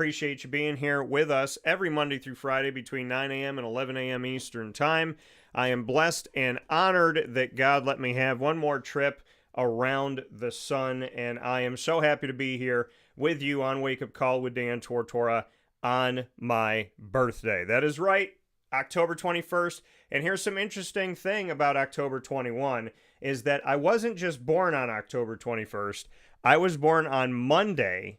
Appreciate you being here with us every Monday through Friday between 9 a.m. and 11 a.m. Eastern Time. I am blessed and honored that God let me have one more trip around the sun, and I am so happy to be here with you on Wake Up Call with Dan Tortora on my birthday. That is right, October 21st. And here's some interesting thing about October 21 is that I wasn't just born on October 21st. I was born on Monday,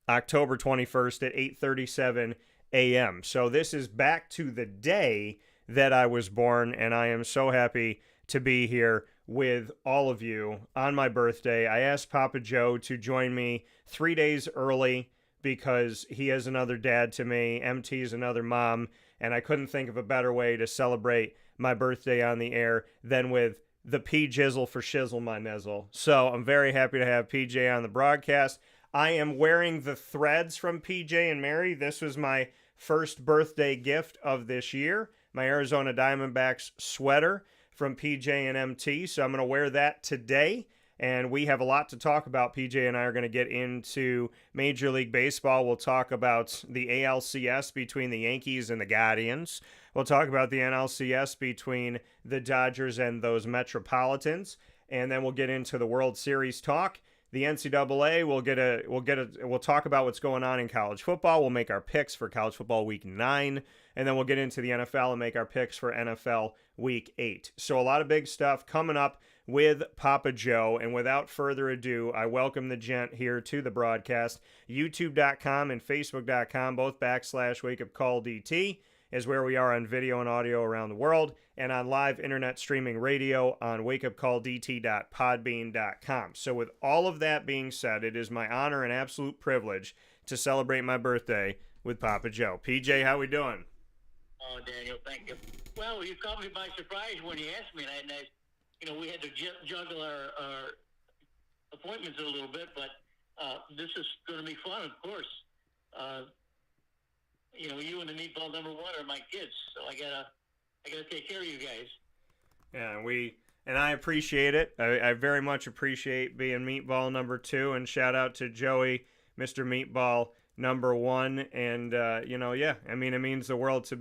October 21st at 8:37 a.m. So this is back to the day that I was born, and I am so happy to be here with all of you on my birthday. I asked Papa Joe to join me 3 days early because he is another dad to me, MT is another mom, and I couldn't think of a better way to celebrate my birthday on the air than with the P Jizzle for Shizzle My Nizzle. So I'm very happy to have PJ on the broadcast. I am wearing the threads from PJ and Mary. This was my first birthday gift of this year, my Arizona Diamondbacks sweater from PJ and MT. So I'm going to wear that today. And we have a lot to talk about. PJ and I are going to get into Major League Baseball. We'll talk about the ALCS between the Yankees and the Guardians. We'll talk about the NLCS between the Dodgers and those Metropolitans. And then we'll get into the World Series talk. The NCAA, we'll talk about what's going on in college football. We'll make our picks for College Football Week 9, and then we'll get into the NFL and make our picks for NFL Week 8. So a lot of big stuff coming up with Papa Joe, and without further ado, I welcome the gent here to the broadcast. YouTube.com and Facebook.com, both /WakeUpCallDT, is where we are on video and audio around the world, and on live internet streaming radio on wakeupcalldt.podbean.com. So with all of that being said, it is my honor and absolute privilege to celebrate my birthday with Papa Joe. PJ, how we doing? Oh, Daniel, thank you. Well, you caught me by surprise when you asked me, and we had to juggle our appointments a little bit, but this is going to be fun, of course. You and the meatball number one are my kids, so I gotta take care of you guys. Yeah, and I appreciate it. I very much appreciate being meatball number two, and shout out to Joey, Mr. Meatball number one. And it means the world to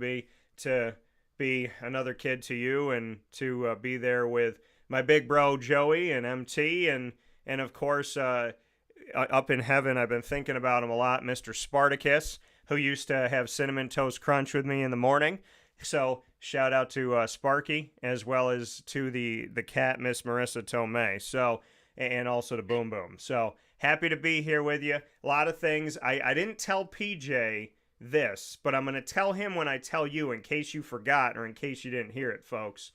be another kid to you, and to be there with my big bro Joey and MT, and of course up in heaven, I've been thinking about him a lot, Mr. Spartacus, who used to have Cinnamon Toast Crunch with me in the morning. So shout out to Sparky, as well as to the cat, Miss Marissa Tomei. So, and also to Boom Boom. So happy to be here with you. A lot of things. I didn't tell PJ this, but I'm going to tell him when I tell you, in case you forgot or in case you didn't hear it, folks.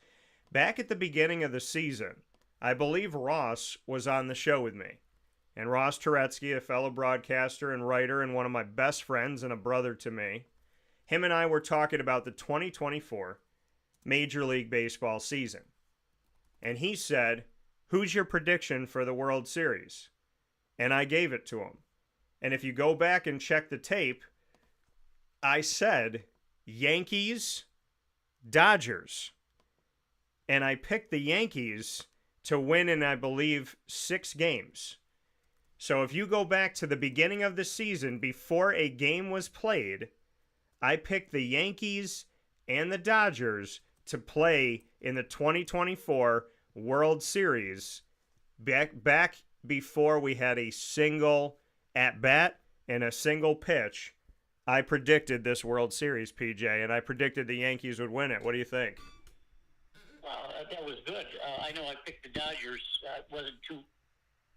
Back at the beginning of the season, I believe Ross was on the show with me. And Ross Turetsky, a fellow broadcaster and writer and one of my best friends and a brother to me, him and I were talking about the 2024 Major League Baseball season. And he said, "Who's your prediction for the World Series?" And I gave it to him. And if you go back and check the tape, I said Yankees, Dodgers. And I picked the Yankees to win in, I believe, 6 games. So if you go back to the beginning of the season, before a game was played, I picked the Yankees and the Dodgers to play in the 2024 World Series back before we had a single at-bat and a single pitch. I predicted this World Series, PJ, and I predicted the Yankees would win it. What do you think? That was good. I know I picked the Dodgers. I wasn't too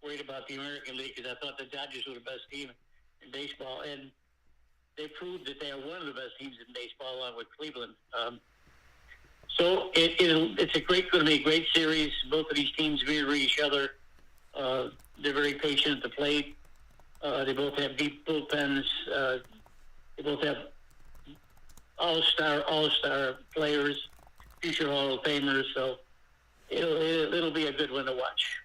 worried about the American League because I thought the Dodgers were the best team in baseball, and they proved that they are one of the best teams in baseball, along with Cleveland. So it's going to be a great series. Both of these teams mirror each other. They're very patient at the plate. They both have deep bullpens. They both have all-star players, future Hall of Famers. So it'll be a good one to watch.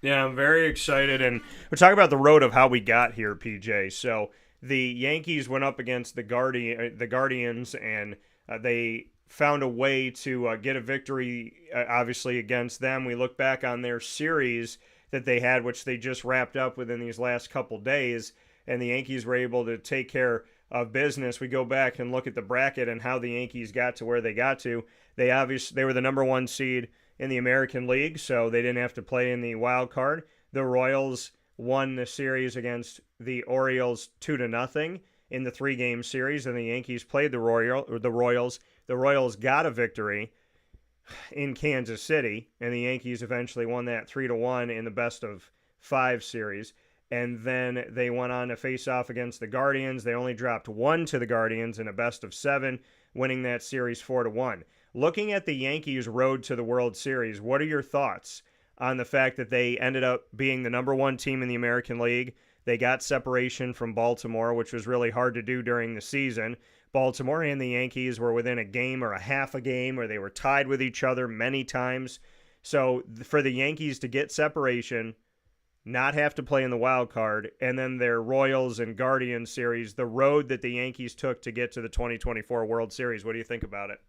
Yeah, I'm very excited, and we're talking about the road of how we got here, PJ. So the Yankees went up against the Guardians, and they found a way to get a victory, obviously, against them. We look back on their series that they had, which they just wrapped up within these last couple days. and the Yankees were able to take care of business. We go back and look at the bracket and how the Yankees got to where they got to. They were the number 1 seed in the American League, so they didn't have to play in the wild card. The Royals won the series against the Orioles 2-0 in the 3-game series, and the Yankees played the Royals. The Royals got a victory in Kansas City, and the Yankees eventually won that 3-1 in the best of 5 series. And then they went on to face off against the Guardians. They only dropped 1 to the Guardians in a best of 7, winning that series 4-1. Looking at the Yankees' road to the World Series, what are your thoughts on the fact that they ended up being the number 1 team in the American League? They got separation from Baltimore, which was really hard to do during the season. Baltimore and the Yankees were within a game or a half a game, or they were tied with each other many times. So for the Yankees to get separation, not have to play in the wild card, and then their Royals and Guardians series, the road that the Yankees took to get to the 2024 World Series, what do you think about it?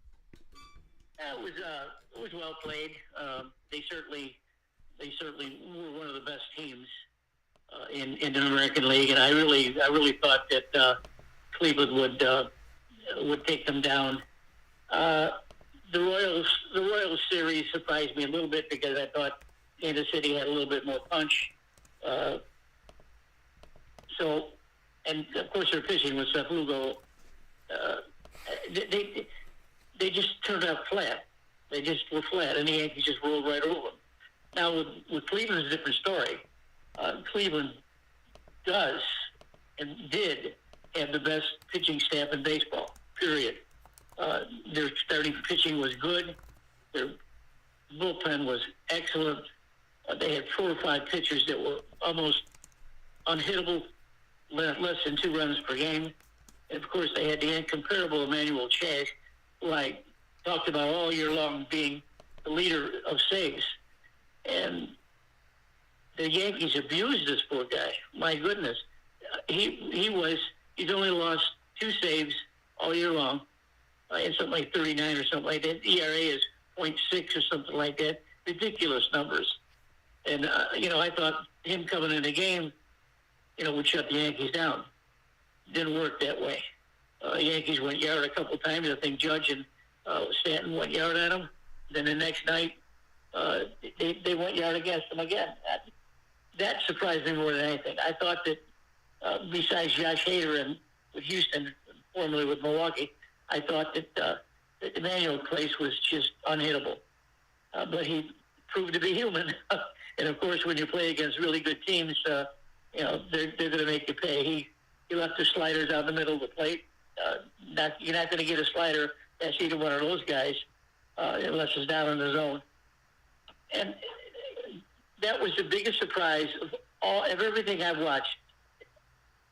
It was well played. They certainly were one of the best teams in the American League, and I really thought that Cleveland would take them down. The Royals series surprised me a little bit because I thought Kansas City had a little bit more punch. And of course their pitching was Lugo. They just turned out flat. They just were flat, and the Yankees just rolled right over them. Now with Cleveland, it's a different story. Cleveland does and did have the best pitching staff in baseball, period. Their starting pitching was good. Their bullpen was excellent. They had 4 or 5 pitchers that were almost unhittable, less than 2 runs per game. And, of course, they had the incomparable Emmanuel Chaz, who I talked about all year long being the leader of saves. And the Yankees abused this poor guy. My goodness. He's only lost 2 saves all year long, and something like 39 or something like that. ERA is 0.6 or something like that. Ridiculous numbers. And, I thought him coming in the game, would shut the Yankees down. Didn't work that way. Yankees went yard a couple times. I think Judge and Stanton went yard at him. Then the next night, they went yard against him again. That surprised me more than anything. I thought that besides Josh Hader and with Houston, formerly with Milwaukee, I thought that Emmanuel Clace was just unhittable. But he proved to be human. And, of course, when you play against really good teams, they're going to make you pay. He left the sliders out in the middle of the plate. You're not going to get a slider that's either one of those guys unless it's down in the zone. And that was the biggest surprise of everything I've watched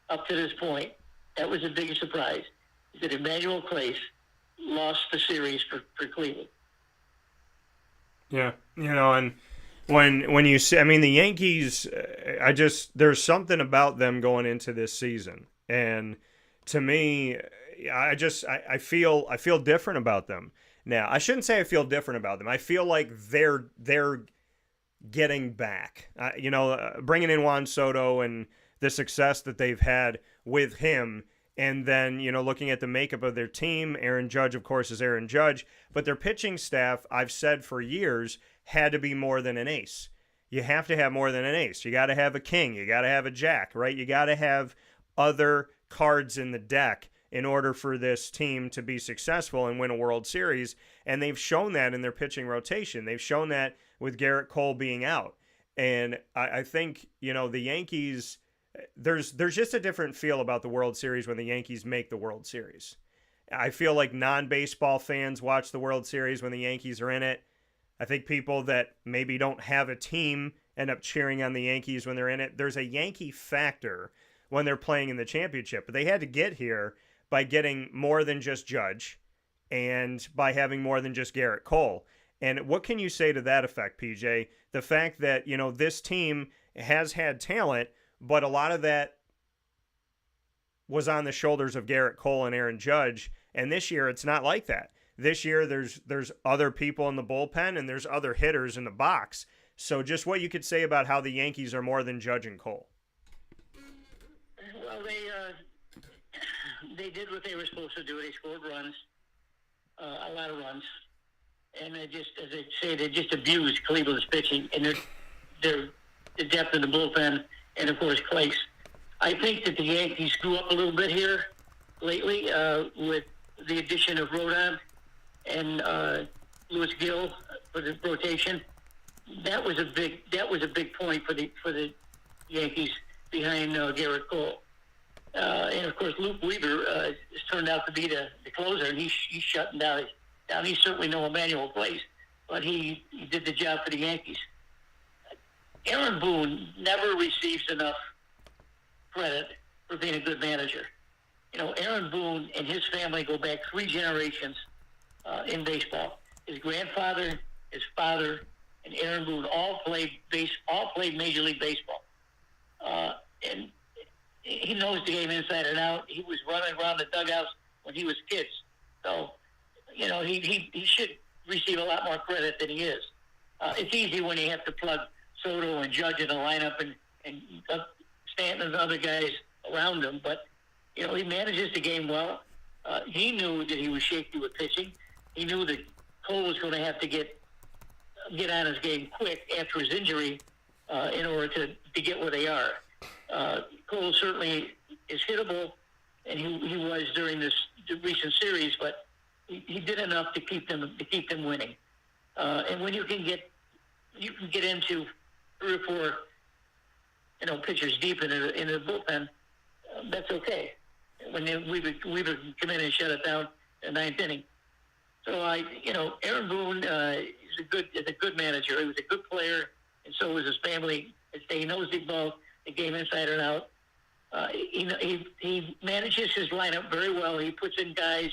up to this point. That was the biggest surprise, that Emmanuel Clace lost the series for Cleveland. Yeah, and when you see, the Yankees, there's something about them going into this season, and to me, I feel different about them. Now, I shouldn't say I feel different about them. I feel like they're getting back. Bringing in Juan Soto and the success that they've had with him, and then, looking at the makeup of their team, Aaron Judge, of course, is Aaron Judge, but their pitching staff, I've said for years, had to be more than an ace. You have to have more than an ace. You got to have a king. You got to have a jack, right? You got to have other cards in the deck in order for this team to be successful and win a World Series, and they've shown that in their pitching rotation. They've shown that with Garrett Cole being out. And I think, the Yankees, there's just a different feel about the World Series when the Yankees make the World Series. I feel like non-baseball fans watch the World Series when the Yankees are in it. I think people that maybe don't have a team end up cheering on the Yankees when they're in it. There's a Yankee factor when they're playing in the championship, but they had to get here by getting more than just Judge and by having more than just Garrett Cole. And what can you say to that effect, PJ? The fact that, this team has had talent, but a lot of that was on the shoulders of Garrett Cole and Aaron Judge, and this year it's not like that. This year there's other people in the bullpen and there's other hitters in the box. So just what you could say about how the Yankees are more than Judge and Cole. Well, they did what they were supposed to do. They scored runs, a lot of runs, and they just, as I say, they just abused Cleveland's pitching and their the depth of the bullpen, and of course Clace. I think that the Yankees screw up a little bit here lately with the addition of Rodon and Louis Gill for the rotation. That was a big point for the Yankees behind Garrett Cole. And of course, Luke Weaver has turned out to be the closer, and he's shutting down. He's certainly no Emmanuel Place, but he did the job for the Yankees. Aaron Boone never receives enough credit for being a good manager. You know, Aaron Boone and his family go back 3 generations in baseball. His grandfather, his father, and Aaron Boone all played Major League Baseball, and he knows the game inside and out. He was running around the dugouts when he was kids, so you know he should receive a lot more credit than he is. It's easy when you have to plug Soto and Judge in the lineup and Stanton and other guys around him, but you know he manages the game well. He knew that he was shaky with pitching. He knew that Cole was going to have to get on his game quick after his injury in order to get where they are. Cole certainly is hittable, and he was during the recent series, but he did enough to keep them winning. And when you can get into 3 or 4 pitchers deep in the bullpen, that's okay. When Weaver can come in and shut it down in the 9th inning. So Aaron Boone is a good manager. He was a good player, and so was his family. He knows the game inside and out. He manages his lineup very well. He puts in guys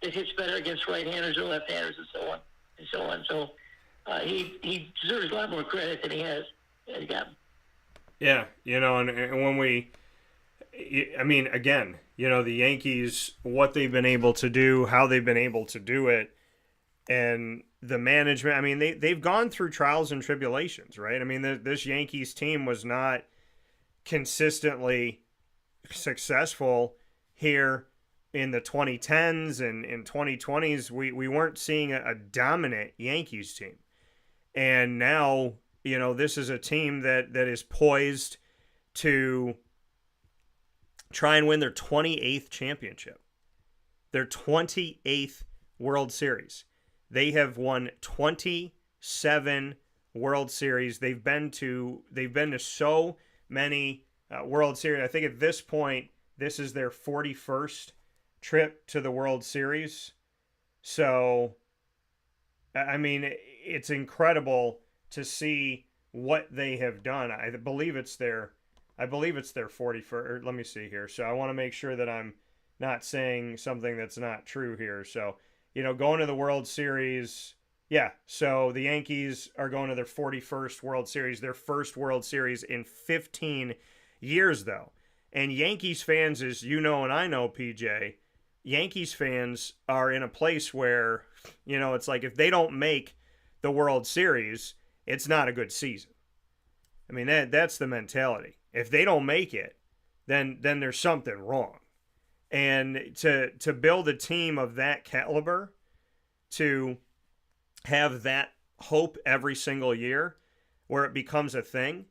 that hits better against right-handers or left-handers, and so on. So he deserves a lot more credit than he has gotten. Yeah, and when again, the Yankees, what they've been able to do, how they've been able to do it, and the management, they've gone through trials and tribulations, right? This Yankees team was not consistently successful here in the 2010s and in 2020s. We weren't seeing a dominant Yankees team. And now, this is a team that is poised to try and win their 28th championship, their 28th World Series. They have won 27 World Series. They've been to so many World Series. I think at this point, this is their 41st trip to the World Series. So, it's incredible to see what they have done. I believe it's their 41st. Let me see here. So I want to make sure that I'm not saying something that's not true here. So, going to the World Series. Yeah, so the Yankees are going to their 41st World Series, their first World Series in 15 years, though. And Yankees fans, as you know and I know, PJ, Yankees fans are in a place where, it's like if they don't make the World Series, it's not a good season. That's the mentality. If they don't make it, then there's something wrong. And to build a team of that caliber, to have that hope every single year where it becomes a thing.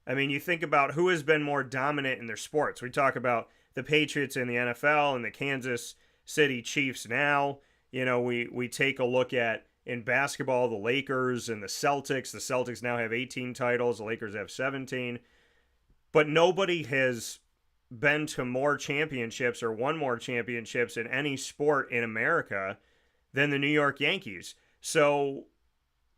You think about who has been more dominant in their sports. We talk about the Patriots in the NFL and the Kansas City Chiefs now. We take a look at, in basketball, the Lakers and the Celtics. The Celtics now have 18 titles. The Lakers have 17. But nobody has been to more championships or won more championships in any sport in America than the New York Yankees. So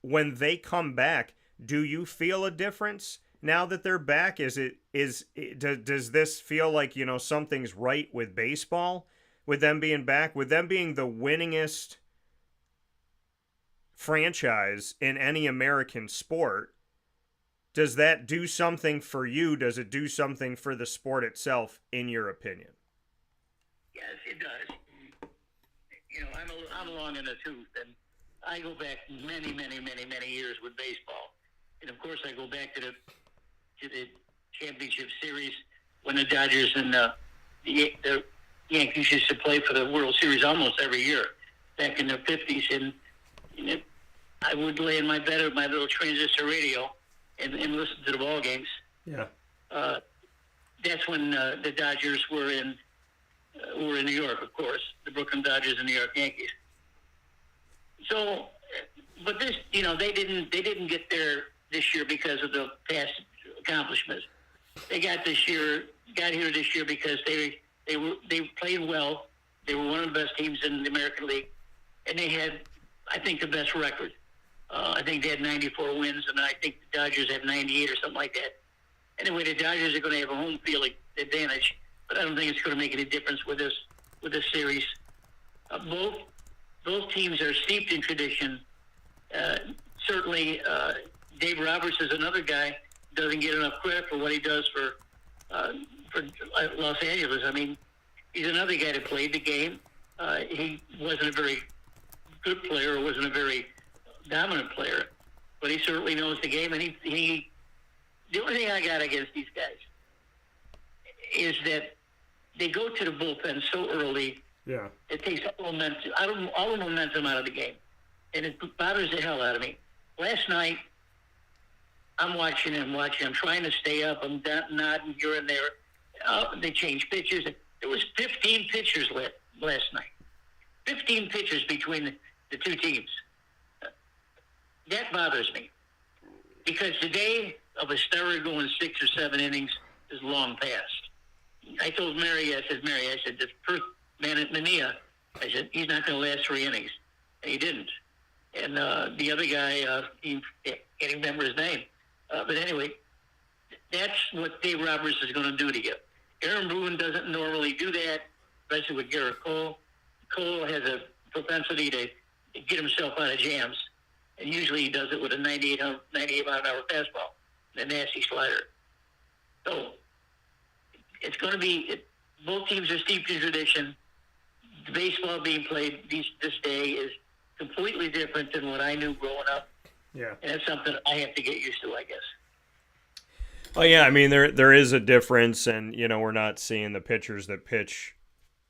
when they come back, do you feel a difference now that they're back? Does this feel like, something's right with baseball with them being back, with them being the winningest franchise in any American sport? Does that do something for you? Does it do something for the sport itself, in your opinion? Yes, it does. I'm long in the tooth, and I go back many, many, many, many years with baseball. And of course, I go back to the championship series when the Dodgers and the Yankees used to play for the World Series almost every year back in the 50s. And I would lay in my bed with my little transistor radio and listen to the ball games. Yeah. That's when the Dodgers were in New York, of course, the Brooklyn Dodgers and New York Yankees. So, but this, they didn't get there this year because of the past accomplishments. They got here this year because they played well. They were one of the best teams in the American League, and they had, I think, the best record. I think they had 94 wins, and I think the Dodgers had 98 or something like that. Anyway, the Dodgers are going to have a home field advantage, but I don't think it's going to make any difference with this series. Both teams are steeped in tradition. Certainly, Dave Roberts is another guy who doesn't get enough credit for what he does for Los Angeles. I mean, he's another guy that played the game. He wasn't a very good player or wasn't a very dominant player, but he certainly knows the game. And he the only thing I got against these guys is that they go to the bullpen so early. Yeah. It takes all the momentum out of the game, and it bothers the hell out of me. Last night, I'm watching. I'm trying to stay up. I'm nodding here and there. They changed pitchers. There was 15 pitchers last night. 15 pitchers between the two teams. That bothers me because the day of a starter going 6 or 7 innings is long past. I told Mary, I said, the first man at Mania, I said, he's not going to last 3 innings. And he didn't. And the other guy, he can't remember his name. But anyway, that's what Dave Roberts is going to do to you. Aaron Boone doesn't normally do that, especially with Garrett Cole. Cole has a propensity to get himself out of jams. And usually he does it with a 98 mile-an-hour fastball, a nasty slider. So it's going to be both teams are steeped in tradition. The baseball being played this day is completely different than what I knew growing up. Yeah. And it's something I have to get used to, I guess. Oh, yeah, I mean, there is a difference, and, we're not seeing the pitchers that pitch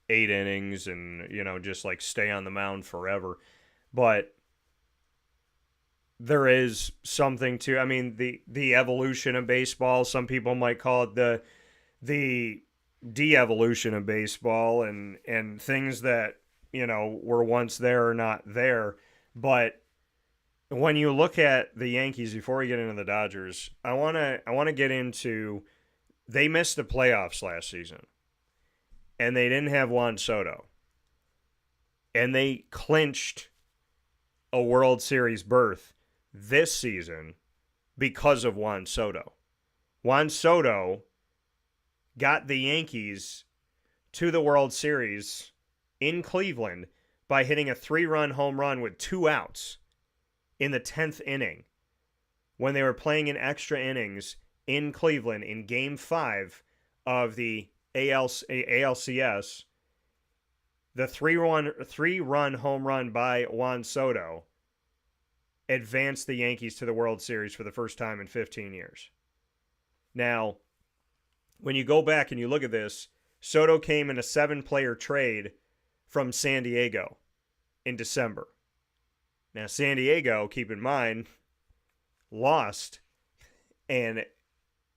8 innings and, just, stay on the mound forever. But there is something to, I mean, the evolution of baseball. Some people might call it the de-evolution of baseball and things that, were once there or not there. But when you look at the Yankees, before we get into the Dodgers, I want to get into, they missed the playoffs last season, and they didn't have Juan Soto, and they clinched a World Series berth this season because of Juan Soto. Juan Soto got the Yankees to the World Series in Cleveland by hitting a 3-run home run with 2 outs in the 10th inning when they were playing in extra innings in Cleveland in Game 5 of the ALCS. The 3-run home run by Juan Soto advanced the Yankees to the World Series for the first time in 15 years. Now, when you go back and you look at this, Soto came in a 7-player trade from San Diego in December. Now, San Diego, keep in mind, lost and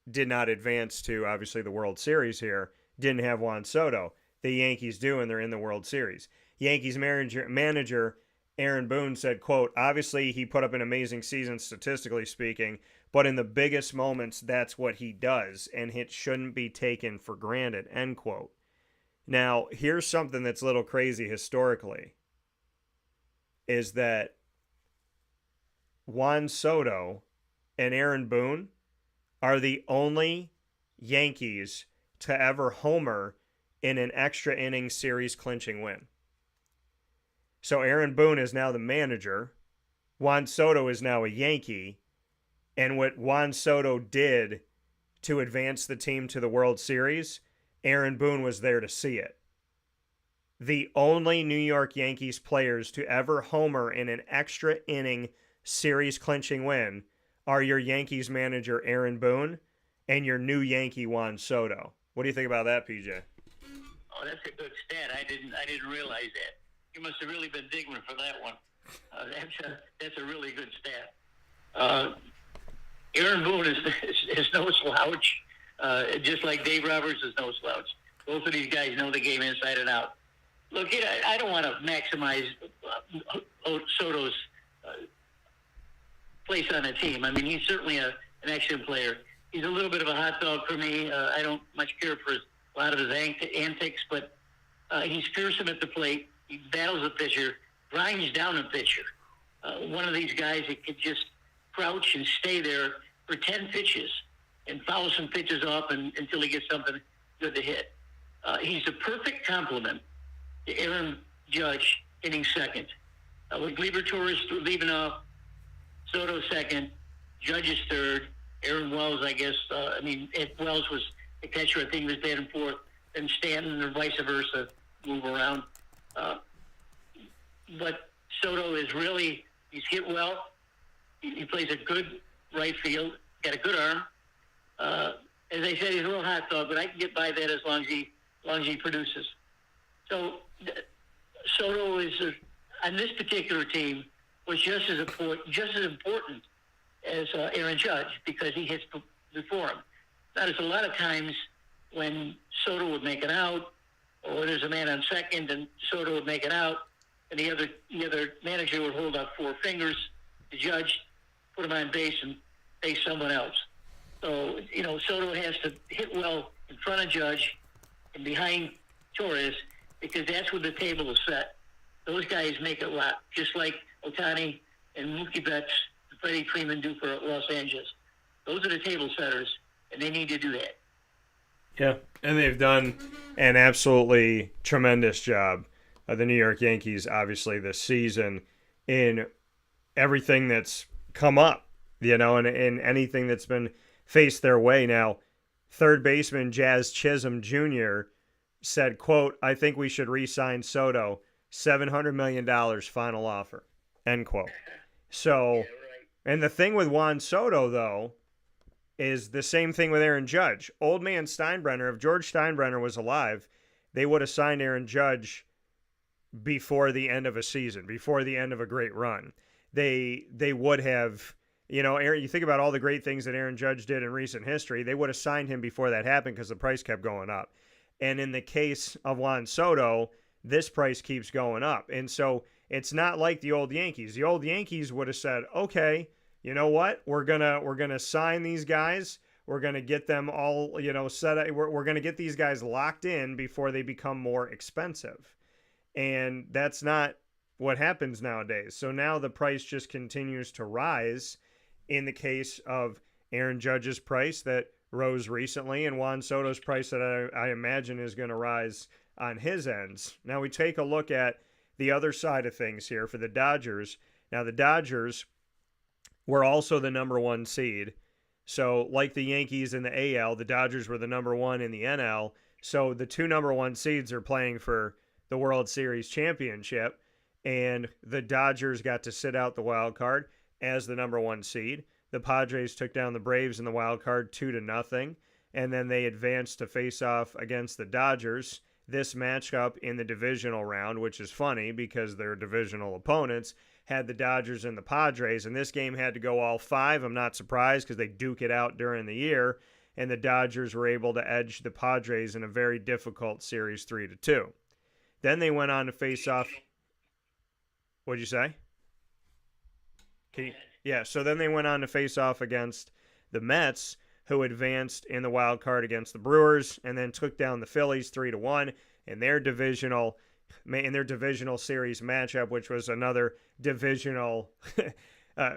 did not advance to, obviously, the World Series here. Didn't have Juan Soto. The Yankees do, and they're in the World Series. Yankees manager Aaron Boone said, quote, obviously he put up an amazing season statistically speaking, but in the biggest moments, that's what he does, and it shouldn't be taken for granted, end quote. Now, here's something that's a little crazy historically, is that Juan Soto and Aaron Boone are the only Yankees to ever homer in an extra inning series clinching win. So Aaron Boone is now the manager. Juan Soto is now a Yankee. And what Juan Soto did to advance the team to the World Series, Aaron Boone was there to see it. The only New York Yankees players to ever homer in an extra inning series clinching win are your Yankees manager Aaron Boone and your new Yankee Juan Soto. What do you think about that, PJ? Oh, that's a good stat. I didn't realize that. You must have really been digging for that one. That's a really good stat. Aaron Boone is no slouch, just like Dave Roberts is no slouch. Both of these guys know the game inside and out. Look, I don't want to maximize Soto's place on the team. I mean, he's certainly an excellent player. He's a little bit of a hot dog for me. I don't much care for a lot of his antics, but he's fearsome at the plate. He battles a pitcher, grinds down a pitcher. One of these guys that could just crouch and stay there for 10 pitches and foul some pitches off until he gets something good to hit. He's a perfect complement to Aaron Judge hitting second. With Liberatore leaving off, Soto second, Judge is third, Aaron Wells, I guess. Wells was the catcher. I think he was batting fourth, and Stanton or vice versa move around. But Soto is really, he's hit well. He plays a good right field, got a good arm. As I said, he's a little hot dog, but I can get by that as long as he produces. So Soto is, on this particular team, was just as important as Aaron Judge because he hits before him. Now, there's a lot of times when Soto would make it out, or there's a man on second and Soto would make it out, and the other manager would hold up four fingers to Judge, put him on base, and face someone else. So, Soto has to hit well in front of Judge and behind Torres because that's where the table is set. Those guys make it a lot, just like Ohtani and Mookie Betts and Freddie Freeman do for Los Angeles. Those are the table setters, and they need to do that. Yeah, and they've done an absolutely tremendous job, the New York Yankees, obviously, this season in everything that's come up, and anything that's been faced their way. Now, third baseman Jazz Chisholm Jr. said, quote, "I think we should re-sign Soto, $700 million final offer," end quote. So, yeah, right. And the thing with Juan Soto, though, is the same thing with Aaron Judge. Old man Steinbrenner, if George Steinbrenner was alive, they would have signed Aaron Judge before the end of a season, before the end of a great run. They would have, Aaron, you think about all the great things that Aaron Judge did in recent history, they would have signed him before that happened because the price kept going up. And in the case of Juan Soto, this price keeps going up. And so it's not like the old Yankees. The old Yankees would have said, okay, you know what? We're gonna sign these guys. We're gonna get them all, set up. We're gonna get these guys locked in before they become more expensive. And that's not what happens nowadays. So now the price just continues to rise in the case of Aaron Judge's price that rose recently and Juan Soto's price that I imagine is going to rise on his ends. Now we take a look at the other side of things here for the Dodgers. Now the Dodgers were also the number one seed. So like the Yankees in the AL, the Dodgers were the number one in the NL. So the two number one seeds are playing for the World Series championship, and the Dodgers got to sit out the wild card as the number one seed. The Padres took down the Braves in the wild card 2-0, and then they advanced to face off against the Dodgers. This matchup in the divisional round, which is funny because their divisional opponents had the Dodgers and the Padres, and this game had to go all five. I'm not surprised because they duke it out during the year, and the Dodgers were able to edge the Padres in a very difficult series 3-2. Then they went on to face off. What'd you say? Yeah, so then they went on to face off against the Mets, who advanced in the wild card against the Brewers, and then took down the Phillies 3-1 in their divisional series matchup, which was another divisional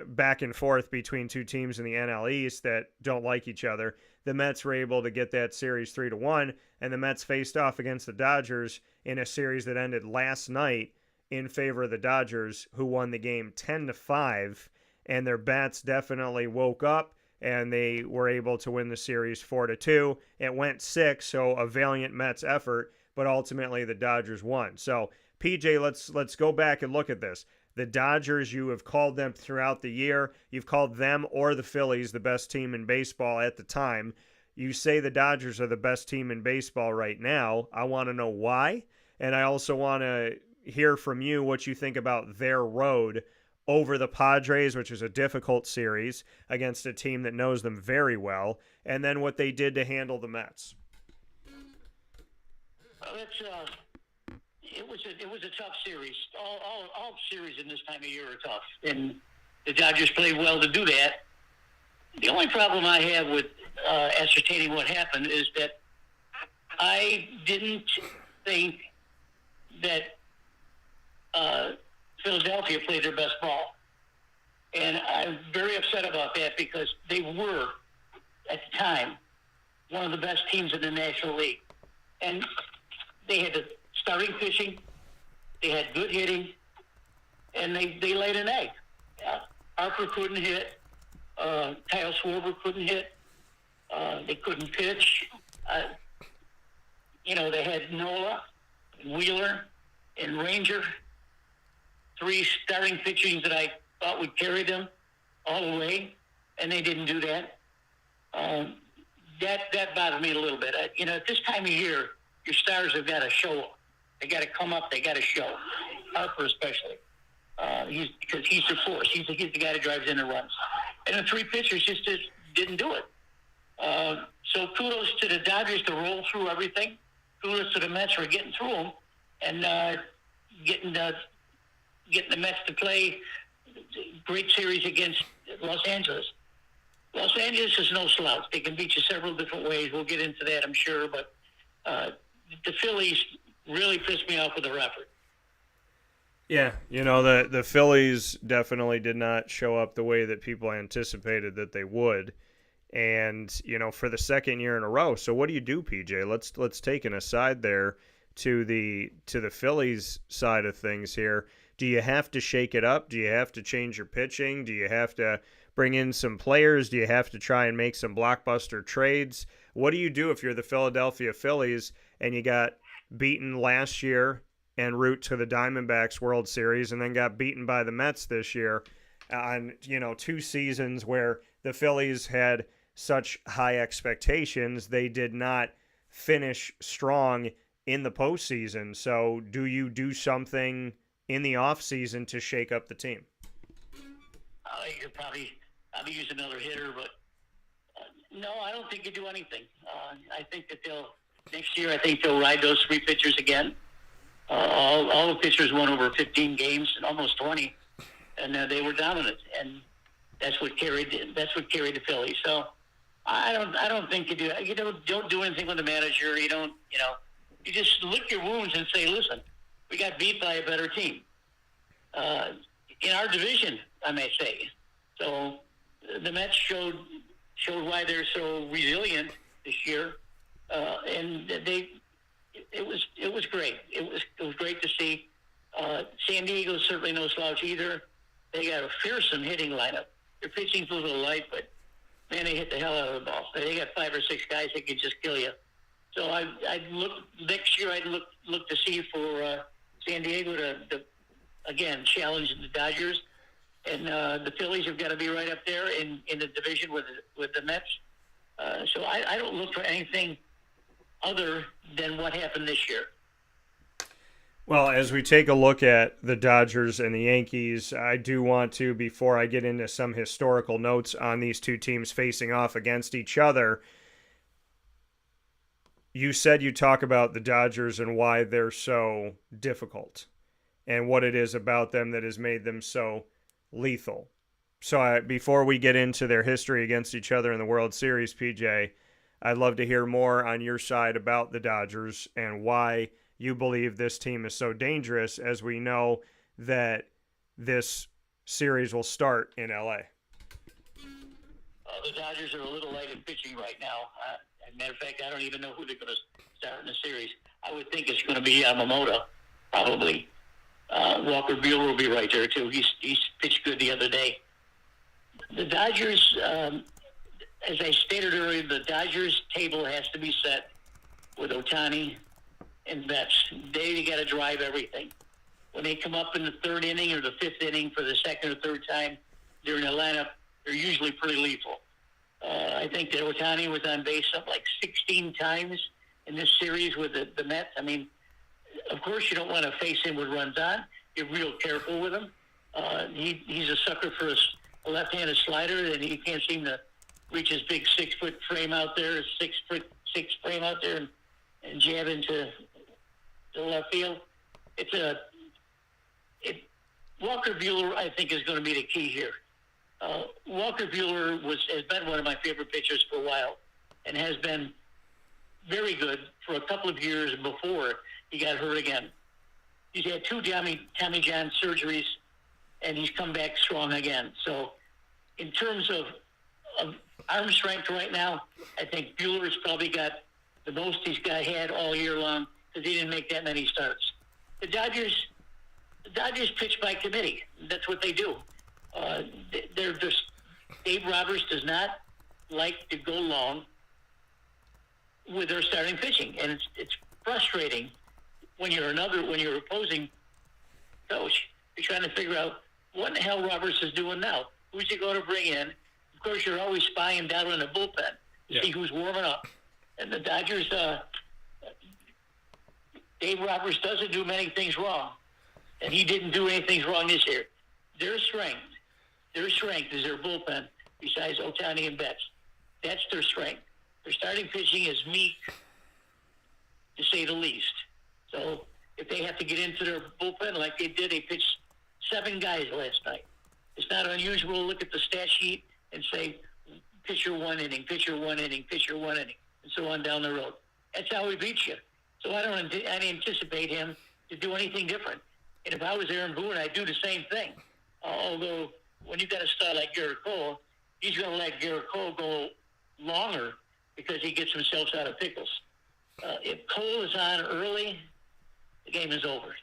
back and forth between two teams in the NL East that don't like each other. The Mets were able to get that series 3-1, and the Mets faced off against the Dodgers in a series that ended last night in favor of the Dodgers, who won the game 10-5, and their bats definitely woke up, and they were able to win the series 4-2. It went 6, so a valiant Mets effort, but ultimately the Dodgers won. So, PJ, let's go back and look at this. The Dodgers, you have called them throughout the year. You've called them or the Phillies the best team in baseball at the time. You say the Dodgers are the best team in baseball right now. I want to know why, and I also want to hear from you what you think about their road over the Padres, which is a difficult series against a team that knows them very well, and then what they did to handle the Mets. Well, it was a tough series. All series in this time of year are tough, and the Dodgers played well to do that. The only problem I have with ascertaining what happened is that I didn't think that Philadelphia played their best ball. And I'm very upset about that because they were, at the time, one of the best teams in the National League. And they had the starting pitching, they had good hitting, and they laid an egg. Harper couldn't hit. Kyle Schwarber couldn't hit. They couldn't pitch. They had Nola, Wheeler, and Ranger. 3 starting pitchings that I thought would carry them all the way, and they didn't do that. That bothered me a little bit. At this time of year, your stars have got to show up. They got to come up. They got to show. Harper especially, because he's the force. He's the guy that drives in the runs. And the 3 pitchers just didn't do it. So kudos to the Dodgers to roll through everything. Kudos to the Mets for getting through them and getting the Mets to play great series against Los Angeles. Los Angeles is no slouch. They can beat you several different ways. We'll get into that, I'm sure. But the Phillies really pissed me off with their effort. Yeah, the Phillies definitely did not show up the way that people anticipated that they would. And, for the second year in a row. So what do you do, PJ? Let's take an aside there to the Phillies side of things here. Do you have to shake it up? Do you have to change your pitching? Do you have to bring in some players? Do you have to try and make some blockbuster trades? What do you do if you're the Philadelphia Phillies and you got beaten last year en route to the Diamondbacks World Series and then got beaten by the Mets this year on, 2 seasons where the Phillies had such high expectations, they did not finish strong in the postseason. So do you do something in the offseason to shake up the team? You could probably use another hitter, but no, I don't think you do anything. I think that next year, I think they'll ride those 3 pitchers again. All the pitchers won over 15 games and almost 20, and they were dominant, and that's what carried the Phillies. So I don't think you do that. You don't do anything with the manager. You don't. You just lick your wounds and say, listen, we got beat by a better team in our division, I may say. So the Mets showed why they're so resilient this year, and it was great. It was great to see. San Diego's certainly no slouch either. They got a fearsome hitting lineup. Their pitching's a little light, but man, they hit the hell out of the ball. They got 5 or 6 guys that can just kill you. So I'd look next year. I'd look to see for San Diego to again challenge the Dodgers, and the Phillies have got to be right up there in the division with the Mets. So I don't look for anything other than what happened this year. Well, as we take a look at the Dodgers and the Yankees, I do want to, before I get into some historical notes on these 2 teams facing off against each other, you said you talk about the Dodgers and why they're so difficult and what it is about them that has made them so lethal. So before we get into their history against each other in the World Series, PJ, I'd love to hear more on your side about the Dodgers and why you believe this team is so dangerous, as we know that this series will start in L.A. The Dodgers are a little light in pitching right now. As a matter of fact, I don't even know who they're going to start in the series. I would think it's going to be Yamamoto, probably. Walker Buehler will be right there, too. He's pitched good the other day. The Dodgers, as I stated earlier, the Dodgers table has to be set with Ohtani and Betts. They got to drive everything. When they come up in the 3rd inning or the 5th inning for the 2nd or 3rd time during the lineup, they're usually pretty lethal. I think that Ohtani was on base something like 16 times in this series with the Mets. I mean, of course you don't want to face him with runs on. You're real careful with him. He's a sucker for a left-handed slider, and he can't seem to reach his big 6-foot frame out there, 6'6" frame out there, and jab into the left field. Walker Buehler, I think, is going to be the key here. Walker Buehler has been one of my favorite pitchers for a while, and has been very good for a couple of years before he got hurt again. He's had 2 Tommy John surgeries, and he's come back strong again. So in terms of arm strength right now, I think Buehler's probably got the most he's had all year long because he didn't make that many starts. The Dodgers pitch by committee. That's what they do. Dave Roberts does not like to go long with their starting pitching, and it's frustrating when you're opposing coach. You're trying to figure out what in the hell Roberts is doing now. Who's he going to bring in? Of course, you're always spying down in the bullpen to see who's warming up. And the Dodgers, Dave Roberts doesn't do many things wrong, and he didn't do anything wrong this year. Their strength is their bullpen. Besides Ohtani and Betts, that's their strength. Their starting pitching is meek, to say the least. So if they have to get into their bullpen like they did, they pitched 7 guys last night. It's not unusual to look at the stat sheet and say, pitcher 1 inning, pitcher 1 inning, pitcher 1 inning, and so on down the road. That's how he beats you. So I don't anticipate him to do anything different. And if I was Aaron Boone, I'd do the same thing. Although when you got a star like Garrett Cole, he's going to let Garrett Cole go longer because he gets himself out of pickles. If Cole is on early, the game is over.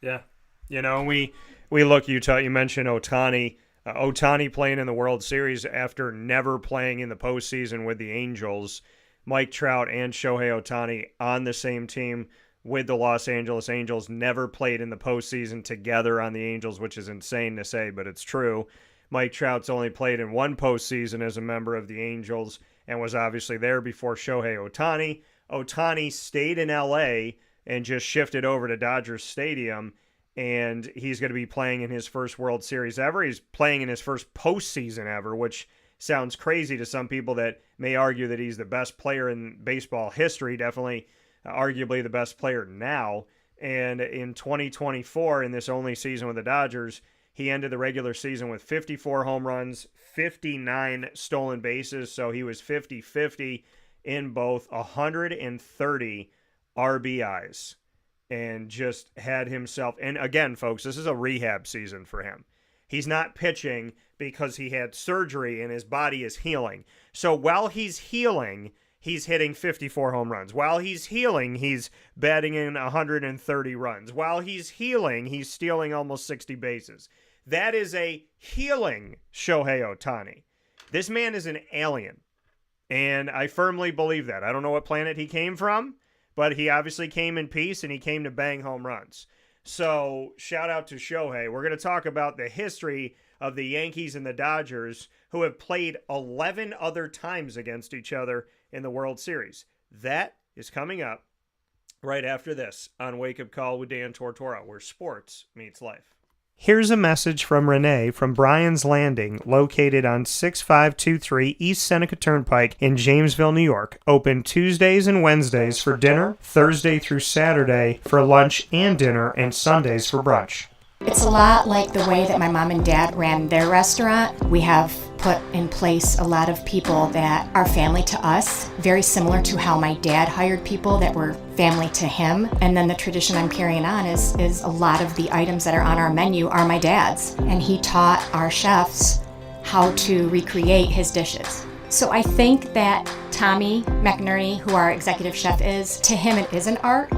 Yeah. You know, we look, you mentioned Ohtani. Ohtani playing in the World Series after never playing in the postseason with the Angels. Mike Trout and Shohei Ohtani on the same team with the Los Angeles Angels, never played in the postseason together on the Angels, which is insane to say, but it's true. Mike Trout's only played in 1 postseason as a member of the Angels and was obviously there before Shohei Ohtani. Ohtani stayed in L.A. and just shifted over to Dodger Stadium, and he's going to be playing in his first World Series ever. He's playing in his first postseason ever, which sounds crazy to some people that may argue that he's the best player in baseball history, definitely arguably the best player now. And in 2024, in this only season with the Dodgers, he ended the regular season with 54 home runs, 59 stolen bases, so he was 50-50 in both, 130 RBIs, and just had himself, and again, folks, this is a rehab season for him. He's not pitching because he had surgery and his body is healing. So while he's healing, he's hitting 54 home runs. While he's healing, he's batting in 130 runs. While he's healing, he's stealing almost 60 bases. That is a healing Shohei Ohtani. This man is an alien, and I firmly believe that. I don't know what planet he came from, but he obviously came in peace, and he came to bang home runs. So shout out to Shohei. We're going to talk about the history of the Yankees and the Dodgers, who have played 11 other times against each other in the World Series. That is coming up right after this on Wake Up Call with Dan Tortora, where sports meets life. Here's a message from Renee from Bryan's Landing, located on 6523 East Seneca Turnpike in Jamesville, New York. Open Tuesdays and Wednesdays for dinner, Thursday through Saturday for lunch and dinner, and Sundays for brunch. It's a lot like the way that my mom and dad ran their restaurant. We have put in place a lot of people that are family to us, very similar to how my dad hired people that were family to him. And then the tradition I'm carrying on is a lot of the items that are on our menu are my dad's. And he taught our chefs how to recreate his dishes. So I think that Tommy McInerney, who our executive chef is, to him it is an art.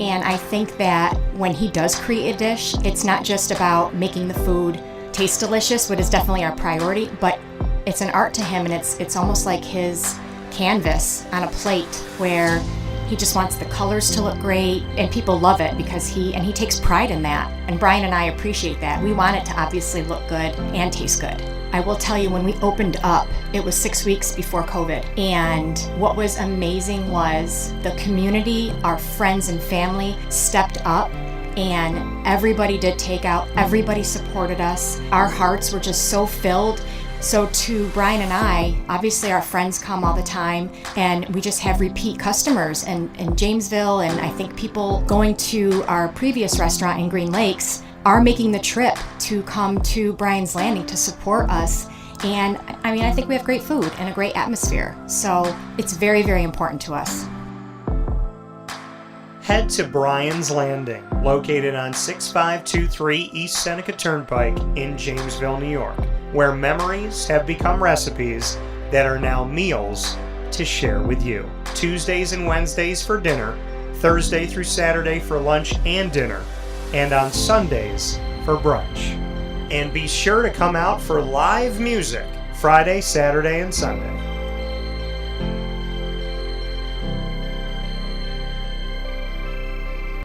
And I think that when he does create a dish, it's not just about making the food taste delicious, which is definitely our priority, but it's an art to him, and it's almost like his canvas on a plate where he just wants the colors to look great, and people love it because he takes pride in that. And Bryan and I appreciate that. We want it to obviously look good and taste good. I will tell you, when we opened up, it was 6 weeks before COVID. And what was amazing was the community, our friends and family stepped up, and everybody did takeout. Everybody supported us. Our hearts were just so filled. So to Brian and I, obviously our friends come all the time, and we just have repeat customers in Jamesville, and I think people going to our previous restaurant in Green Lakes are making the trip to come to Brian's Landing to support us. And I mean, I think we have great food and a great atmosphere. So it's very, very important to us. Head to Brian's Landing, located on 6523 East Seneca Turnpike in Jamesville, New York, where memories have become recipes that are now meals to share with you. Tuesdays and Wednesdays for dinner, Thursday through Saturday for lunch and dinner, and on Sundays for brunch. And be sure to come out for live music Friday, Saturday, and Sunday.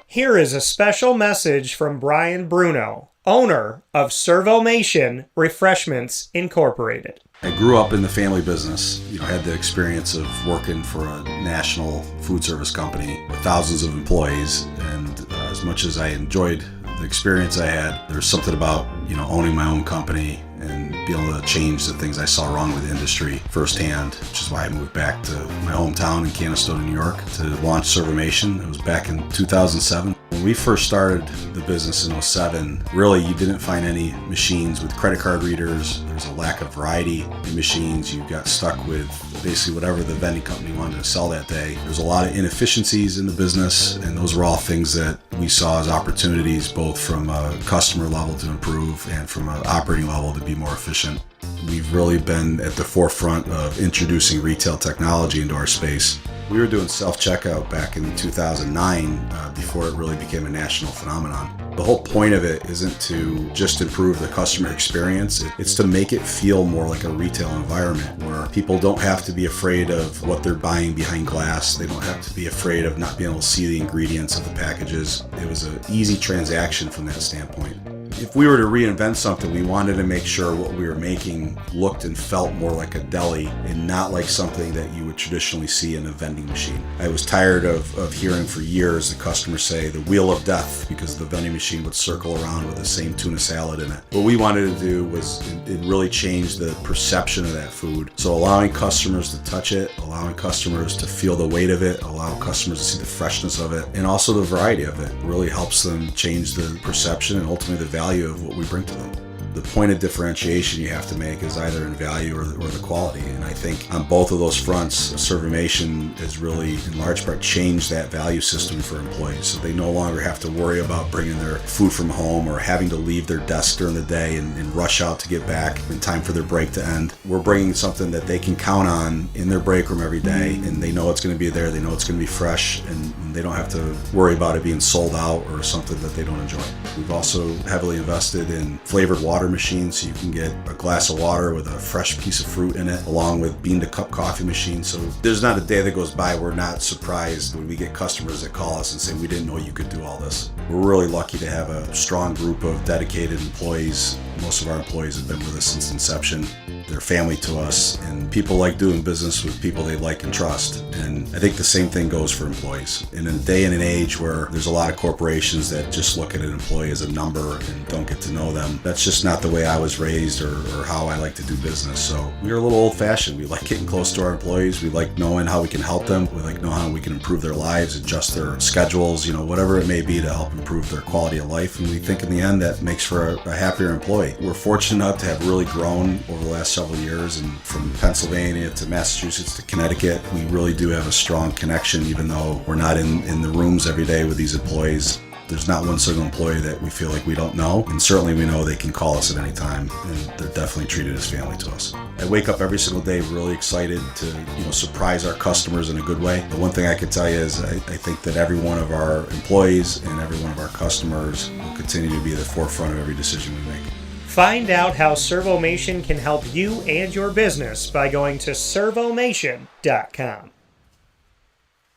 Here is a special message from Brian Bruno, owner of Servomation Refreshments Incorporated. I grew up in the family business, had the experience of working for a national food service company with thousands of employees, and as much as I enjoyed the experience I had, there's something about, owning my own company and being able to change the things I saw wrong with the industry firsthand, which is why I moved back to my hometown in Canastota, New York to launch Servomation. It was back in 2007. When we first started the business in 2007, really you didn't find any machines with credit card readers. There's a lack of variety in machines. You got stuck with basically whatever the vending company wanted to sell that day. There's a lot of inefficiencies in the business, and those were all things that we saw as opportunities, both from a customer level to improve and from an operating level to be more efficient. We've really been at the forefront of introducing retail technology into our space. We were doing self-checkout back in 2009 before it really became a national phenomenon. The whole point of it isn't to just improve the customer experience. It's to make it feel more like a retail environment where people don't have to be afraid of what they're buying behind glass. They don't have to be afraid of not being able to see the ingredients of the packages. It was an easy transaction from that standpoint. If we were to reinvent something, we wanted to make sure what we were making looked and felt more like a deli and not like something that you would traditionally see in a vending machine. I was tired of hearing for years the customers say the wheel of death because the vending machine would circle around with the same tuna salad in it. What we wanted to do was it really change the perception of that food. So allowing customers to touch it, allowing customers to feel the weight of it, allowing customers to see the freshness of it, and also the variety of it really helps them change the perception and ultimately the value of what we bring to them. The point of differentiation you have to make is either in value or the quality, and I think on both of those fronts, Servomation has really in large part changed that value system for employees, so they no longer have to worry about bringing their food from home or having to leave their desk during the day and rush out to get back in time for their break to end. We're bringing something that they can count on in their break room every day, and they know it's going to be there, they know it's going to be fresh, and they don't have to worry about it being sold out or something that they don't enjoy. We've also heavily invested in flavored water machines, so you can get a glass of water with a fresh piece of fruit in it, along with bean to cup coffee machines. So there's not a day that goes by we're not surprised when we get customers that call us and say, we didn't know you could do all this. We're really lucky to have a strong group of dedicated employees. Most of our employees have been with us since inception. They're family to us, and people like doing business with people they like and trust. And I think the same thing goes for employees. In a day and an age where there's a lot of corporations that just look at an employee as a number and don't get to know them, that's just not the way I was raised or how I like to do business. So we're a little old-fashioned. We like getting close to our employees. We like knowing how we can help them. We like knowing how we can improve their lives, adjust their schedules, whatever it may be to help improve their quality of life. And we think in the end that makes for a happier employee. We're fortunate enough to have really grown over the last several years, and from Pennsylvania to Massachusetts to Connecticut, we really do have a strong connection, even though we're not in the rooms every day with these employees. There's not one single employee that we feel like we don't know, and certainly we know they can call us at any time, and they're definitely treated as family to us. I wake up every single day really excited to surprise our customers in a good way. The one thing I can tell you is I think that every one of our employees and every one of our customers will continue to be at the forefront of every decision we make. Find out how Servomation can help you and your business by going to servomation.com.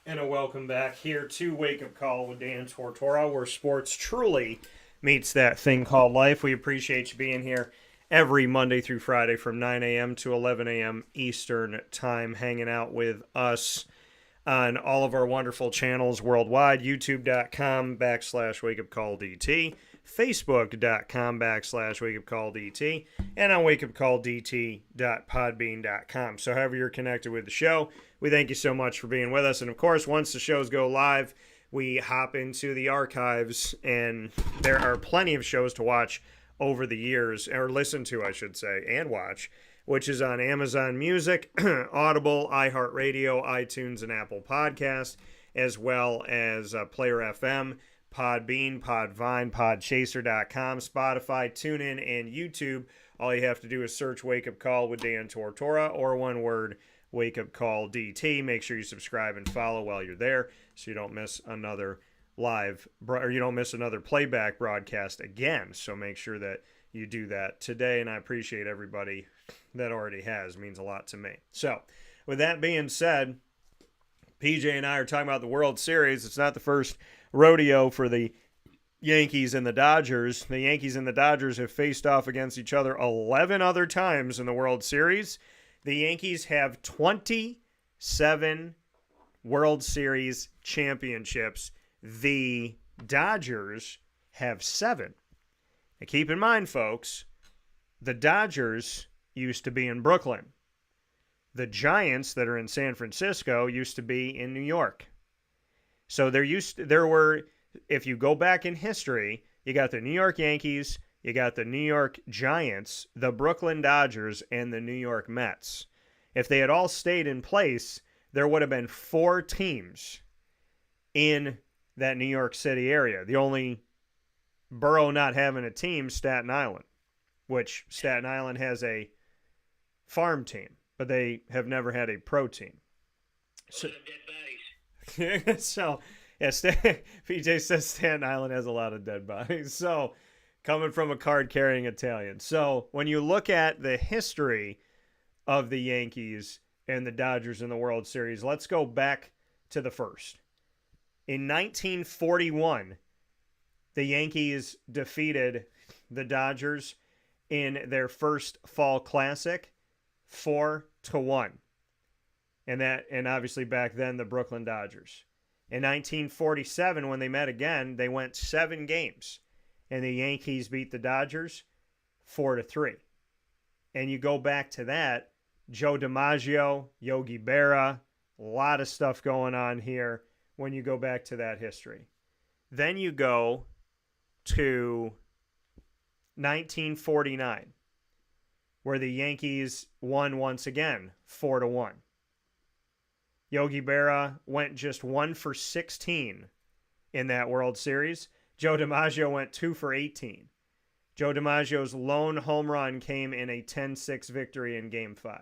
And a welcome back here to Wake Up Call with Dan Tortora, where sports truly meets that thing called life. We appreciate you being here every Monday through Friday from 9 a.m. to 11 a.m. Eastern Time, hanging out with us on all of our wonderful channels worldwide, youtube.com/wakeupcalldt, facebook.com/wakeupcalldt, and on wakeupcalldt.podbean.com. So however you're connected with the show, we thank you so much for being with us. And of course, once the shows go live, we hop into the archives, and there are plenty of shows to watch over the years, or listen to, I should say, and watch, which is on Amazon Music, Audible, iHeartRadio, iTunes, and Apple Podcasts, as well as Player FM, Podbean, Podvine, Podchaser.com, Spotify, TuneIn, and YouTube. All you have to do is search Wake Up Call with Dan Tortora, or one word, Wake Up Call DT. Make sure you subscribe and follow while you're there so you don't miss another or you don't miss another playback broadcast again. So make sure that you do that today, and I appreciate everybody that already has. It means a lot to me. So with that being said, PJ and I are talking about the World Series. It's not the first rodeo for the Yankees and the Dodgers. The Yankees and the Dodgers have faced off against each other 11 other times in the World Series. The Yankees have 27 World Series championships. The Dodgers have 7. Now keep in mind, folks, the Dodgers used to be in Brooklyn. The Giants that are in San Francisco used to be in New York. So there were, if you go back in history, you got the New York Yankees, you got the New York Giants, the Brooklyn Dodgers, and the New York Mets. If they had all stayed in place, there would have been 4 teams in that New York City area. The only borough not having a team, Staten Island, which Staten Island has a farm team, but they have never had a pro team. So, so yeah, PJ says Staten Island has a lot of dead bodies. So, coming from a card-carrying Italian. So, when you look at the history of the Yankees and the Dodgers in the World Series, let's go back to the first. In 1941, the Yankees defeated the Dodgers in their first fall classic 4-1. And obviously back then the Brooklyn Dodgers. In 1947, when they met again, they went 7 games, and the Yankees beat the Dodgers 4-3. And you go back to that, Joe DiMaggio, Yogi Berra, a lot of stuff going on here when you go back to that history. Then you go to 1949, where the Yankees won once again, 4-1. Yogi Berra went just 1 for 16 in that World Series. Joe DiMaggio went 2 for 18. Joe DiMaggio's lone home run came in a 10-6 victory in Game 5.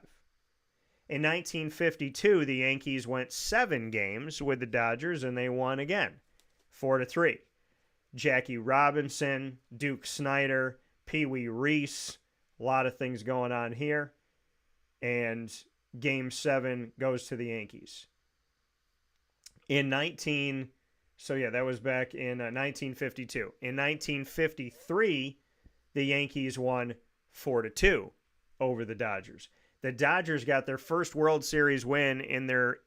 In 1952, the Yankees went 7 games with the Dodgers, and they won again, 4-3. Jackie Robinson, Duke Snider, Pee Wee Reese, a lot of things going on here. And Game 7 goes to the Yankees. That was back in 1952. In 1953, the Yankees won 4-2 over the Dodgers. The Dodgers got their first World Series win in their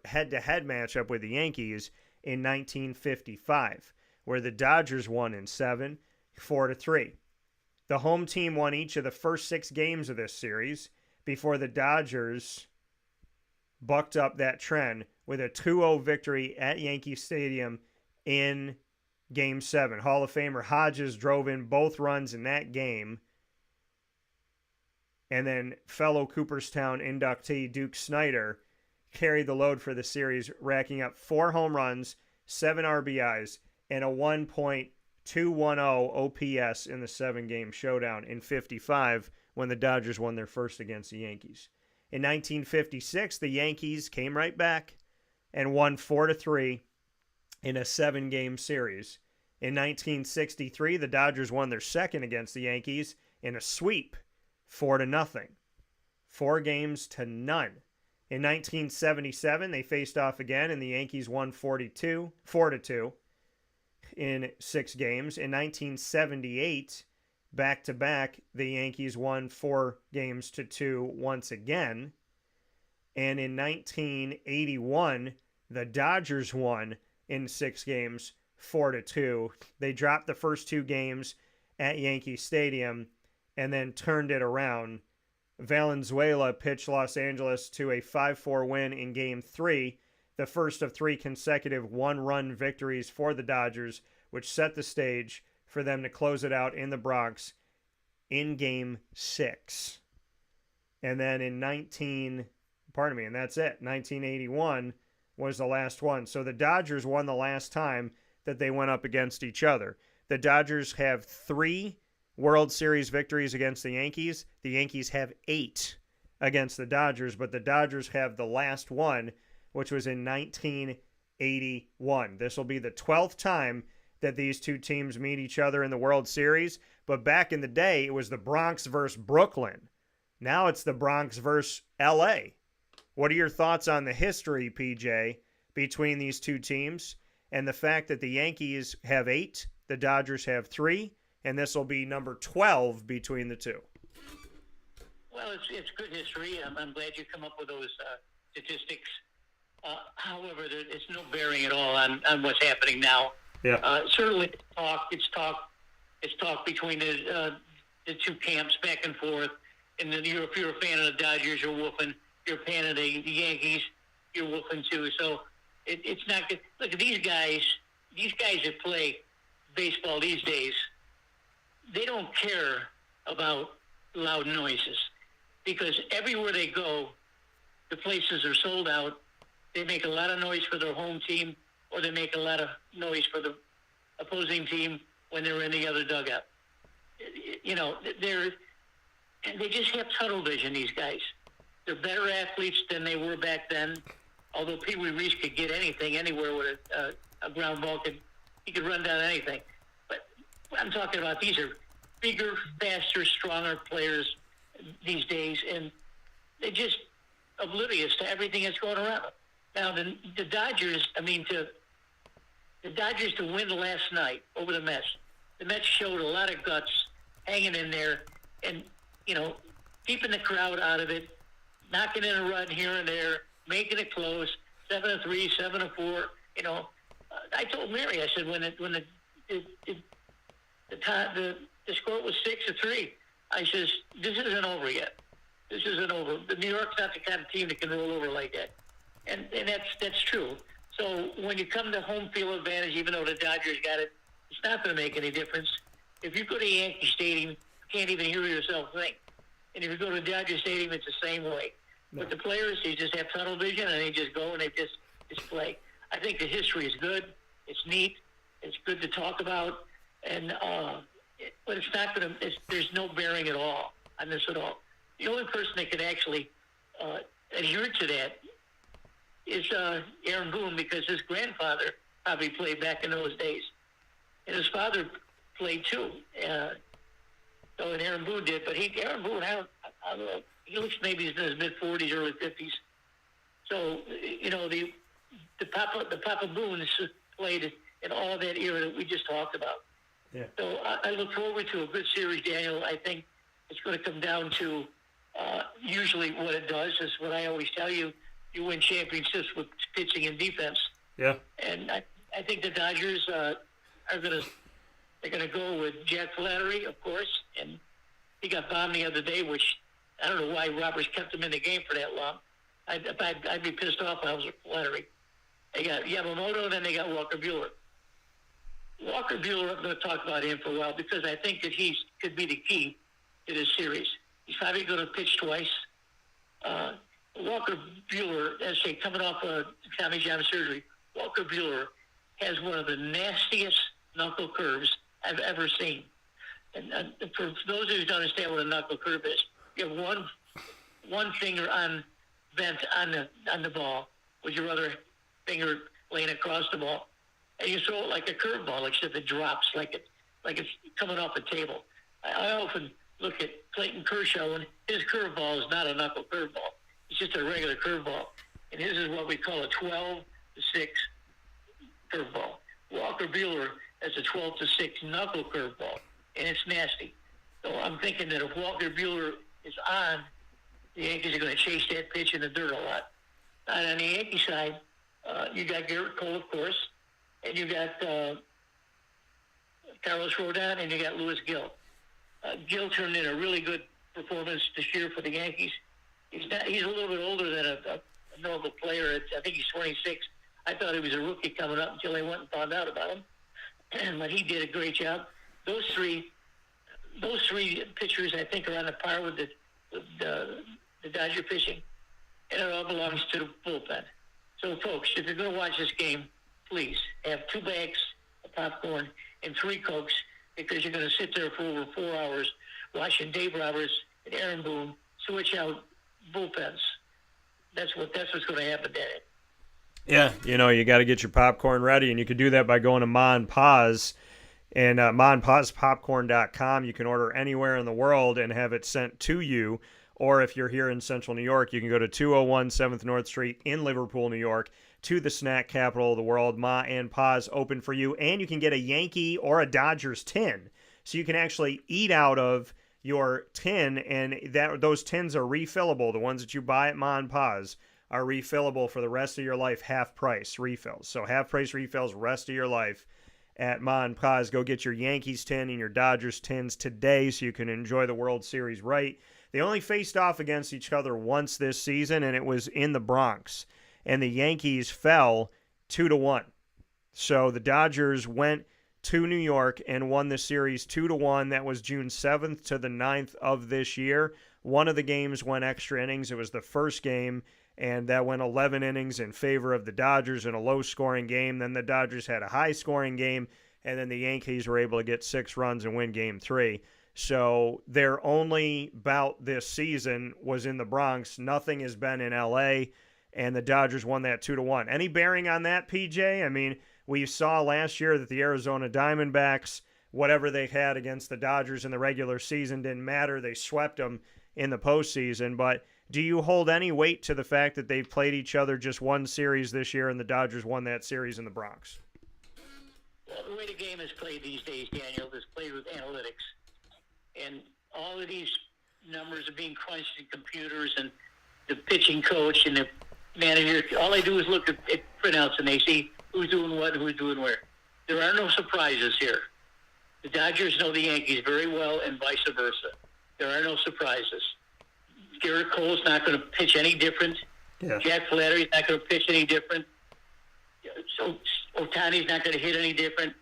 head-to-head matchup with the Yankees in 1955, where the Dodgers won in 7, 4-3. The home team won each of the first 6 games of this series before the Dodgers bucked up that trend with a 2-0 victory at Yankee Stadium in Game 7. Hall of Famer Hodges drove in both runs in that game. And then fellow Cooperstown inductee Duke Snider carried the load for the series, racking up 4 home runs, 7 RBIs, and a 1.210 OPS in the 7-game showdown in 55 when the Dodgers won their first against the Yankees. In 1956, the Yankees came right back and won 4-3 in a 7-game series. In 1963, the Dodgers won their second against the Yankees in a sweep, 4-0. 4 games to none. In 1977, they faced off again, and the Yankees won 4-2 in 6 games. In 1978, back-to-back, the Yankees won 4-2 once again. And in 1981, the Dodgers won in 6 games, 4-2. They dropped the first 2 games at Yankee Stadium and then turned it around. Valenzuela pitched Los Angeles to a 5-4 win in Game 3, the first of 3 consecutive one-run victories for the Dodgers, which set the stage for them to close it out in the Bronx in Game 6. And then in 1981 was the last one. So the Dodgers won the last time that they went up against each other. The Dodgers have 3 World Series victories against the Yankees. The Yankees have 8 against the Dodgers, but the Dodgers have the last one, which was in 1981. This will be the 12th time that these two teams meet each other in the World Series, but back in the day, it was the Bronx versus Brooklyn. Now it's the Bronx versus LA. What are your thoughts on the history, PJ, between these two teams and the fact that the Yankees have 8, the Dodgers have 3, and this will be number 12 between the two? Well, it's good history. I'm glad you come up with those statistics. However, it's no bearing at all on what's happening now. Yeah. Certainly, it's talk between the two camps back and forth. And then if you're a fan of the Dodgers, you're whooping. If you're a fan of the Yankees, you're whooping too. So it's not good. Look at these guys. These guys that play baseball these days, they don't care about loud noises because everywhere they go, the places are sold out. They make a lot of noise for their home team, or they make a lot of noise for the opposing team when they're in the other dugout. You know, they just have tunnel vision, these guys. They're better athletes than they were back then, although Pee Wee Reese could get anything anywhere with a ground ball. He could run down anything. But what I'm talking about, these are bigger, faster, stronger players these days, and they're just oblivious to everything that's going around them. Now, the Dodgers, the Dodgers to win last night over the Mets showed a lot of guts hanging in there and, keeping the crowd out of it, knocking in a run here and there, making it close, 7-3, 7-4. I told Mary, I said, when the score was 6-3, I says, this isn't over yet. This isn't over. The New York's not the kind of team that can roll over like that. And that's true. So when you come to home field advantage, even though the Dodgers got it, it's not going to make any difference. If you go to Yankee Stadium, you can't even hear yourself think. And if you go to Dodger Stadium, it's the same way. No. But the players, they just have tunnel vision, and they just go and they just play. I think the history is good. It's neat. It's good to talk about. And but it's not going to. There's no bearing at all on this at all. The only person that could actually adhere to that is Aaron Boone, because his grandfather probably played back in those days, and his father played too. So and Aaron Boone did, but Aaron Boone, I don't know, he looks maybe he's in his mid-40s, early 50s. So the Papa Boones played in all that era that we just talked about. Yeah. So I look forward to a good series, Daniel. I think it's going to come down to usually what it does is what I always tell you: you win championships with pitching and defense. Yeah. And I think the Dodgers they're going to go with Jack Flaherty, of course, and he got bombed the other day, which I don't know why Roberts kept him in the game for that long. I'd be pissed off if I was with Flaherty. They got Yamamoto, and then they got Walker Buehler. Walker Buehler, I'm going to talk about him for a while because I think that he could be the key to this series. He's probably going to pitch twice. Walker Buehler, as I say, coming off Tommy John surgery, Walker Buehler has one of the nastiest knuckle curves I've ever seen. And for those of you who don't understand what a knuckle curve is, you have one finger bent on the ball with your other finger laying across the ball, and you throw it like a curveball, except it drops like it's coming off a table. I often look at Clayton Kershaw, and his curveball is not a knuckle curveball. It's just a regular curveball, and his is what we call a 12-6 curveball. Walker Buehler has a 12-6 knuckle curveball, and it's nasty. So I'm thinking that if Walker Buehler is on, the Yankees are going to chase that pitch in the dirt a lot. And on the Yankee side, you got Garrett Cole, of course, and you got Carlos Rodon, and you got Louis Gill. Gill turned in a really good performance this year for the Yankees. He's a little bit older than a normal player. I think he's 26. I thought he was a rookie coming up until I went and found out about him. But he did a great job. Those three pitchers, I think, are on the par with the Dodger pitching, and it all belongs to the bullpen. So, folks, if you're going to watch this game, please have 2 bags of popcorn and 3 Cokes, because you're going to sit there for over 4 hours watching Dave Roberts and Aaron Boone switch out bullpens. That's what's going to happen, Danny. Yeah, you got to get your popcorn ready, and you can do that by going to Ma and Pa's. And maandpaspopcorn.com, you can order anywhere in the world and have it sent to you. Or if you're here in central New York, you can go to 201 7th North Street in Liverpool, New York, to the snack capital of the world. Ma and Pa's open for you. And you can get a Yankee or a Dodgers tin. So you can actually eat out of your tin, and those tins are refillable. The ones that you buy at Ma and Pa's are refillable for the rest of your life, half-price refills. So half-price refills rest of your life at Ma and Pa's. Go get your Yankees tin and your Dodgers tins today so you can enjoy the World Series right. They only faced off against each other once this season, and it was in the Bronx. And the Yankees fell 2-1. So the Dodgers went to New York and won the series 2-1. That was June 7th to the 9th of this year. One of the games went extra innings. It was the first game, and that went 11 innings in favor of the Dodgers in a low-scoring game. Then the Dodgers had a high-scoring game, and then the Yankees were able to get 6 runs and win Game 3. So their only bout this season was in the Bronx. Nothing has been in L.A., and the Dodgers won that 2-1. Any bearing on that, PJ? I mean, we saw last year that the Arizona Diamondbacks, whatever they had against the Dodgers in the regular season didn't matter. They swept them in the postseason, but do you hold any weight to the fact that they've played each other just one series this year and the Dodgers won that series in the Bronx? Well, the way the game is played these days, Daniel, is played with analytics. And all of these numbers are being crunched in computers, and the pitching coach and the manager, all they do is look at printouts and they see who's doing what and who's doing where. There are no surprises here. The Dodgers know the Yankees very well and vice versa. There are no surprises. Garrett Cole's not going to pitch any different. Yeah. Jack Flattery's not going to pitch any different. So Ohtani's not going to hit any different.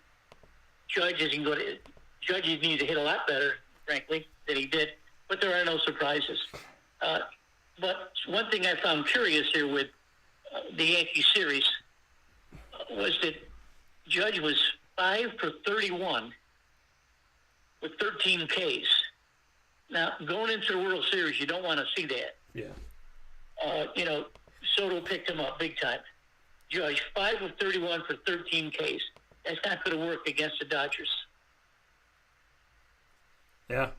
Judges need to hit a lot better, frankly, than he did. But there are no surprises. But one thing I found curious here with the Yankee series was that Judge was 5 for 31 with 13 Ks. Now, going into the World Series, you don't want to see that. Yeah. Soto picked him up big time. Judge, 5 of 31 for 13 Ks. That's not going to work against the Dodgers. Yeah.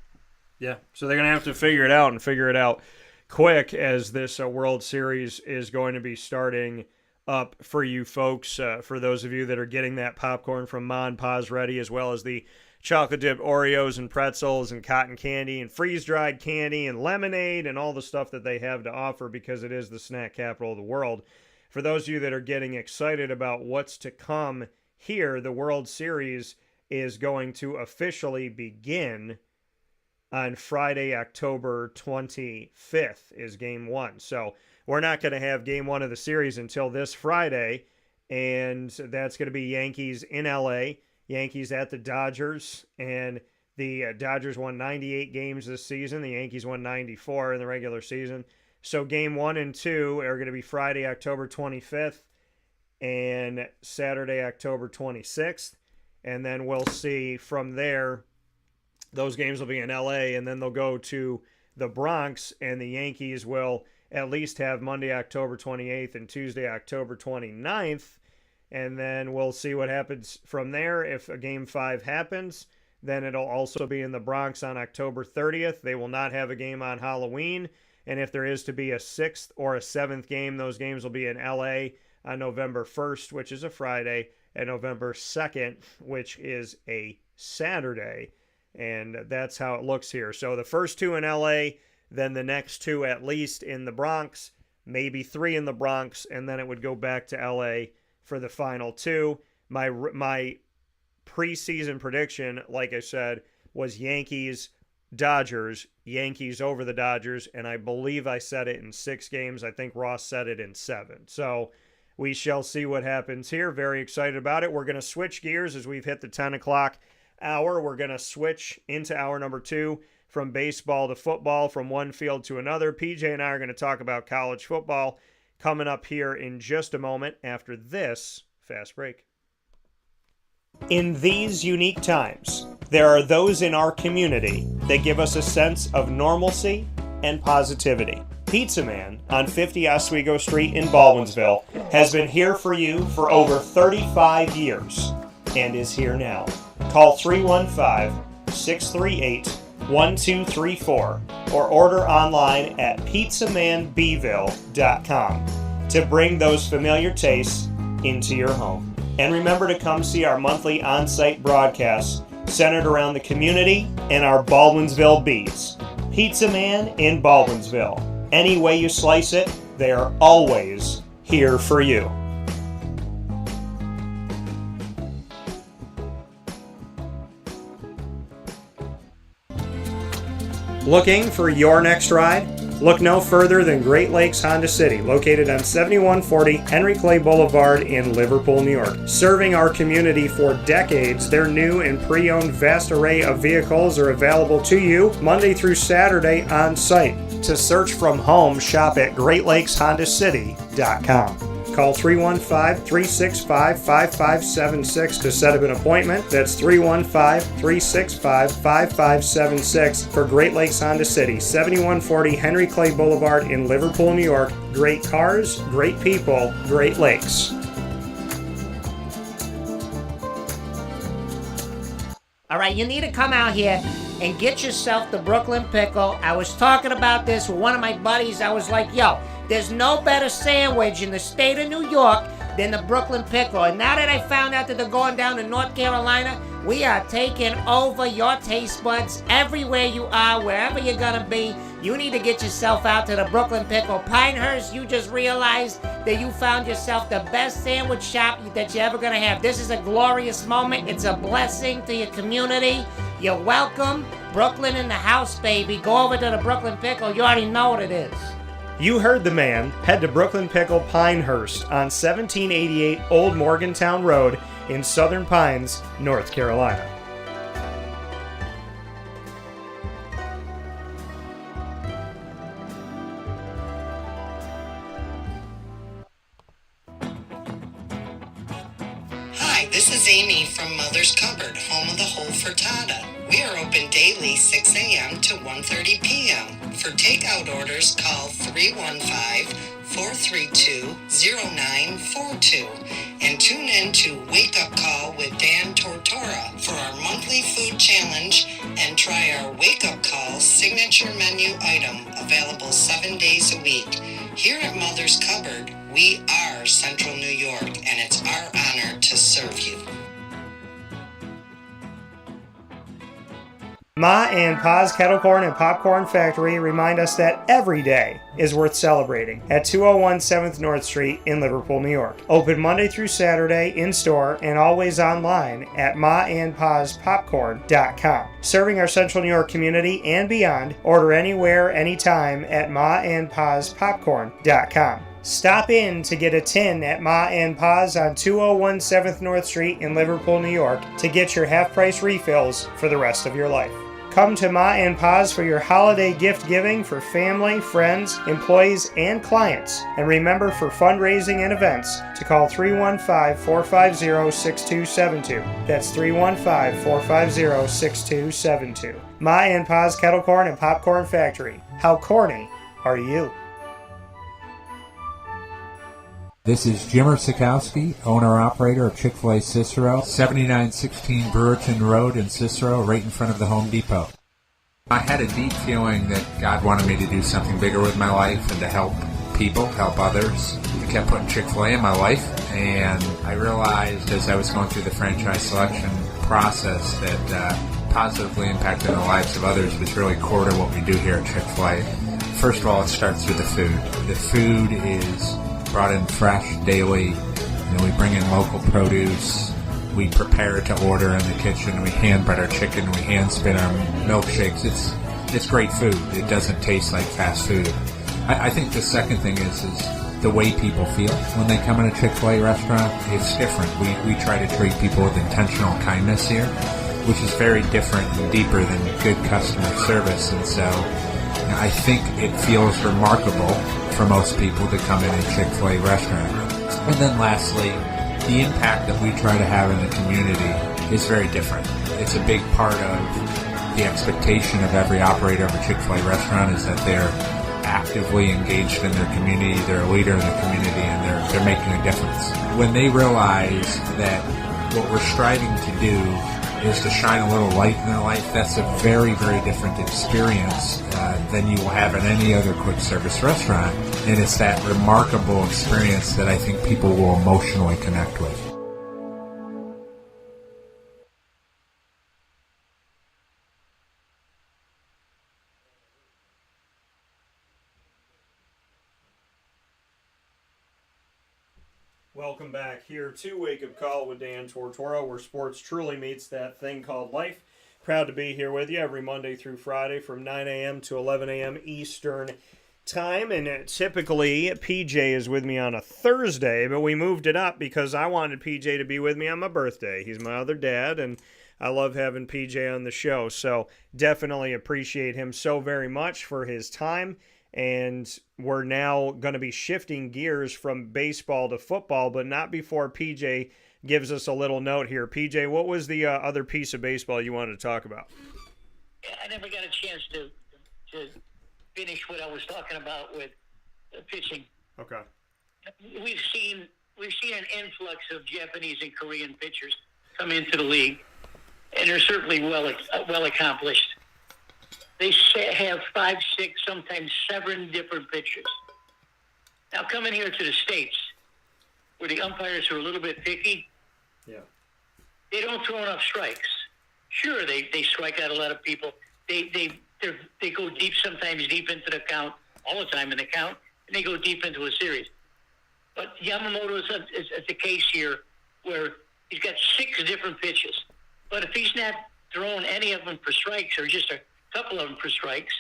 Yeah. So they're going to have to figure it out quick, as this World Series is going to be starting up for you folks. For those of you that are getting that popcorn from Ma and Pa's ready, as well as the chocolate dipped Oreos and pretzels and cotton candy and freeze-dried candy and lemonade and all the stuff that they have to offer, because it is the snack capital of the world. For those of you that are getting excited about what's to come here, the World Series is going to officially begin on Friday, October 25th is Game 1. So we're not going to have Game 1 of the series until this Friday, and that's going to be Yankees in L.A., Yankees at the Dodgers, and the Dodgers won 98 games this season. The Yankees won 94 in the regular season. So Game 1 and 2 are going to be Friday, October 25th, and Saturday, October 26th. And then we'll see from there. Those games will be in L.A., and then they'll go to the Bronx, and the Yankees will at least have Monday, October 28th and Tuesday, October 29th, and then we'll see what happens from there. If a Game 5 happens, then it'll also be in the Bronx on October 30th. They will not have a game on Halloween, and if there is to be a 6th or a 7th game, those games will be in L.A. on November 1st, which is a Friday, and November 2nd, which is a Saturday. And that's how it looks here. So the first 2 in LA, then the next 2 at least in the Bronx, maybe 3 in the Bronx, and then it would go back to LA for the final 2. My preseason prediction, like I said, was Yankees, Dodgers, Yankees over the Dodgers, and I believe I said it in 6 games. I think Ross said it in 7. So we shall see what happens here. Very excited about it. We're going to switch gears as we've hit the 10 o'clock hour. We're going to switch into hour number 2 from baseball to football, from one field to another. PJ and I are going to talk about college football coming up here in just a moment after this fast break. In these unique times, there are those in our community that give us a sense of normalcy and positivity. Pizza Man on 50 Oswego Street in Baldwinsville has been here for you for over 35 years and is here now. Call 315-638-1234 or order online at pizzamanbville.com to bring those familiar tastes into your home. And remember to come see our monthly on-site broadcasts centered around the community and our Baldwinsville Bees. Pizza Man in Baldwinsville. Any way you slice it, they are always here for you. Looking for your next ride? Look no further than Great Lakes Honda City, located on 7140 Henry Clay Boulevard in Liverpool, New York. Serving our community for decades, their new and pre-owned vast array of vehicles are available to you Monday through Saturday on site. To search from home, shop at GreatLakesHondaCity.com. Call 315-365-5576 to set up an appointment. That's 315-365-5576 for Great Lakes Honda City, 7140 Henry Clay Boulevard in Liverpool, New York. Great cars, great people, Great Lakes. All right, you need to come out here and get yourself the Brooklyn Pickle. I was talking about this with one of my buddies. I was like, yo, there's no better sandwich in the state of New York than the Brooklyn Pickle. And now that I found out that they're going down to North Carolina, we are taking over your taste buds everywhere you are, wherever you're going to be. You need to get yourself out to the Brooklyn Pickle. Pinehurst, you just realized that you found yourself the best sandwich shop that you're ever going to have. This is a glorious moment. It's a blessing to your community. You're welcome. Brooklyn in the house, baby. Go over to the Brooklyn Pickle. You already know what it is. You heard the man. Head to Brooklyn Pickle Pinehurst on 1788 Old Morgantown Road in Southern Pines, North Carolina. Hi, this is Amy from Mother's Cupboard, home of the whole frittata. We are open daily 6 a.m. to 1:30 p.m. For takeout orders, call 315-432-0942 and tune in to Wake Up Call with Dan Tortora for our monthly food challenge and try our Wake Up Call signature menu item available 7 days a week. Here at Mother's Cupboard, we are Central New York, and it's our honor to serve you. Ma and Pa's Kettle Corn and Popcorn Factory remind us that every day is worth celebrating at 201 7th North Street in Liverpool, New York. Open Monday through Saturday in-store and always online at maandpaspopcorn.com. Serving our Central New York community and beyond, order anywhere, anytime at maandpaspopcorn.com. Stop in to get a tin at Ma and Pa's on 201 7th North Street in Liverpool, New York to get your half-price refills for the rest of your life. Come to Ma and Pa's for your holiday gift giving for family, friends, employees, and clients. And remember, for fundraising and events, to call 315-450-6272. That's 315-450-6272. Ma and Pa's Kettle Corn and Popcorn Factory. How corny are you? This is Jimmer Sikowski, owner-operator of Chick-fil-A Cicero, 7916 Brewerton Road in Cicero, right in front of the Home Depot. I had a deep feeling that God wanted me to do something bigger with my life and to help people, help others. I kept putting Chick-fil-A in my life, and I realized as I was going through the franchise selection process that positively impacting the lives of others was really core to what we do here at Chick-fil-A. First of all, it starts with the food. The food is brought in fresh daily. We bring in local produce. We prepare it to order in the kitchen. We hand bread our chicken. We hand spin our milkshakes. It's great food. It doesn't taste like fast food. I think the second thing is the way people feel when they come in a Chick-fil-A restaurant. It's different. We try to treat people with intentional kindness here, which is very different and deeper than good customer service. And so I think it feels remarkable for most people to come in a Chick-fil-A restaurant. And then lastly, the impact that we try to have in the community is very different. It's a big part of the expectation of every operator of a Chick-fil-A restaurant is that they're actively engaged in their community, they're a leader in the community, and they're making a difference. When they realize that what we're striving to do is to shine a little light in their life, that's a very, very different experience than you will have in any other quick service restaurant. And it's that remarkable experience that I think people will emotionally connect with. Welcome back here to Wake Up Call with Dan Tortora, where sports truly meets that thing called life. Proud to be here with you every Monday through Friday from 9 a.m. to 11 a.m. Eastern time. And typically, PJ is with me on a Thursday, but we moved it up because I wanted PJ to be with me on my birthday. He's my other dad, and I love having PJ on the show. So definitely appreciate him so very much for his time. And we're now going to be shifting gears from baseball to football, but not before PJ gives us a little note here. PJ, what was the other piece of baseball you wanted to talk about? I never got a chance to finish what I was talking about with pitching. Okay. We've seen an influx of Japanese and Korean pitchers come into the league, and they're certainly well accomplished. They have 5, 6, sometimes 7 different pitchers. Now, coming here to the States, where the umpires are a little bit picky, they don't throw enough strikes. Sure, they strike out a lot of people. They go deep, sometimes deep into the count, all the time in the count, and they go deep into a series. But Yamamoto is the case here where he's got 6 different pitches. But if he's not throwing any of them for strikes or just a couple of them for strikes,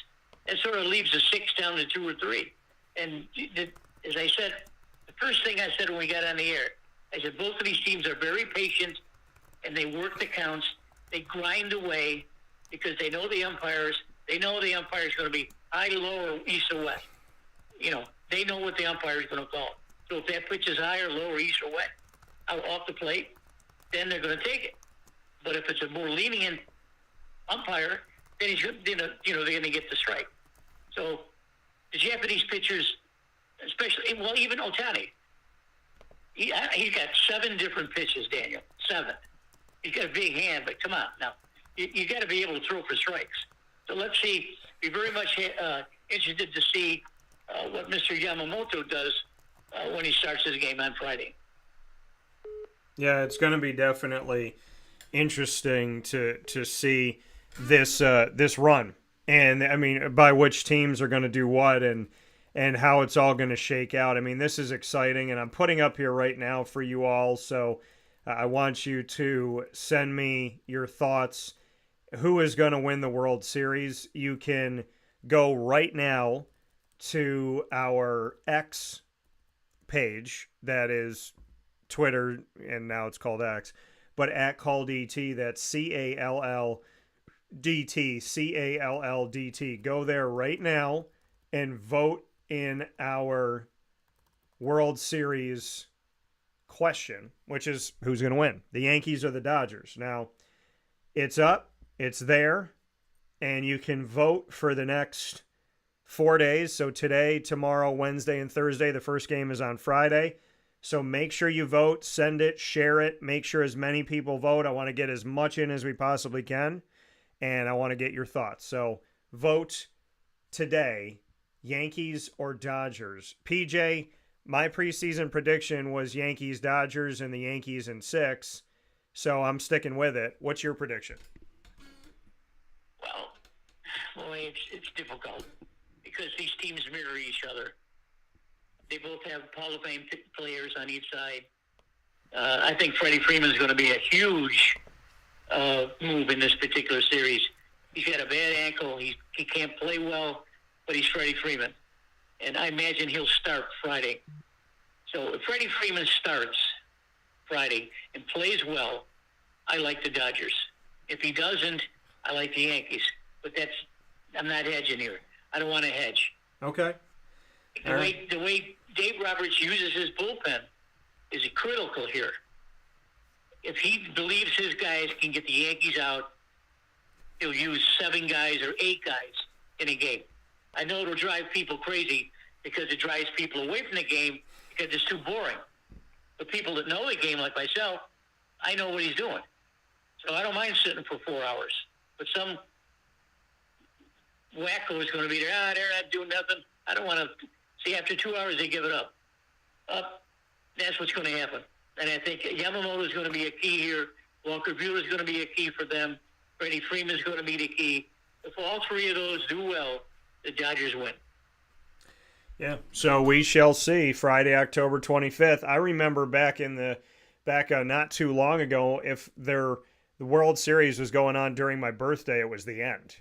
it sort of leaves the 6 down to 2 or 3. And as I said, the first thing I said when we got on the air, I said both of these teams are very patient and they work the counts. They grind away because they know the umpires. They know the umpire is going to be high, low, or east or west. They know what the umpire is going to call. So if that pitch is high or low or east or west, off the plate, then they're going to take it. But if it's a more lenient umpire, then they're going to get the strike. So the Japanese pitchers, especially, even Otani, he's got 7 different pitches, Daniel. 7. He's got a big hand, but come on now, you got to be able to throw for strikes. So let's see. We're very much interested to see what Mr. Yamamoto does when he starts his game on Friday. Yeah, it's going to be definitely interesting to see this run, and I mean by which teams are going to do what and how it's all going to shake out. I mean, this is exciting, and I'm putting up here right now for you all, so I want you to send me your thoughts. Who is going to win the World Series? You can go right now to our X page, that is Twitter, and now it's called X, but at CallDT, that's CALLDT. Go there right now and vote in our World Series question, which is who's going to win, the Yankees or the Dodgers. Now, it's up, it's there, and you can vote for the next 4 days. So today, tomorrow, Wednesday, and Thursday. The first game is on Friday. So make sure you vote, send it, share it, make sure as many people vote. I want to get as much in as we possibly can, and I want to get your thoughts. So vote today, Yankees or Dodgers. PJ, my preseason prediction was Yankees-Dodgers and the Yankees in 6, so I'm sticking with it. What's your prediction? Boy, it's difficult because these teams mirror each other. They both have Hall of Fame players on each side. I think Freddie Freeman is going to be a huge move in this particular series. He's got a bad ankle. He can't play well, but he's Freddie Freeman. And I imagine he'll start Friday. So if Freddie Freeman starts Friday and plays well, I like the Dodgers. If he doesn't, I like the Yankees. But I'm not hedging here. I don't want to hedge. Okay. The way Dave Roberts uses his bullpen is critical here. If he believes his guys can get the Yankees out, he'll use 7 guys or 8 guys in a game. I know it'll drive people crazy because it drives people away from the game because it's too boring. But people that know the game like myself, I know what he's doing. So I don't mind sitting for 4 hours. But some wacko is going to be there, they're not doing nothing. I don't want to. See, after 2 hours, they give it up. That's what's going to happen. And I think Yamamoto is going to be a key here. Walker Buehler is going to be a key for them. Freddie Freeman is going to be the key. If all 3 of those do well, the Dodgers win. Yeah, so we shall see Friday, October 25th. I remember back not too long ago, if the World Series was going on during my birthday, it was the end.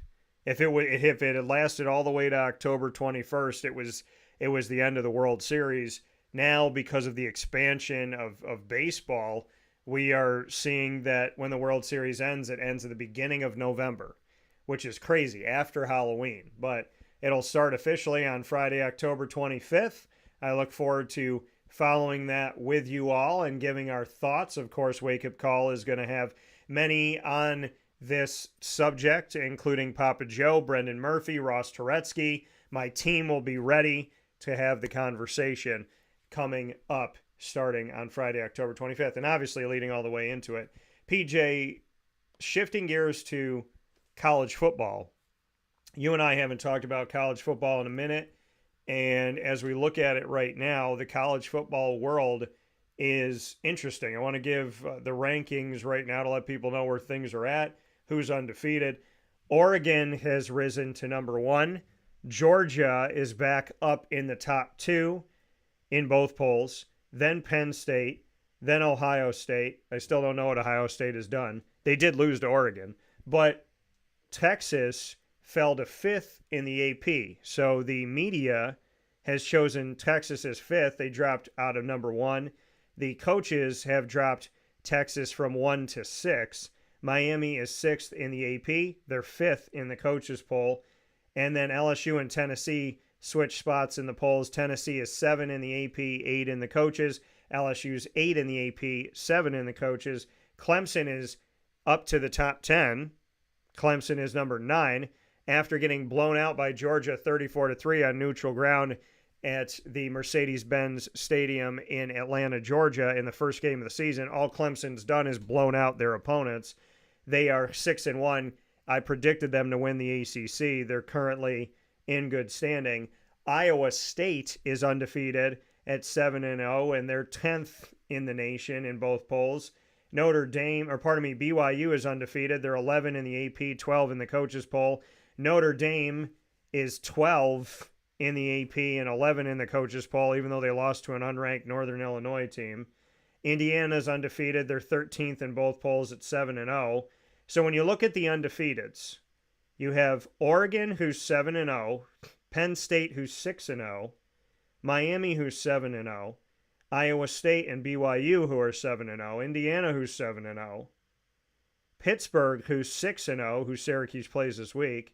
If it had lasted all the way to October 21st, it was the end of the World Series. Now, because of the expansion of baseball, we are seeing that when the World Series ends, it ends at the beginning of November, which is crazy, after Halloween. But it'll start officially on Friday, October 25th. I look forward to following that with you all and giving our thoughts. Of course, Wake Up Call is going to have many on this subject, including Papa Joe, Brendan Murphy, Ross Turetsky. My team will be ready to have the conversation coming up starting on Friday, October 25th, and obviously leading all the way into it. PJ, shifting gears to college football. You and I haven't talked about college football in a minute, and as we look at it right now, the college football world is interesting. I want to give the rankings right now to let people know where things are at, who's undefeated. Oregon has risen to number 1. Georgia is back up in the top 2 in both polls. Then Penn State, then Ohio State. I still don't know what Ohio State has done. They did lose to Oregon, but Texas fell to 5th in the AP. So the media has chosen Texas as 5th. They dropped out of number 1. The coaches have dropped Texas from 1 to 6. Miami is 6th in the AP. They're 5th in the coaches poll. And then LSU and Tennessee switch spots in the polls. Tennessee is 7 in the AP, 8 in the coaches. LSU's 8 in the AP, 7 in the coaches. Clemson is up to the top 10. Clemson is number 9 after getting blown out by Georgia 34-3 on neutral ground at the Mercedes-Benz Stadium in Atlanta, Georgia in the first game of the season. All Clemson's done is blown out their opponents. They are 6-1. I predicted them to win the ACC. They're currently in good standing. Iowa State is undefeated at 7-0, and they're 10th in the nation in both polls. BYU is undefeated. They're 11 in the AP, 12 in the coaches poll. Notre Dame is 12 in the AP and 11 in the coaches poll, even though they lost to an unranked Northern Illinois team. Indiana's undefeated. They're 13th in both polls at 7-0. So when you look at the undefeateds, you have Oregon, who's 7-0, Penn State, who's 6-0, Miami, who's 7-0, Iowa State and BYU, who are 7-0, Indiana, who's 7-0, Pittsburgh, who's 6-0, who Syracuse plays this week,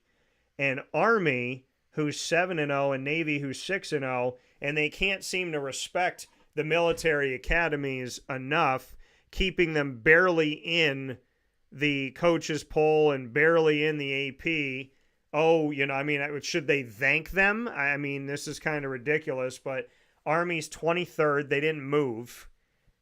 and Army, who's 7-0, and Navy, who's 6-0, and they can't seem to respect the military academies enough, keeping them barely in the coaches poll and barely in the AP. Should they thank them? I mean, this is kind of ridiculous, but Army's 23rd. They didn't move.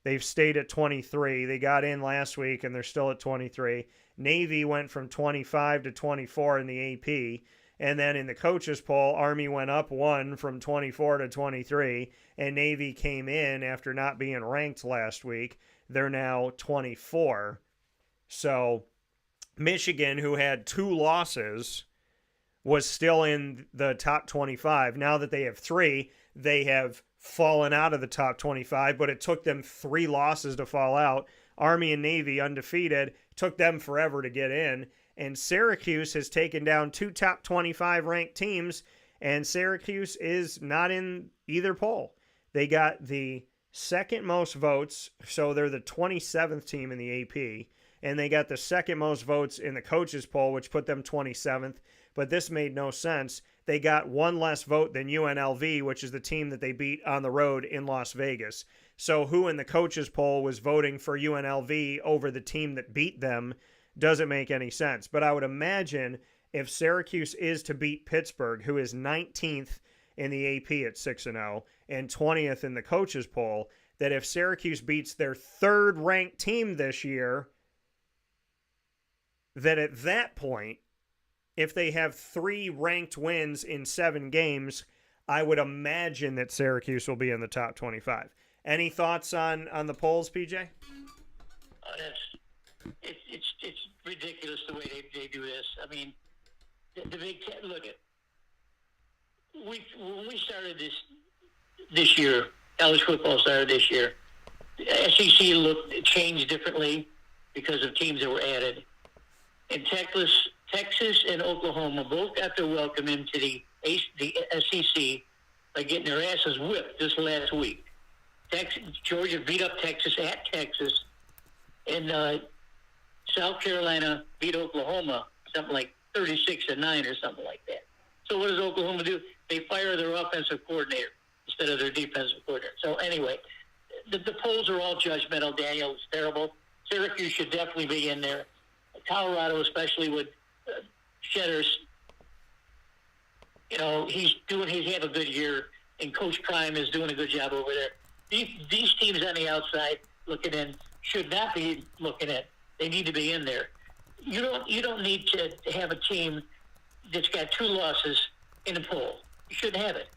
They've stayed at 23. They got in last week, and they're still at 23. Navy went from 25 to 24 in the AP. And then in the coaches poll, Army went up 1 from 24 to 23, and Navy came in after not being ranked last week. They're now 24. So Michigan, who had 2 losses, was still in the top 25. Now that they have 3, they have fallen out of the top 25, but it took them 3 losses to fall out. Army and Navy undefeated, took them forever to get in. And Syracuse has taken down 2 top 25 ranked teams, and Syracuse is not in either poll. They got the second most votes, so they're the 27th team in the AP, and they got the second most votes in the coaches poll, which put them 27th, but this made no sense. They got 1 less vote than UNLV, which is the team that they beat on the road in Las Vegas. So who in the coaches poll was voting for UNLV over the team that beat them doesn't make any sense. But I would imagine if Syracuse is to beat Pittsburgh, who is 19th in the AP at 6-0 and 20th in the coaches poll, that if Syracuse beats their 3rd ranked team this year, that at that point, if they have 3 ranked wins in 7 games, I would imagine that Syracuse will be in the top 25. Any thoughts on the polls, PJ? It's ridiculous the way they do this. I mean, the Big Ten. Look at when we started this year. College football started this year. The SEC changed differently because of teams that were added. And Texas and Oklahoma both got their welcome into the SEC by getting their asses whipped this last week. Georgia beat up Texas at Texas, and South Carolina beat Oklahoma something like 36-9 or something like that. So what does Oklahoma do? They fire their offensive coordinator instead of their defensive coordinator. So anyway, the polls are all judgmental. Daniel, it's terrible. Syracuse should definitely be in there. Colorado, especially with Shedders, he's had a good year, and Coach Prime is doing a good job over there. These teams on the outside looking in should not be looking in. They need to be in there. You don't need to have a team that's got 2 losses in a poll. You shouldn't have it.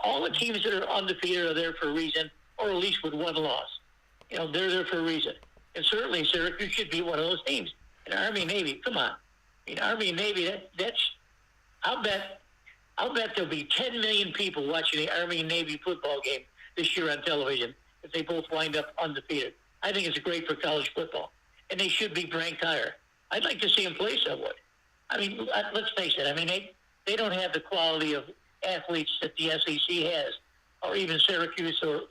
All the teams that are undefeated are there for a reason, or at least with 1 loss. They're there for a reason. And certainly Syracuse should be one of those teams. And Army Navy, come on. Army and Navy, that's I'll bet there'll be 10 million people watching the Army and Navy football game this year on television if they both wind up undefeated. I think it's great for college football. And they should be ranked higher. I'd like to see them play somewhat. I mean, let's face it. I mean, they don't have the quality of athletes that the SEC has, or even Syracuse or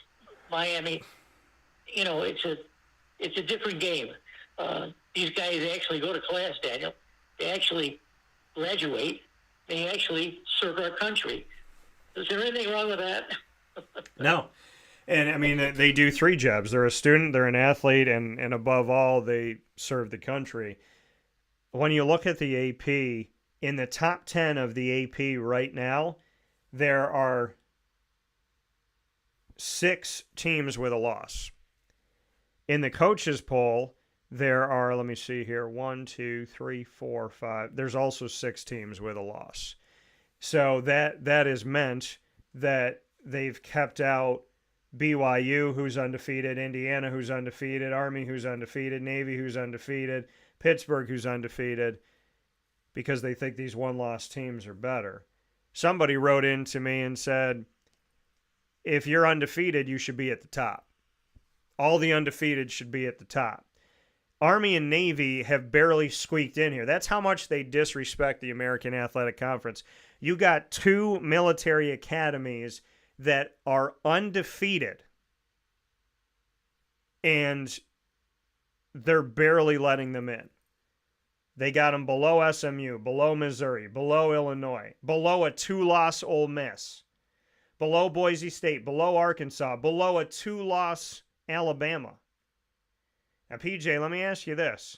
Miami. It's a different game. These guys actually go to class, Daniel. They actually graduate. They actually serve our country. Is there anything wrong with that? No. And, I mean, they do 3 jobs. They're a student, they're an athlete, and above all, they serve the country. When you look at the AP, in the top 10 of the AP right now, there are 6 teams with a loss. In the coaches poll, there are, let me see here, 1, 2, 3, 4, 5. There's also 6 teams with a loss. So that is meant that they've kept out BYU, who's undefeated, Indiana, who's undefeated, Army, who's undefeated, Navy, who's undefeated, Pittsburgh, who's undefeated, because they think these 1-loss teams are better. Somebody wrote in to me and said, if you're undefeated, you should be at the top. All the undefeated should be at the top. Army and Navy have barely squeaked in here. That's how much they disrespect the American Athletic Conference. You got 2 military academies that are undefeated, and they're barely letting them in. They got them below SMU, below Missouri, below Illinois, below a 2-loss Ole Miss, below Boise State, below Arkansas, below a 2-loss Alabama. Now, PJ, let me ask you this.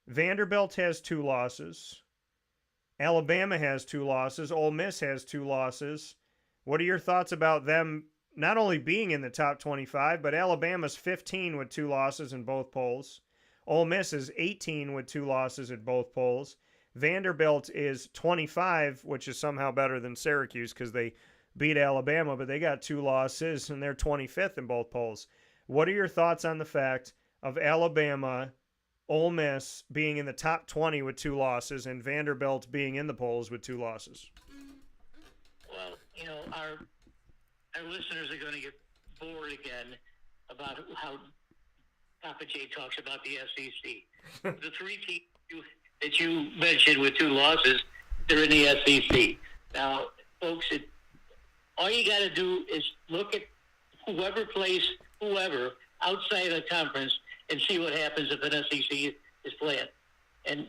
Vanderbilt has 2 losses. Alabama has 2 losses. Ole Miss has 2 losses. What are your thoughts about them not only being in the top 25, but Alabama's 15 with 2 losses in both polls. Ole Miss is 18 with 2 losses at both polls. Vanderbilt is 25, which is somehow better than Syracuse because they beat Alabama, but they got 2 losses, and they're 25th in both polls. What are your thoughts on the fact of Alabama Ole Miss being in the top 20 with 2 losses and Vanderbilt being in the polls with 2 losses? Well, our listeners are going to get bored again about how Papa J talks about the SEC. The 3 teams that you mentioned with 2 losses, they're in the SEC. Now, folks, all you got to do is look at whoever plays whoever outside of the conference and see what happens if an SEC is playing. And,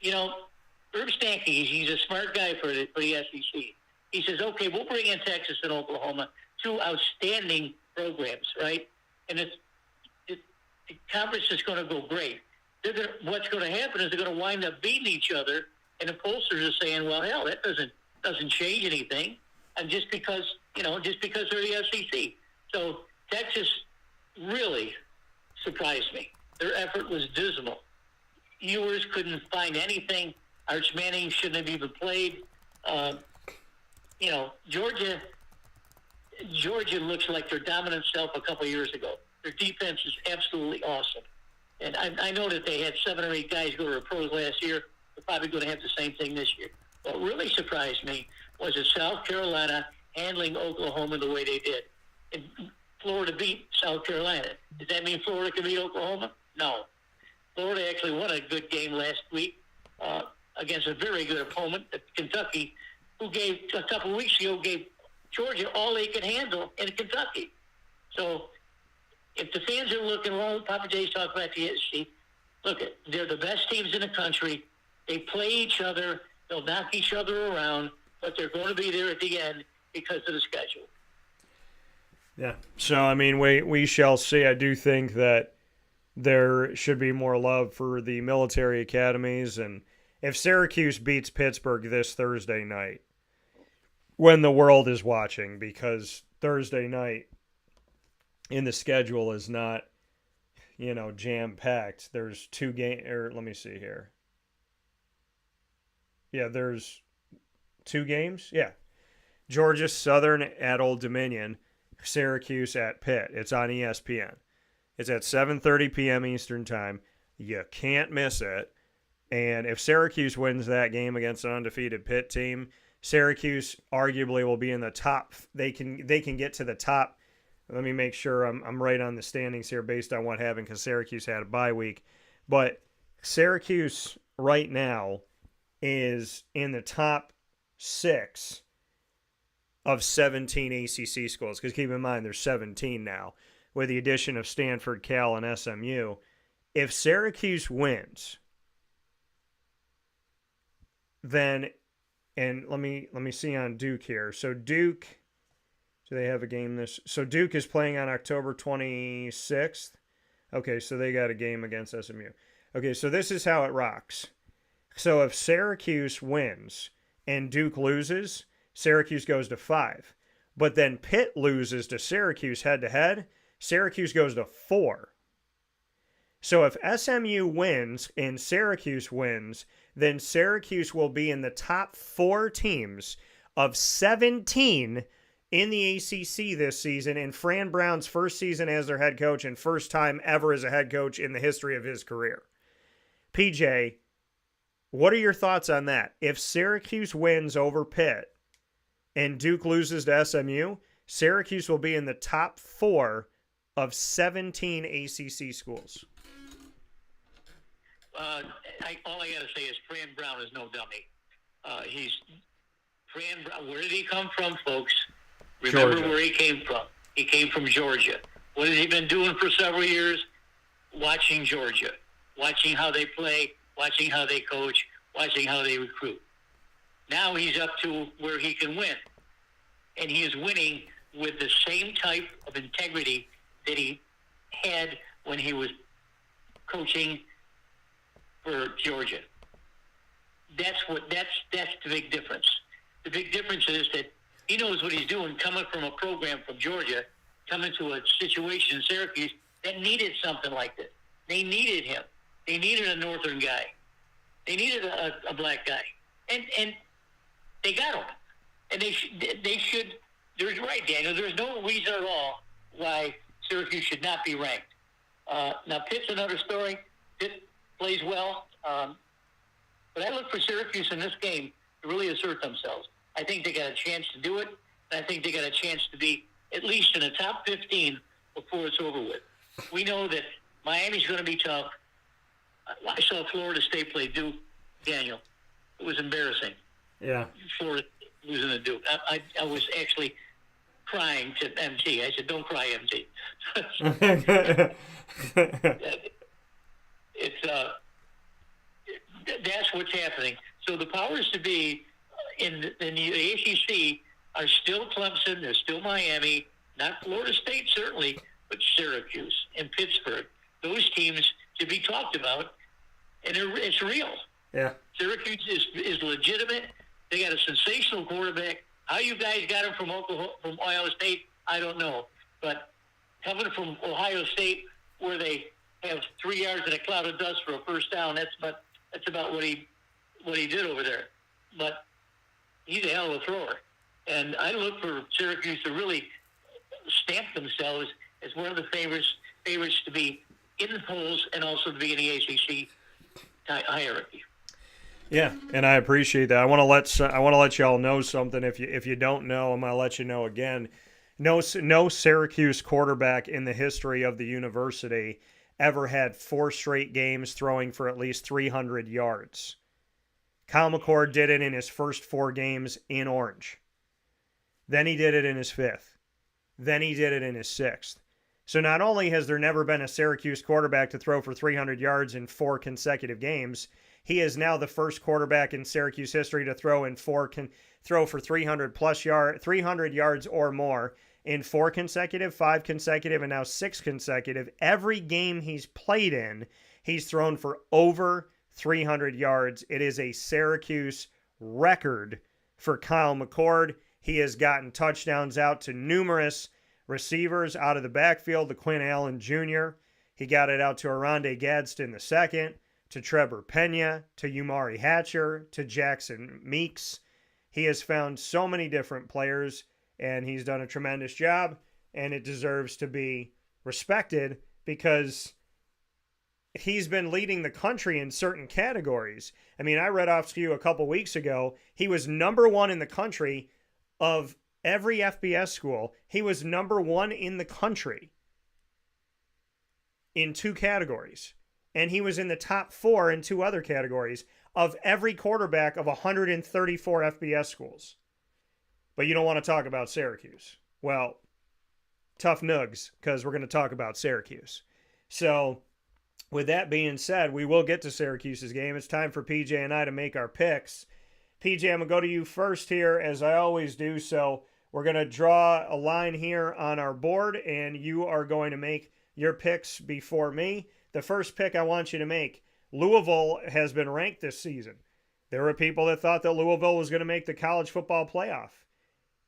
Herb Stanky, he's a smart guy for the SEC. He says, okay, we'll bring in Texas and Oklahoma, 2 outstanding programs, right? And the conference is going to go great. What's going to happen is they're going to wind up beating each other, and the pollsters are saying, well, hell, that doesn't change anything. And just because they're the SEC. So Texas really surprised me. Their effort was dismal. Ewers couldn't find anything. Arch Manning shouldn't have even played. Georgia looks like their dominant self a couple of years ago. Their defense is absolutely awesome. And I know that they had 7 or 8 guys go to the pros last year. They're probably going to have the same thing this year. What really surprised me was that South Carolina handling Oklahoma the way they did. And Florida beat South Carolina. Does that mean Florida can beat Oklahoma? No. Florida actually won a good game last week against a very good opponent, Kentucky, who a couple of weeks ago gave Georgia all they could handle in Kentucky. So if the fans are looking, well, Papa J's talking about the SEC, look, they're the best teams in the country. They play each other. They'll knock each other around, but they're going to be there at the end because of the schedule. Yeah. So, we shall see. I do think that there should be more love for the military academies. And if Syracuse beats Pittsburgh this Thursday night, when the world is watching, because Thursday night in the schedule is not, jam-packed. There's 2 games, or let me see here. Yeah, there's 2 games. Yeah. Georgia Southern at Old Dominion, Syracuse at Pitt. It's on ESPN. It's at 7:30 p.m. Eastern Time. You can't miss it. And if Syracuse wins that game against an undefeated Pitt team, Syracuse arguably will be in the top. They can get to the top. Let me make sure I'm right on the standings here based on what happened, because Syracuse had a bye week. But Syracuse right now is in the top 6 of 17 ACC schools, because keep in mind there's 17 now with the addition of Stanford, Cal, and SMU. If Syracuse wins, then, and let me see on Duke here. So Duke, do they have a game this? So Duke is playing on October 26th. Okay, so they got a game against SMU. Okay, so this is how it rocks. So if Syracuse wins and Duke loses, Syracuse goes to 5. But then Pitt loses to Syracuse head-to-head, Syracuse goes to 4. So if SMU wins and Syracuse wins, then Syracuse will be in the top 4 teams of 17 in the ACC this season, in Fran Brown's first season as their head coach and first time ever as a head coach in the history of his career. PJ, what are your thoughts on that? If Syracuse wins over Pitt and Duke loses to SMU, Syracuse will be in the top 4 of 17 ACC schools. All I got to say is Fran Brown is no dummy. Fran Brown. Where did he come from, folks? Remember Georgia. Where he came from. He came from Georgia. What has he been doing for several years? Watching Georgia. Watching how they play. Watching how they coach. Watching how they recruit. Now he's up to where he can win. And he is winning with the same type of integrity that he had when he was coaching for Georgia. That's the big difference. The big difference is that he knows what he's doing, coming from a program from Georgia, coming to a situation in Syracuse that needed something like this. They needed him. They needed a northern guy. They needed a black guy, and they got him. And they should. There's right, Daniel. There's no reason at all why Syracuse should not be ranked. Now Pitt's another story. Pitt plays well. But I look for Syracuse in this game to really assert themselves. I think they got a chance to do it, and I think they got a chance to be at least in the top 15 before it's over with. We know that Miami's going to be tough. I saw Florida State play Duke, Daniel. It was embarrassing. Yeah. Florida losing to Duke. I was actually crying to MT. I said, "Don't cry, MT." That's what's happening. So the powers to be in the ACC are still Clemson. They're still Miami. Not Florida State, certainly, but Syracuse and Pittsburgh. Those teams to be talked about, and it's real. Yeah. Syracuse is legitimate. They got a sensational quarterback. How you guys got him from Ohio State, I don't know. But coming from Ohio State, where they have 3 yards in a cloud of dust for a first down, that's about what he did over there. But he's a hell of a thrower. And I look for Syracuse to really stamp themselves as one of the favorites to be in the polls and also to be in the ACC hierarchy. Yeah, and I appreciate that. I want to let y'all know something. If you don't know, I'm gonna let you know again. No Syracuse quarterback in the history of the university ever had 4 straight games throwing for at least 300 yards. Kyle McCord did it in his first 4 games in Orange. Then he did it in his 5th. Then he did it in his 6th. So not only has there never been a Syracuse quarterback to throw for 300 yards in 4 consecutive games, he is now the first quarterback in Syracuse history to throw for 300 yards or more in 4 consecutive, 5 consecutive, and now 6 consecutive. Every game he's played in, he's thrown for over 300 yards. It is a Syracuse record for Kyle McCord. He has gotten touchdowns out to numerous receivers out of the backfield, to Quinn Allen Jr. He got it out to Aronde Gadsden II, to Trevor Pena, to Umari Hatcher, to Jackson Meeks. He has found so many different players, and he's done a tremendous job, and it deserves to be respected because he's been leading the country in certain categories. I mean, I read off to you a couple weeks ago, he was number 1 in the country of every FBS school. He was number 1 in the country in 2 categories. And he was in the top 4 in 2 other categories of every quarterback of 134 FBS schools. But you don't want to talk about Syracuse. Well, tough nugs, because we're going to talk about Syracuse. So, with that being said, we will get to Syracuse's game. It's time for PJ and I to make our picks. PJ, I'm going to go to you first here, as I always do. So, we're going to draw a line here on our board, and you are going to make your picks before me. The first pick I want you to make, Louisville has been ranked this season. There were people that thought that Louisville was going to make the college football playoff.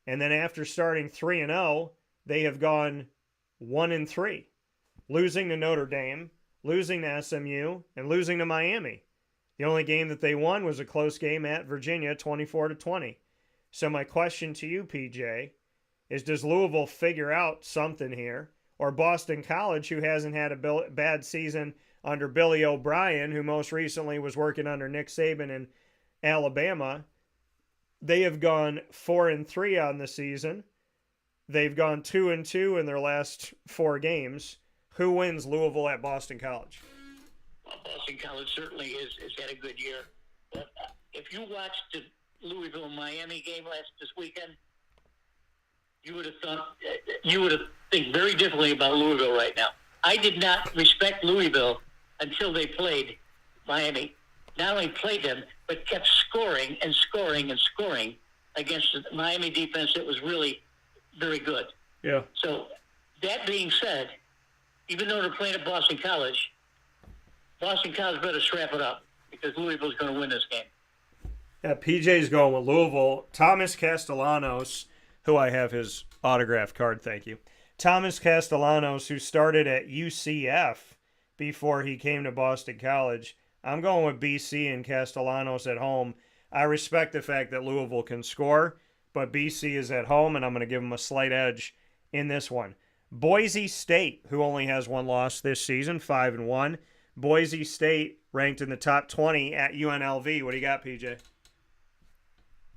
And then after starting 3-0, they have gone 1-3, losing to Notre Dame, losing to SMU, and losing to Miami. The only game that they won was a close game at Virginia, 24-20. So my question to you, PJ, is does Louisville figure out something here? Or Boston College, who hasn't had a bad season under Billy O'Brien, who most recently was working under Nick Saban in Alabama. They have gone 4-3 on the season. They've gone 2-2 in their last 4 games. Who wins Louisville at Boston College? Well, Boston College certainly has had a good year. But if you watched the Louisville-Miami game this weekend, you would have think very differently about Louisville right now. I did not respect Louisville until they played Miami. Not only played them, but kept scoring and scoring and scoring against the Miami defense that was really very good. Yeah. So that being said, even though they're playing at Boston College better strap it up because Louisville's going to win this game. Yeah, PJ's going with Louisville. Thomas Castellanos, who I have his autograph card, thank you. Thomas Castellanos, who started at UCF before he came to Boston College. I'm going with BC and Castellanos at home. I respect the fact that Louisville can score, but BC is at home, and I'm going to give them a slight edge in this one. Boise State, who only has 1 loss this season, 5-1. Boise State ranked in the top 20 at UNLV. What do you got, PJ?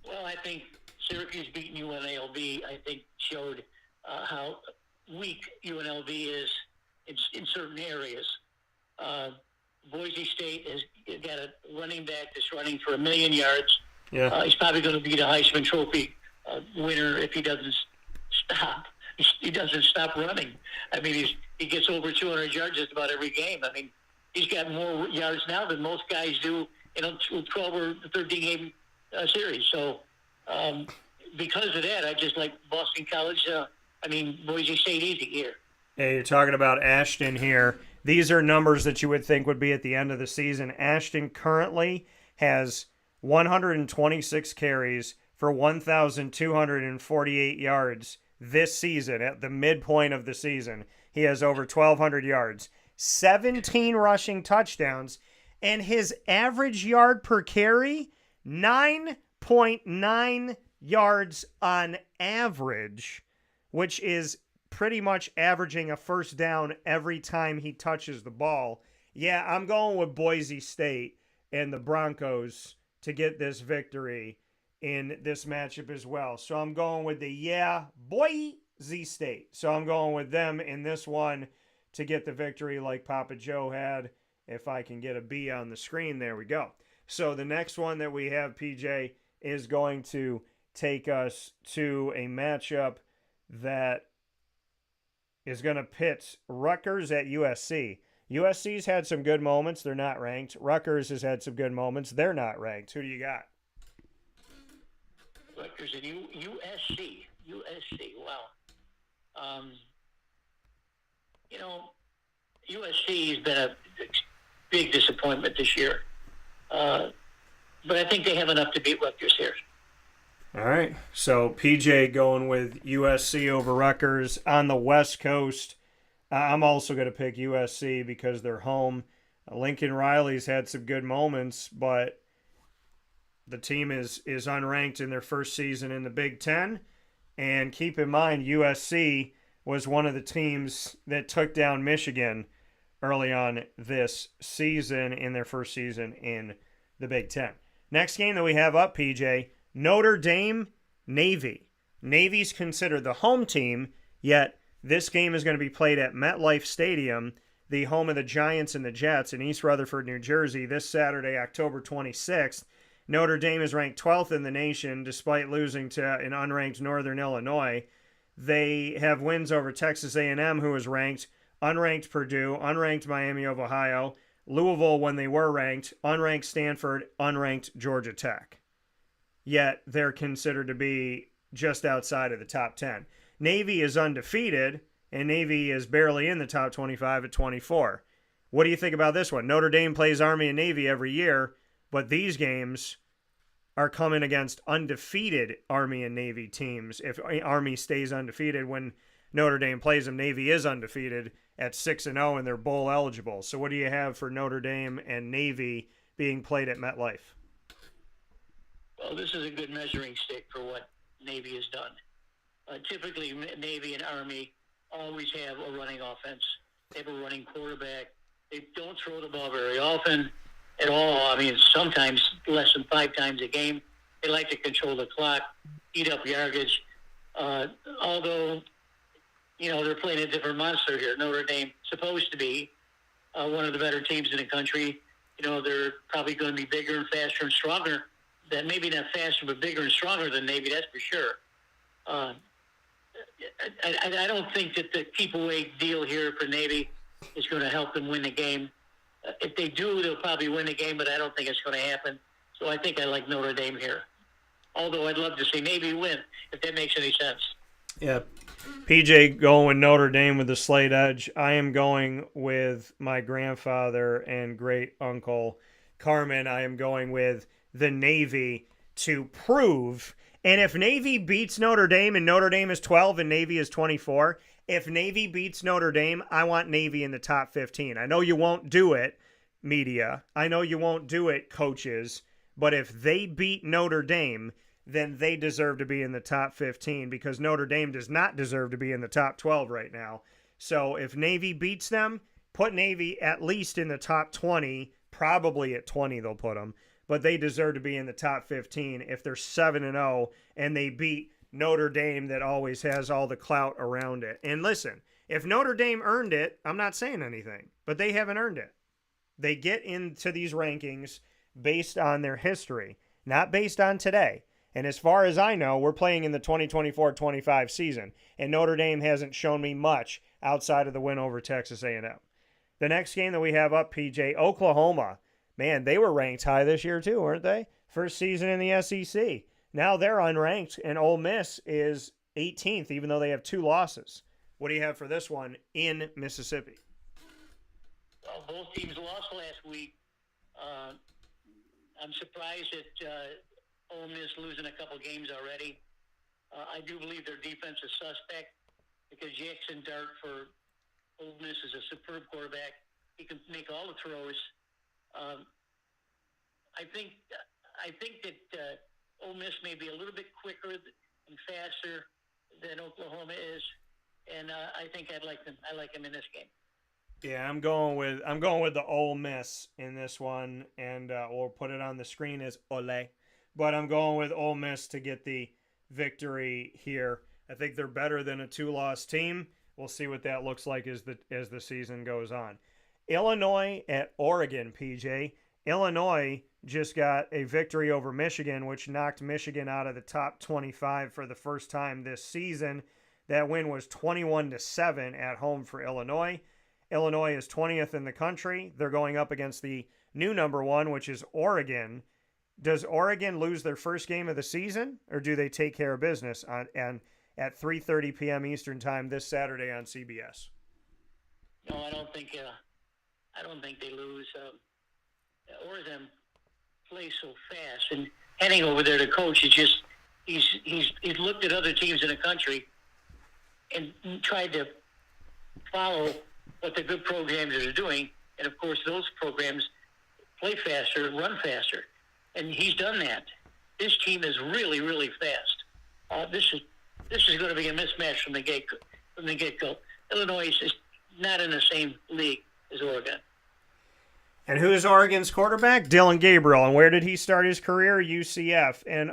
Well, I think Syracuse beating UNLV, I think, showed how weak UNLV is in certain areas. Boise State has got a running back that's running for 1 million yards. Yeah. He's probably going to be the Heisman Trophy winner if he doesn't stop. He doesn't stop running. I mean, he gets over 200 yards just about every game. I mean, he's got more yards now than most guys do in a 12 or 13 game series. So because of that, I just like Boston College. Boise State easy here. Hey, you're talking about Ashton here. These are numbers that you would think would be at the end of the season. Ashton currently has 126 carries for 1,248 yards this season. At the midpoint of the season, he has over 1,200 yards, 17 rushing touchdowns, and his average yard per carry, 9.9 yards on average, which is pretty much averaging a first down every time he touches the ball. Yeah, I'm going with Boise State and the Broncos to get this victory in this matchup as well. So I'm going with the Boise State. So I'm going with them in this one to get the victory like Papa Joe had. If I can get a B on the screen, there we go. So the next one that we have, PJ, is going to take us to a matchup that is going to pit Rutgers at USC. USC's had some good moments. They're not ranked. Rutgers has had some good moments. They're not ranked. Who do you got? Rutgers and USC. Wow. USC has been a big disappointment this year. But I think they have enough to beat Rutgers here. All right. So PJ going with USC over Rutgers. On the West Coast, I'm also going to pick USC because they're home. Lincoln Riley's had some good moments, but the team is unranked in their first season in the Big Ten. And keep in mind, USC was one of the teams that took down Michigan early on this season in their first season in the Big Ten. Next game that we have up, PJ, Notre Dame, Navy. Navy's considered the home team, yet this game is going to be played at MetLife Stadium, the home of the Giants and the Jets in East Rutherford, New Jersey, this Saturday, October 26th. Notre Dame is ranked 12th in the nation despite losing to an unranked Northern Illinois. They have wins over Texas A&M, who is ranked, unranked Purdue, unranked Miami of Ohio, Louisville when they were ranked, unranked Stanford, unranked Georgia Tech. Yet they're considered to be just outside of the top 10. Navy is undefeated, and Navy is barely in the top 25 at 24. What do you think about this one? Notre Dame plays Army and Navy every year, but these games are coming against undefeated Army and Navy teams. If Army stays undefeated when Notre Dame plays them, Navy is undefeated at 6-0, and they're bowl eligible. So what do you have for Notre Dame and Navy being played at MetLife? Well, this is a good measuring stick for what Navy has done. Typically, Navy and Army always have a running offense. They have a running quarterback. They don't throw the ball very often at all. I mean, sometimes less than 5 times a game. They like to control the clock, eat up yardage. Although, they're playing a different monster here. Notre Dame supposed to be one of the better teams in the country. They're probably going to be bigger and faster and stronger. That maybe not faster, but bigger and stronger than Navy, that's for sure. I don't think that the keep-away deal here for Navy is going to help them win the game. If they do, they'll probably win the game, but I don't think it's going to happen. So I think I like Notre Dame here. Although I'd love to see Navy win, if that makes any sense. Yeah. PJ going with Notre Dame with the slight edge. I am going with my grandfather and great-uncle Carmen. I am going with the Navy to prove. And if Navy beats Notre Dame and Notre Dame is 12 and Navy is 24, if Navy beats Notre Dame, I want Navy in the top 15. I know you won't do it, media. I know you won't do it, coaches. But if they beat Notre Dame, then they deserve to be in the top 15 because Notre Dame does not deserve to be in the top 12 right now. So if Navy beats them, put Navy at least in the top 20, probably at 20 they'll put them, but they deserve to be in the top 15 if they're 7-0 and they beat Notre Dame that always has all the clout around it. And listen, if Notre Dame earned it, I'm not saying anything, but they haven't earned it. They get into these rankings based on their history, not based on today. And as far as I know, we're playing in the 2024-25 season, and Notre Dame hasn't shown me much outside of the win over Texas A&M. The next game that we have up, PJ, Oklahoma. Man, they were ranked high this year too, weren't they? First season in the SEC. Now they're unranked, and Ole Miss is 18th, even though they have 2 losses. What do you have for this one in Mississippi? Well, both teams lost last week. I'm surprised at Ole Miss losing a couple games already. I do believe their defense is suspect because Jackson Dart for Ole Miss is a superb quarterback. He can make all the throws. I think that Ole Miss may be a little bit quicker and faster than Oklahoma is, and I think I like them in this game. Yeah, I'm going with the Ole Miss in this one, and we'll put it on the screen as Ole. But I'm going with Ole Miss to get the victory here. I think they're better than a 2-loss team. We'll see what that looks like as the season goes on. Illinois at Oregon, PJ. Illinois just got a victory over Michigan, which knocked Michigan out of the top 25 for the first time this season. That win was 21-7 at home for Illinois. Illinois is 20th in the country. They're going up against the new number 1, which is Oregon. Does Oregon lose their first game of the season, or do they take care of business at 3:30 p.m. Eastern Time this Saturday on CBS? No, I don't think they lose. Oregon plays so fast, and heading over there to coach is just he's looked at other teams in the country and tried to follow what the good programs are doing, and of course those programs play faster, run faster, and he's done that. This team is really, really fast. This is going to be a mismatch from the get-go. Illinois is just not in the same league as Oregon. And who is Oregon's quarterback? Dylan Gabriel. And where did he start his career? UCF. And,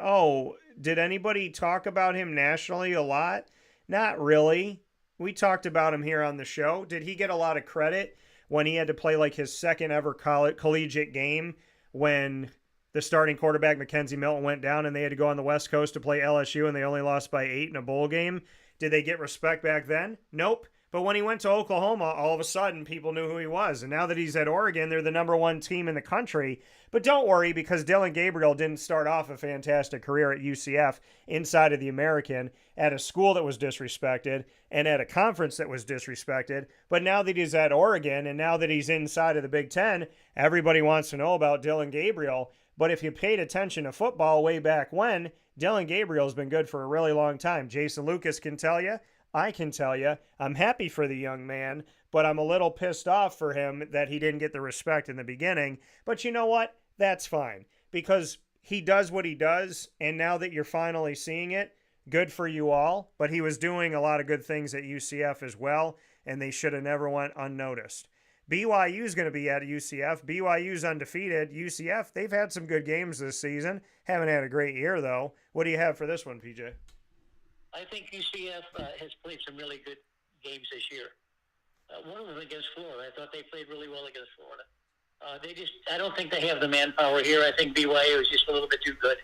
did anybody talk about him nationally a lot? Not really. We talked about him here on the show. Did he get a lot of credit when he had to play like his second ever collegiate game when the starting quarterback, Mackenzie Milton, went down and they had to go on the West Coast to play LSU and they only lost by 8 in a bowl game? Did they get respect back then? Nope. But when he went to Oklahoma, all of a sudden, people knew who he was. And now that he's at Oregon, they're the number 1 team in the country. But don't worry, because Dylan Gabriel didn't start off a fantastic career at UCF inside of the American, at a school that was disrespected, and at a conference that was disrespected. But now that he's at Oregon, and now that he's inside of the Big Ten, everybody wants to know about Dylan Gabriel. But if you paid attention to football way back when, Dylan Gabriel's been good for a really long time. Jason Lucas can tell you. I can tell you, I'm happy for the young man, but I'm a little pissed off for him that he didn't get the respect in the beginning. But you know what? That's fine, because he does what he does, and now that you're finally seeing it, good for you all. But he was doing a lot of good things at UCF as well, and they should have never went unnoticed. BYU's going to be at UCF. BYU's undefeated. UCF, they've had some good games this season. Haven't had a great year, though. What do you have for this one, PJ? I think UCF has played some really good games this year. One of them against Florida. I thought they played really well against Florida. I don't think they have the manpower here. I think BYU is just a little bit too good.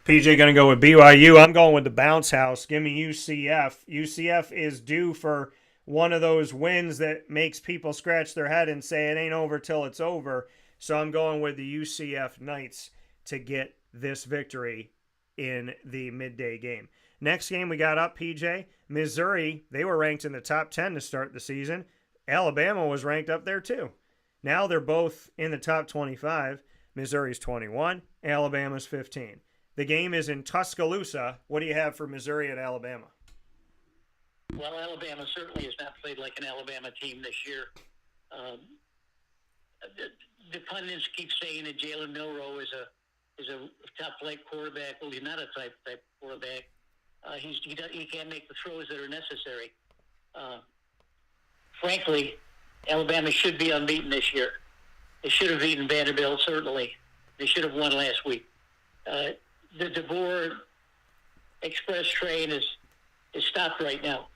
PJ going to go with BYU. I'm going with the bounce house. Give me UCF. UCF is due for one of those wins that makes people scratch their head and say it ain't over till it's over. So I'm going with the UCF Knights to get this victory in the midday game. Next game we got up, PJ. Missouri, they were ranked in the top 10 to start the season. Alabama was ranked up there too. Now they're both in the top 25. Missouri's 21, Alabama's 15. The game is in Tuscaloosa. What do you have for Missouri at Alabama? Well, Alabama certainly has not played like an Alabama team this year. The pundits keep saying that Jalen Milroe is a top-flight quarterback. Well, he's not a type quarterback. He can't make the throws that are necessary. Frankly, Alabama should be unbeaten this year. They should have beaten Vanderbilt, certainly. They should have won last week. The DeBoer Express train is stopped right now.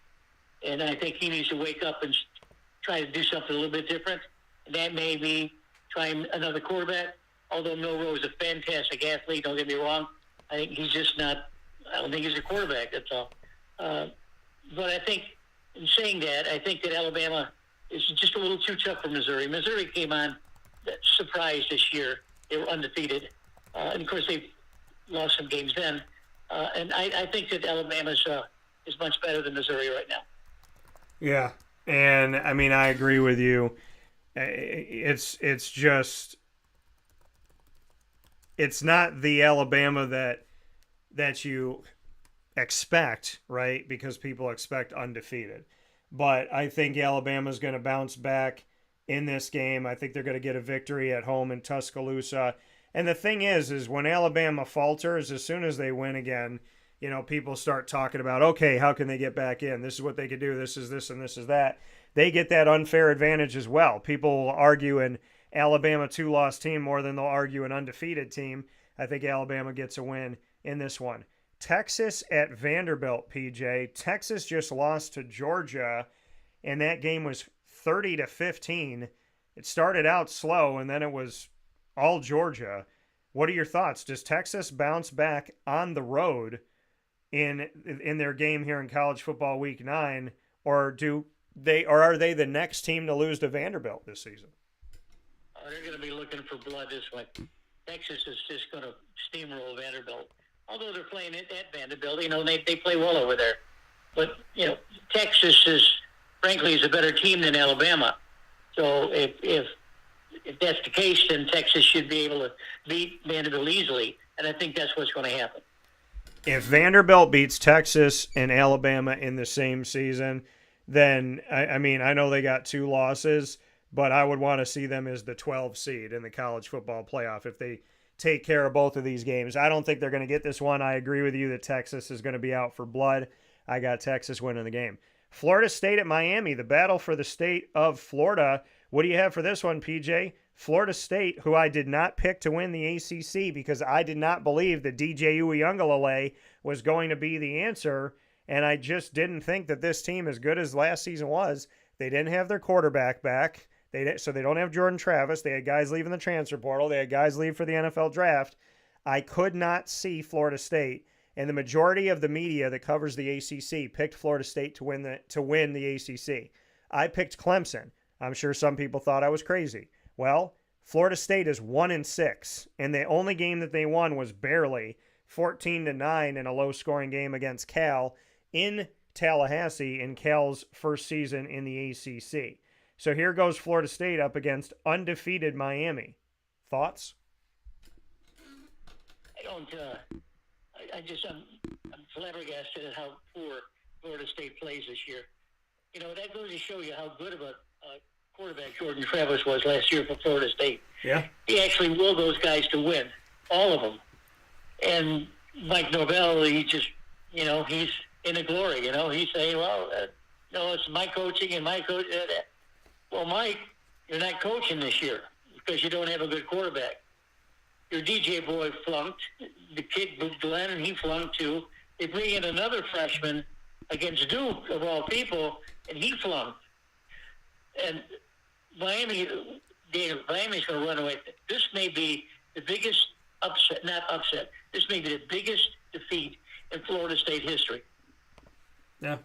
And I think he needs to wake up and try to do something a little bit different. And that may be trying another quarterback, although Milroe is a fantastic athlete, don't get me wrong. I think he's just not – I don't think he's a quarterback, that's all. But I think in saying that, I think that Alabama is just a little too tough for Missouri. Missouri came on surprised this year. They were undefeated. And, of course, they've lost some games then. And I think that Alabama is much better than Missouri right now. Yeah, and, I mean, I agree with you. It's just – it's not the Alabama that you expect, right? Because people expect undefeated. But I think Alabama's going to bounce back in this game. I think they're going to get a victory at home in Tuscaloosa. And the thing is when Alabama falters, as soon as they win again, you know, people start talking about, okay, how can they get back in? This is what they could do. This is this and this is that. They get that unfair advantage as well. People will argue an Alabama 2-loss team more than they'll argue an undefeated team. I think Alabama gets a win in this one. Texas at Vanderbilt, PJ. Texas just lost to Georgia, and that game was 30-15. It started out slow, and then it was all Georgia. What are your thoughts? Does Texas bounce back on the road in their game here in College Football Week 9, or are they the next team to lose to Vanderbilt this season? They're going to be looking for blood this way. Texas is just going to steamroll Vanderbilt. Although they're playing at Vanderbilt, you know, they play well over there. But, you know, Texas frankly is a better team than Alabama. So if that's the case, then Texas should be able to beat Vanderbilt easily. And I think that's what's going to happen. If Vanderbilt beats Texas and Alabama in the same season, then, I mean, I know they got 2 losses, but I would want to see them as the 12 seed in the college football playoff if they take care of both of these games. I don't think they're going to get this one. I agree with you that Texas is going to be out for blood. I got Texas winning the game. Florida State at Miami, the battle for the state of Florida. What do you have for this one, PJ? Florida State, who I did not pick to win the ACC because I did not believe that DJ Uiagalelei was going to be the answer, and I just didn't think that this team, as good as last season was, they didn't have their quarterback back. So they don't have Jordan Travis. They had guys leaving the transfer portal. They had guys leave for the NFL draft. I could not see Florida State, and the majority of the media that covers the ACC picked Florida State to win the ACC. I picked Clemson. I'm sure some people thought I was crazy. Well, Florida State is 1-6, and the only game that they won was barely 14-9 in a low-scoring game against Cal in Tallahassee in Cal's first season in the ACC. So here goes Florida State up against undefeated Miami. Thoughts? I'm flabbergasted at how poor Florida State plays this year. You know, that goes to show you how good of a quarterback Jordan Travis was last year for Florida State. Yeah. He actually willed those guys to win, all of them. And Mike Norvell, he just, you know, he's in a glory, you know. He's saying, well, no, it's my coaching and my coach. Well, Mike, you're not coaching this year because you don't have a good quarterback. Your DJ boy flunked. The kid, Glenn, he flunked too. They bring in another freshman against Duke, of all people, and he flunked. And Miami's going to run away. This may be the biggest upset. This may be the biggest defeat in Florida State history. Yeah.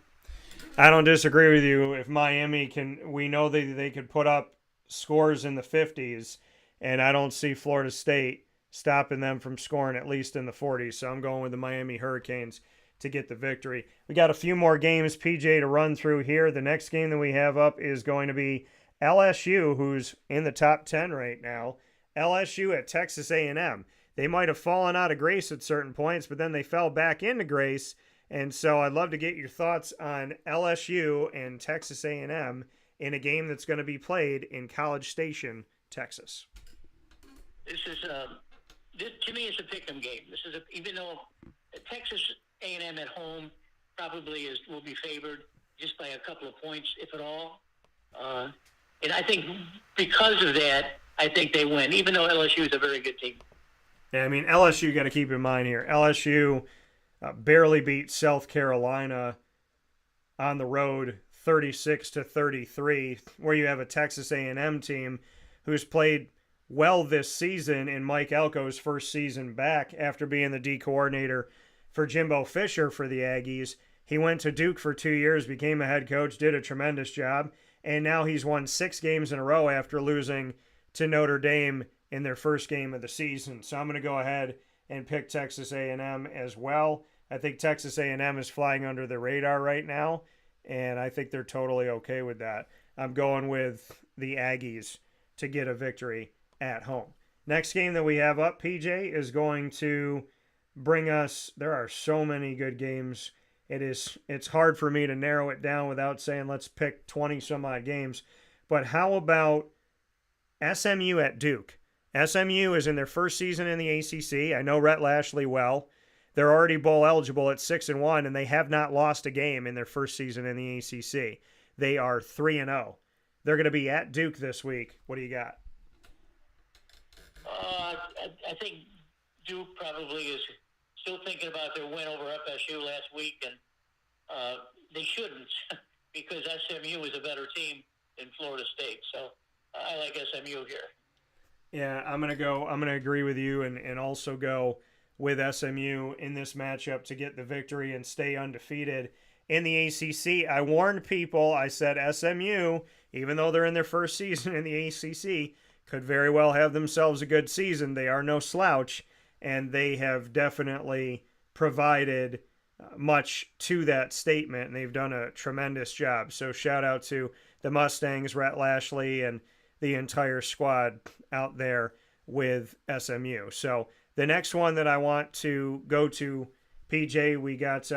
I don't disagree with you. If Miami we know they could put up scores in the 50s, and I don't see Florida State stopping them from scoring at least in the 40s. So I'm going with the Miami Hurricanes to get the victory. We got a few more games, PJ, to run through here. The next game that we have up is going to be LSU, who's in the top 10 right now. LSU at Texas A&M. They might have fallen out of grace at certain points, but then they fell back into grace. And so I'd love to get your thoughts on LSU and Texas A&M in a game that's going to be played in College Station, Texas. This to me, it's a pick'em game. Even though Texas A&M at home probably will be favored just by a couple of points, if at all. And I think because of that, I think they win, even though LSU is a very good team. Yeah, I mean, LSU got to keep in mind here. LSU barely beat South Carolina on the road 36-33, where you have a Texas A&M team who's played well this season in Mike Elko's first season back after being the D coordinator for Jimbo Fisher for the Aggies. He went to Duke for 2 years, became a head coach, did a tremendous job, and now he's won 6 games in a row after losing to Notre Dame in their first game of the season. So I'm going to go ahead and pick Texas A&M as well. I think Texas A&M is flying under the radar right now, and I think they're totally okay with that. I'm going with the Aggies to get a victory at home. Next game that we have up, PJ, is going to bring us, there are so many good games. It's hard for me to narrow it down without saying let's pick 20 some odd games. But how about SMU at Duke? SMU is in their first season in the ACC. I know Rhett Lashley well. They're already bowl eligible at 6-1, and they have not lost a game in their first season in the ACC. They are 3-0. They're going to be at Duke this week. What do you got? I think Duke probably is still thinking about their win over FSU last week, and they shouldn't because SMU is a better team than Florida State. So I like SMU here. Yeah, I'm gonna agree with you and also go with SMU in this matchup to get the victory and stay undefeated in the ACC. I warned people. I said SMU, even though they're in their first season in the ACC, could very well have themselves a good season. They are no slouch, and they have definitely provided much to that statement, and they've done a tremendous job. So shout out to the Mustangs, Rhett Lashley, and the entire squad out there with SMU. So the next one that I want to go to, PJ, we got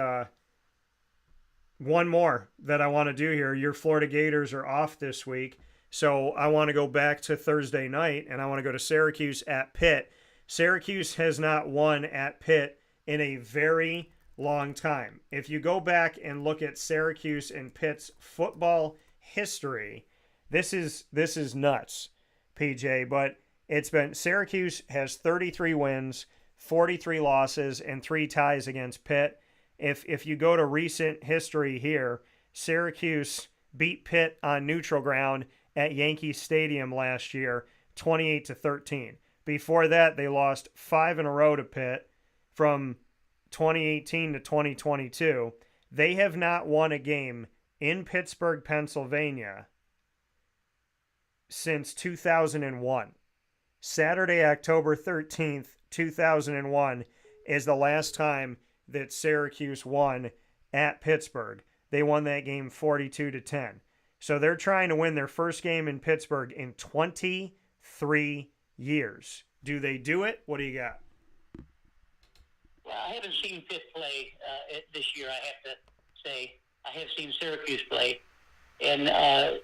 one more that I want to do here. Your Florida Gators are off this week, so I want to go back to Thursday night, and I want to go to Syracuse at Pitt. Syracuse has not won at Pitt in a very long time. If you go back and look at Syracuse and Pitt's football history, this is nuts, PJ, but it's been Syracuse has 33 wins, 43 losses, and 3 ties against Pitt. If you go to recent history here, Syracuse beat Pitt on neutral ground at Yankee Stadium last year, 28-13. Before that, they lost 5 in a row to Pitt from 2018 to 2022. They have not won a game in Pittsburgh, Pennsylvania since 2001. Saturday, October 13th, 2001 is the last time that Syracuse won at Pittsburgh. They won that game 42-10. So they're trying to win their first game in Pittsburgh in 23 years. Do they do it? What do you got? Well, I haven't seen Pitt play this year, I have to say. I have seen Syracuse play. And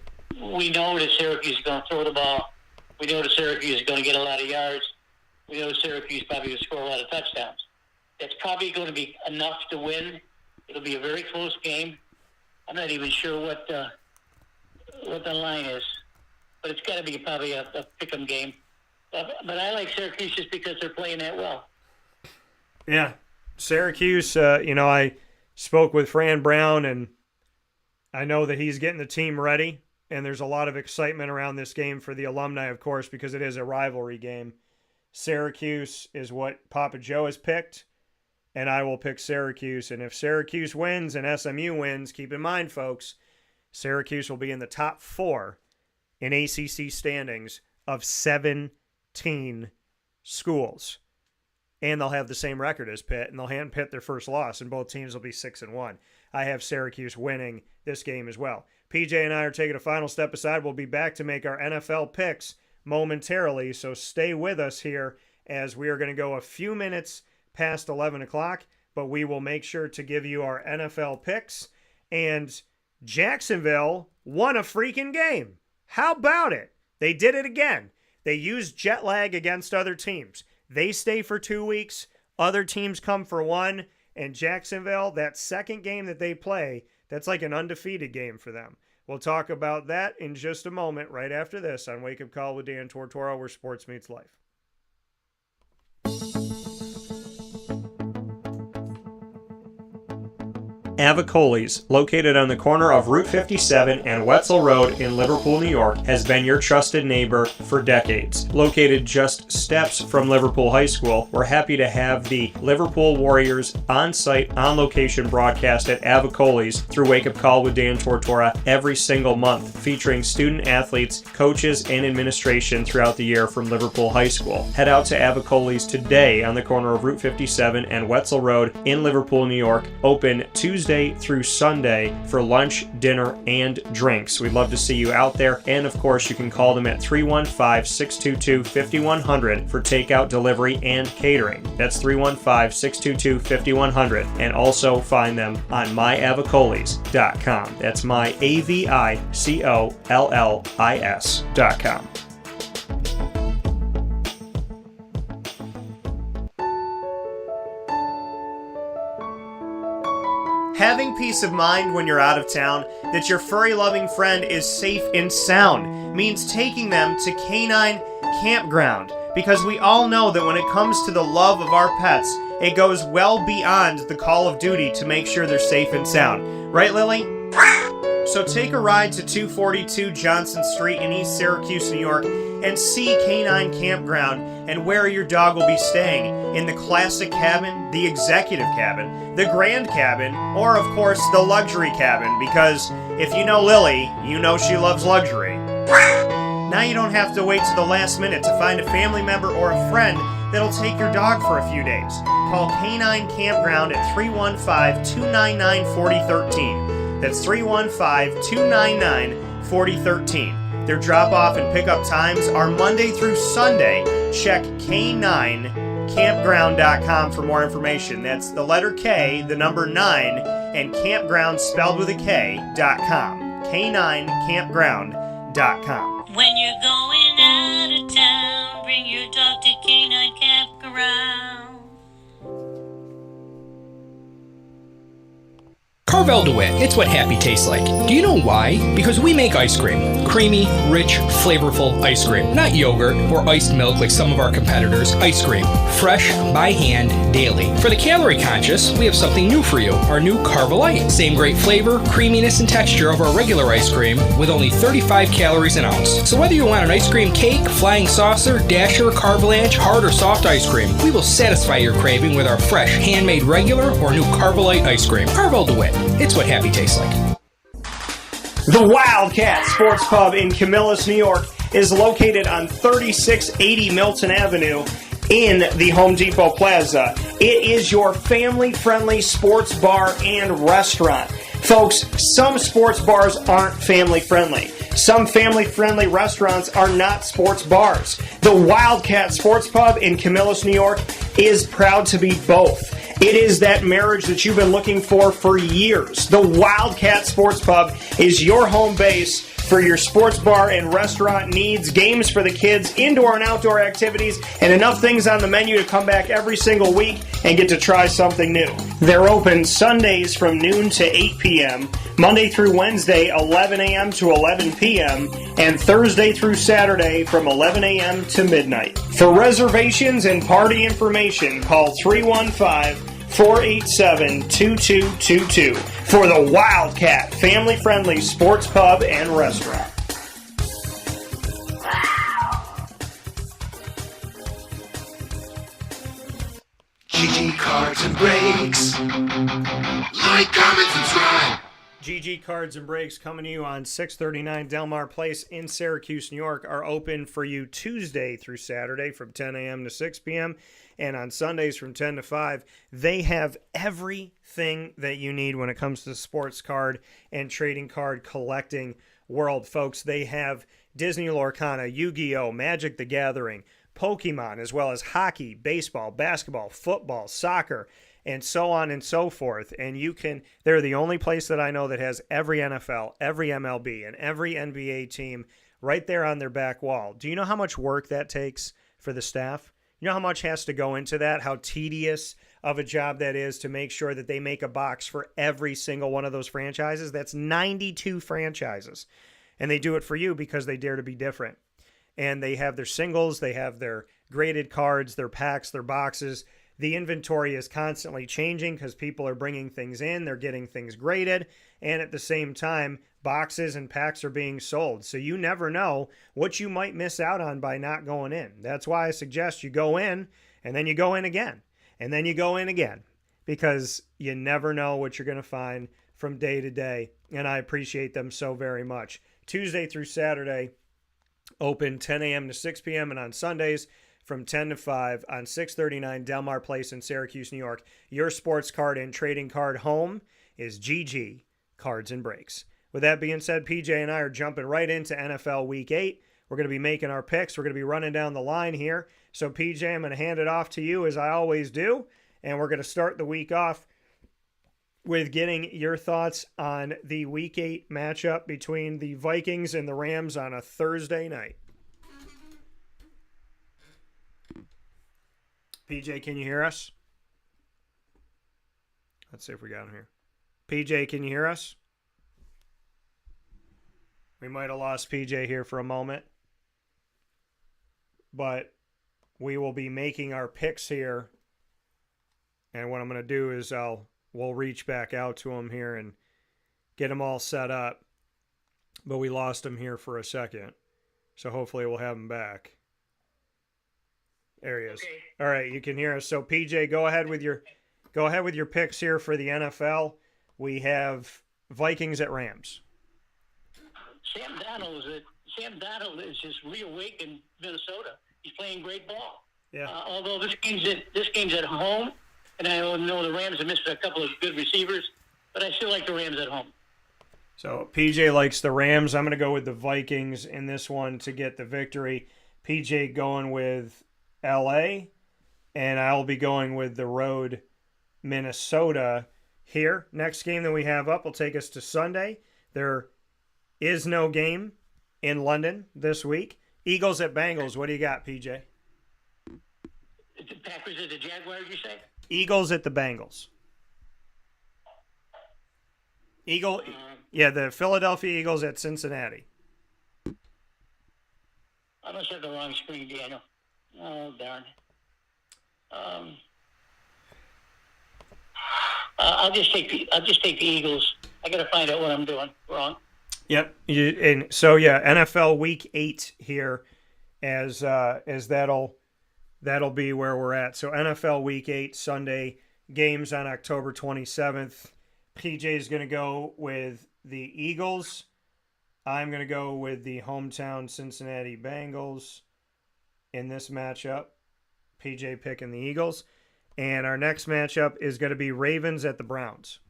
we know that Syracuse is going to throw the ball. We know that Syracuse is going to get a lot of yards. We know Syracuse probably going to score a lot of touchdowns. That's probably going to be enough to win. It'll be a very close game. I'm not even sure what the line is, but it's got to be probably a pick-em game. But I like Syracuse just because they're playing that well. Yeah, Syracuse, I spoke with Fran Brown, and I know that he's getting the team ready, and there's a lot of excitement around this game for the alumni, of course, because it is a rivalry game. Syracuse is what Papa Joe has picked, and I will pick Syracuse. And if Syracuse wins and SMU wins, keep in mind, folks, Syracuse will be in the top 4 in ACC standings of 17 schools. And they'll have the same record as Pitt, and they'll hand Pitt their first loss, and both teams will be 6-1. I have Syracuse winning this game as well. PJ and I are taking a final step aside. We'll be back to make our NFL picks momentarily, so stay with us here as we are going to go a few minutes past 11 o'clock, but we will make sure to give you our NFL picks. And Jacksonville won a freaking game. How about it? They did it again. They used jet lag against other teams. They stay for 2 weeks. Other teams come for 1. And Jacksonville, that second game that they play, that's like an undefeated game for them. We'll talk about that in just a moment, right after this on Wake Up Call with Dan Tortora, where sports meets life. Avicoli's, located on the corner of Route 57 and Wetzel Road in Liverpool, New York, has been your trusted neighbor for decades. Located just steps from Liverpool High School, we're happy to have the Liverpool Warriors on-site, on-location broadcast at Avicoli's through Wake Up Call with Dan Tortora every single month, featuring student athletes, coaches, and administration throughout the year from Liverpool High School. Head out to Avicoli's today on the corner of Route 57 and Wetzel Road in Liverpool, New York, open Tuesday through Sunday for lunch, dinner, and drinks. We'd love to see you out there, and of course you can call them at 315-622-5100 for takeout, delivery, and catering. That's 315-622-5100, and also find them on myavicolis.com. That's myavicollis.com. Having peace of mind when you're out of town that your furry-loving friend is safe and sound means taking them to Canine Campground, because we all know that when it comes to the love of our pets, it goes well beyond the call of duty to make sure they're safe and sound. Right, Lily? So take a ride to 242 Johnson Street in East Syracuse, New York, and see Canine Campground and where your dog will be staying, in the classic cabin, the executive cabin, the grand cabin, or of course the luxury cabin, because if you know Lily, you know she loves luxury. Now you don't have to wait to the last minute to find a family member or a friend that'll take your dog for a few days. Call Canine Campground at 315-299-4013. That's 315-299-4013. Their drop-off and pickup times are Monday through Sunday. Check K9campground.com for more information. That's the letter K, the number 9, and campground spelled with a K.com. K9campground.com. When you're going out of town, bring your dog to Canine Campground. Carvel DeWitt, it's what happy tastes like. Do you know why? Because we make ice cream. Creamy, rich, flavorful ice cream. Not yogurt or iced milk like some of our competitors. Ice cream. Fresh, by hand, daily. For the calorie conscious, we have something new for you. Our new Carvelite. Same great flavor, creaminess, and texture of our regular ice cream with only 35 calories an ounce. So whether you want an ice cream cake, flying saucer, dasher, carvalanche, hard or soft ice cream, we will satisfy your craving with our fresh, handmade regular or new Carvelite ice cream. Carvel DeWitt. It's what happy tastes like. The Wildcat Sports Pub in Camillus, New York is located on 3680 Milton Avenue in the Home Depot Plaza. It is your family-friendly sports bar and restaurant. Folks, some sports bars aren't family-friendly. Some family-friendly restaurants are not sports bars. The Wildcat Sports Pub in Camillus, New York is proud to be both. It is that marriage that you've been looking for years. The Wildcat Sports Pub is your home base for your sports bar and restaurant needs, games for the kids, indoor and outdoor activities, and enough things on the menu to come back every single week and get to try something new. They're open Sundays from noon to 8 p.m., Monday through Wednesday, 11 a.m. to 11 p.m., and Thursday through Saturday from 11 a.m. to midnight. For reservations and party information, call 315-487-2222 for the Wildcat family-friendly sports pub and restaurant. GG Cards and Breaks. Like, comment, subscribe. GG Cards and Breaks, coming to you on 639 Delmar Place in Syracuse, New York, are open for you Tuesday through Saturday from 10 a.m. to 6 p.m. and on Sundays from 10 to 5. They have everything that you need when it comes to the sports card and trading card collecting world, folks. They have Disney Lorcana, Yu-Gi-Oh!, Magic the Gathering, Pokemon, as well as hockey, baseball, basketball, football, soccer, and so on and so forth. And they're the only place that I know that has every NFL, every MLB, and every NBA team right there on their back wall. Do you know how much work that takes for the staff? You know how much has to go into that? How tedious of a job that is to make sure that they make a box for every single one of those franchises. That's 92 franchises. And they do it for you because they dare to be different. And they have their singles, they have their graded cards, their packs, their boxes. The inventory is constantly changing because people are bringing things in, they're getting things graded, and at the same time, boxes and packs are being sold. So you never know what you might miss out on by not going in. That's why I suggest you go in, and then you go in again, and then you go in again, because you never know what you're going to find from day to day, and I appreciate them so very much. Tuesday through Saturday, open 10 a.m. to 6 p.m., and on Sundays from 10 to 5 on 639 Delmar Place in Syracuse, New York. Your sports card and trading card home is GG Cards and Breaks. With that being said, PJ and I are jumping right into NFL Week 8. We're going to be making our picks. We're going to be running down the line here. So, PJ, I'm going to hand it off to you as I always do, and we're going to start the week off with getting your thoughts on the Week 8 matchup between the Vikings and the Rams on a Thursday night. PJ, can you hear us? Let's see if we got him here. PJ, can you hear us? We might have lost PJ here for a moment. But we will be making our picks here. And what I'm going to do is we'll reach back out to him here and get him all set up. But we lost him here for a second. So hopefully we'll have him back. There he is. Okay. All right, you can hear us. So PJ, go ahead with your picks here for the NFL. We have Vikings at Rams. Sam Darnold is just reawakened Minnesota. He's playing great ball. Yeah. Although this game's at home, and I know the Rams have missed a couple of good receivers, but I still like the Rams at home. So PJ likes the Rams. I'm going to go with the Vikings in this one to get the victory. PJ going with LA, and I'll be going with the road Minnesota here. Next game that we have up will take us to Sunday. There is no game in London this week. Eagles at Bengals. What do you got, PJ? The Packers at the Jaguars, you say? Eagles at the Bengals. The Philadelphia Eagles at Cincinnati. I must have the wrong screen, Daniel. Oh, darn. I'll just take the Eagles. I got to find out what I'm doing wrong. Yep. NFL Week 8 here, as that'll be where we're at. So NFL Week 8 Sunday games on October 27th. PJ is going to go with the Eagles. I'm going to go with the hometown Cincinnati Bengals in this matchup. PJ picking the Eagles. And our next matchup is going to be Ravens at the Browns.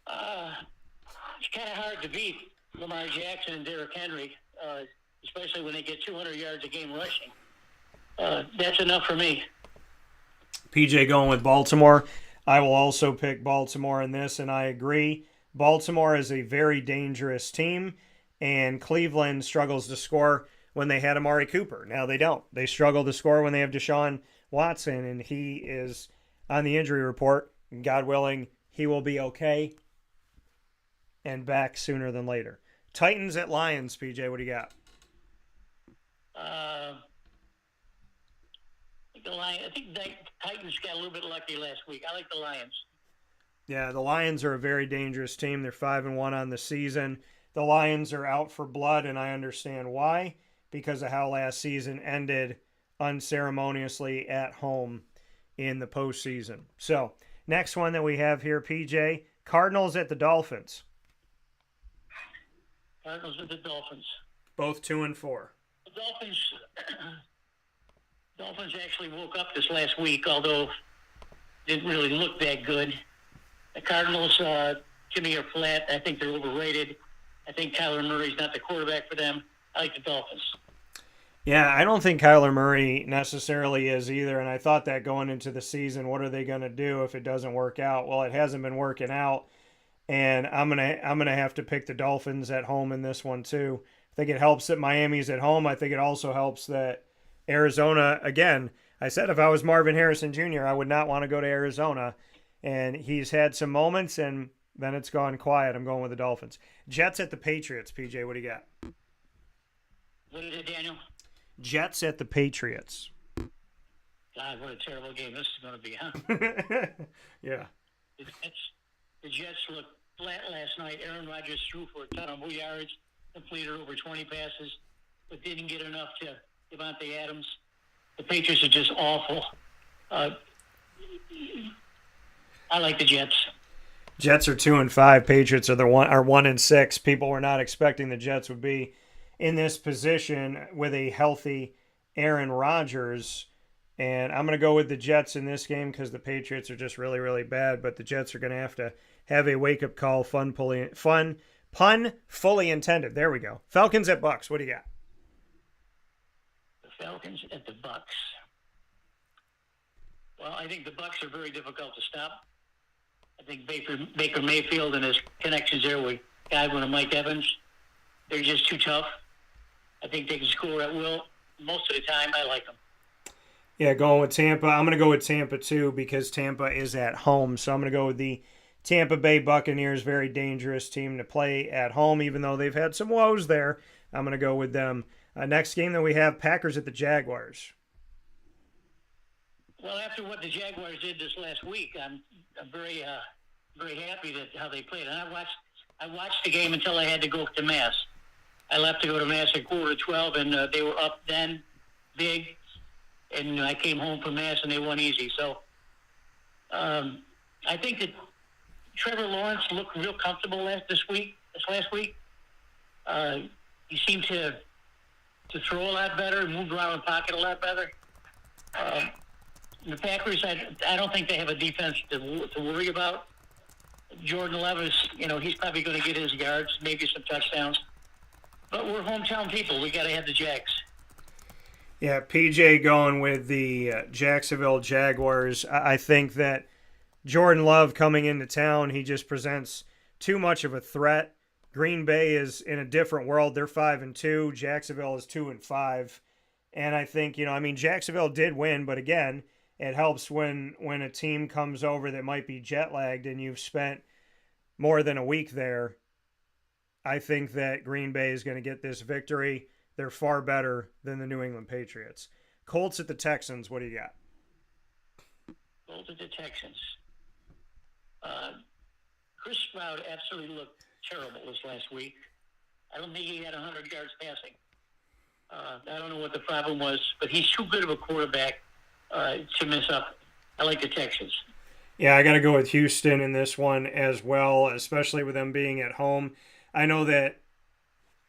It's kind of hard to beat Lamar Jackson and Derrick Henry, especially when they get 200 yards a game rushing. That's enough for me. PJ going with Baltimore. I will also pick Baltimore in this, and I agree. Baltimore is a very dangerous team, and Cleveland struggles to score when they had Amari Cooper. Now they don't. They struggle to score when they have Deshaun Watson, and he is on the injury report. God willing, he will be okay and back sooner than later. Titans at Lions, PJ, what do you got? I think the Titans got a little bit lucky last week. I like the Lions. Yeah, the Lions are a very dangerous team. They're 5-1 on the season. The Lions are out for blood, and I understand why, because of how last season ended unceremoniously at home in the postseason. So, next one that we have here, PJ, Cardinals at the Dolphins. Cardinals at the Dolphins. Both 2-4. The Dolphins actually woke up this last week, although didn't really look that good. The Cardinals, to me, are flat. I think they're overrated. I think Kyler Murray's not the quarterback for them. I like the Dolphins. Yeah, I don't think Kyler Murray necessarily is either, and I thought that going into the season, what are they going to do if it doesn't work out? Well, it hasn't been working out, and I'm gonna have to pick the Dolphins at home in this one too. I think it helps that Miami's at home. I think it also helps that Arizona, again, I said if I was Marvin Harrison Jr., I would not want to go to Arizona. And he's had some moments, and then it's gone quiet. I'm going with the Dolphins. Jets at the Patriots. PJ, what do you got? What is it, Daniel? Jets at the Patriots. God, what a terrible game this is going to be, huh? Yeah. The Jets looked flat last night. Aaron Rodgers threw for a ton of yards, completed over 20 passes, but didn't get enough to Devontae Adams. The Patriots are just awful. I like the Jets. Jets are 2-5. Patriots are 1-6. People were not expecting the Jets would be in this position with a healthy Aaron Rodgers. And I'm going to go with the Jets in this game because the Patriots are just really, really bad. But the Jets are going to have a wake-up call. Pun fully intended. There we go. Falcons at Bucks. What do you got? The Falcons at the Bucks. Well, I think the Bucks are very difficult to stop. I think Baker Mayfield and his connections there with Godwin and Mike Evans, they're just too tough. I think they can score at will most of the time. I like them. Yeah, going with Tampa. I'm going to go with Tampa, too, because Tampa is at home. So I'm going to go with the Tampa Bay Buccaneers, very dangerous team to play at home, even though they've had some woes there. I'm going to go with them. Next game that we have, Packers at the Jaguars. Well, after what the Jaguars did this last week, I'm very happy that how they played. And I watched the game until I had to go to Mass. I left to go to Mass at 11:45, and they were up then big. And I came home from Mass, and they won easy. So I think that Trevor Lawrence looked real comfortable this last week. He seemed to throw a lot better, moved around the pocket a lot better. The Packers, I don't think they have a defense to worry about. Jordan Levis, he's probably going to get his yards, maybe some touchdowns. But we're hometown people. We got to have the Jags. Yeah, PJ going with the Jacksonville Jaguars. I think that Jordan Love coming into town, he just presents too much of a threat. Green Bay is in a different world. They're 5-2. Jacksonville is 2-5. And I think, Jacksonville did win, but again, it helps when a team comes over that might be jet lagged and you've spent more than a week there. I think that Green Bay is going to get this victory. They're far better than the New England Patriots. Colts at the Texans. What do you got? Colts at the Texans. Chris Stroud absolutely looked terrible this last week. I don't think he had 100 yards passing. I don't know what the problem was, but he's too good of a quarterback to mess up. I like the Texans. Yeah, I got to go with Houston in this one as well, especially with them being at home. I know that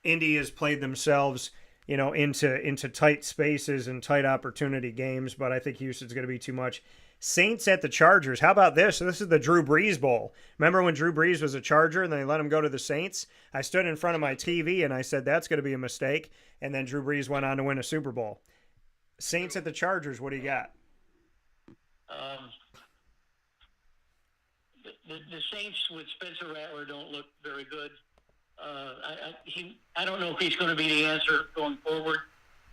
Indy has played themselves, into tight spaces and tight opportunity games, but I think Houston's going to be too much. Saints at the Chargers. How about this? This is the Drew Brees Bowl. Remember when Drew Brees was a Charger and they let him go to the Saints? I stood in front of my TV and I said, that's going to be a mistake. And then Drew Brees went on to win a Super Bowl. Saints at the Chargers. What do you got? The Saints with Spencer Rattler don't look very good. I don't know if he's going to be the answer going forward,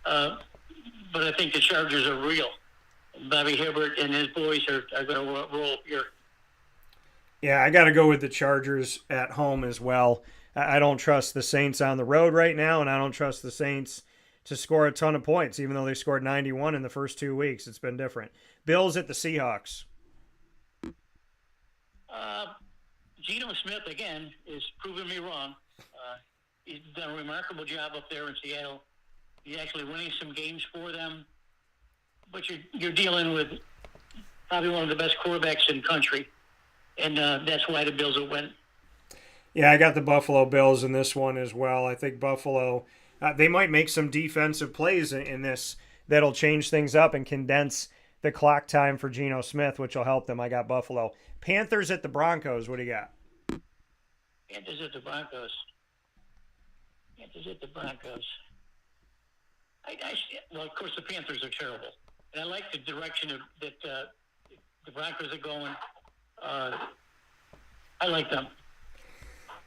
but I think the Chargers are real. Bobby Hibbert and his boys are going to roll here. Yeah, I got to go with the Chargers at home as well. I don't trust the Saints on the road right now, and I don't trust the Saints to score a ton of points, even though they scored 91 in the first 2 weeks. It's been different. Bills at the Seahawks. Geno Smith, again, is proving me wrong. He's done a remarkable job up there in Seattle. He's actually winning some games for them. But you're dealing with probably one of the best quarterbacks in the country, and that's why the Bills will win. Yeah, I got the Buffalo Bills in this one as well. I think Buffalo, they might make some defensive plays in this that'll change things up and condense the clock time for Geno Smith, which will help them. I got Buffalo. Panthers at the Broncos. What do you got? Panthers at the Broncos. Panthers at the Broncos. Well, of course, the Panthers are terrible. And I like the direction that the Broncos are going. I like them.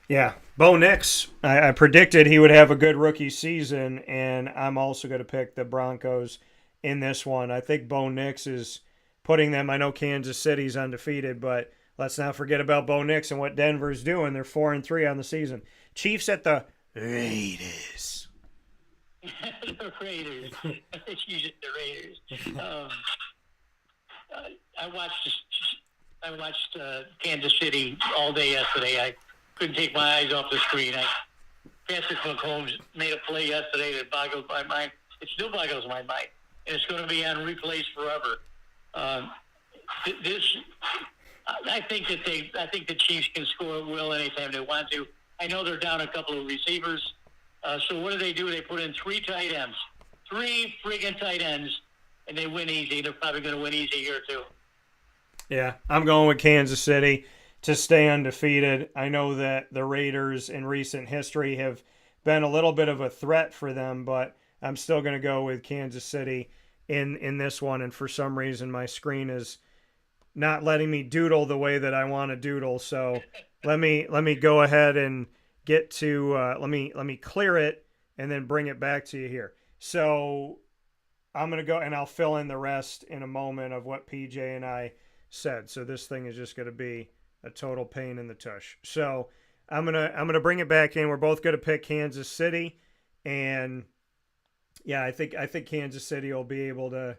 Yeah. Bo Nix, I predicted he would have a good rookie season, and I'm also going to pick the Broncos in this one. I think Bo Nix is putting them. I know Kansas City's undefeated, but let's not forget about Bo Nix and what Denver's doing. They're 4-3 on the season. Chiefs at the Raiders. The Raiders. Excuse the Raiders. I watched Kansas City all day yesterday. I couldn't take my eyes off the screen. Patrick Mahomes made a play yesterday that boggles my mind. It still boggles my mind, and it's going to be on replays forever. I think the Chiefs can score at will anytime they want to. I know they're down a couple of receivers. So what do? They put in 3 tight ends. 3 friggin' tight ends, and they win easy. They're probably going to win easy here, too. Yeah, I'm going with Kansas City to stay undefeated. I know that the Raiders in recent history have been a little bit of a threat for them, but I'm still going to go with Kansas City in this one. And for some reason, my screen is not letting me doodle the way that I want to doodle. So let me go ahead and get to let me clear it and then bring it back to you here. So I'm going to go and I'll fill in the rest in a moment of what PJ and I said. So this thing is just going to be a total pain in the tush. So I'm gonna bring it back in. We're both going to pick Kansas City, and yeah, I think Kansas City will be able to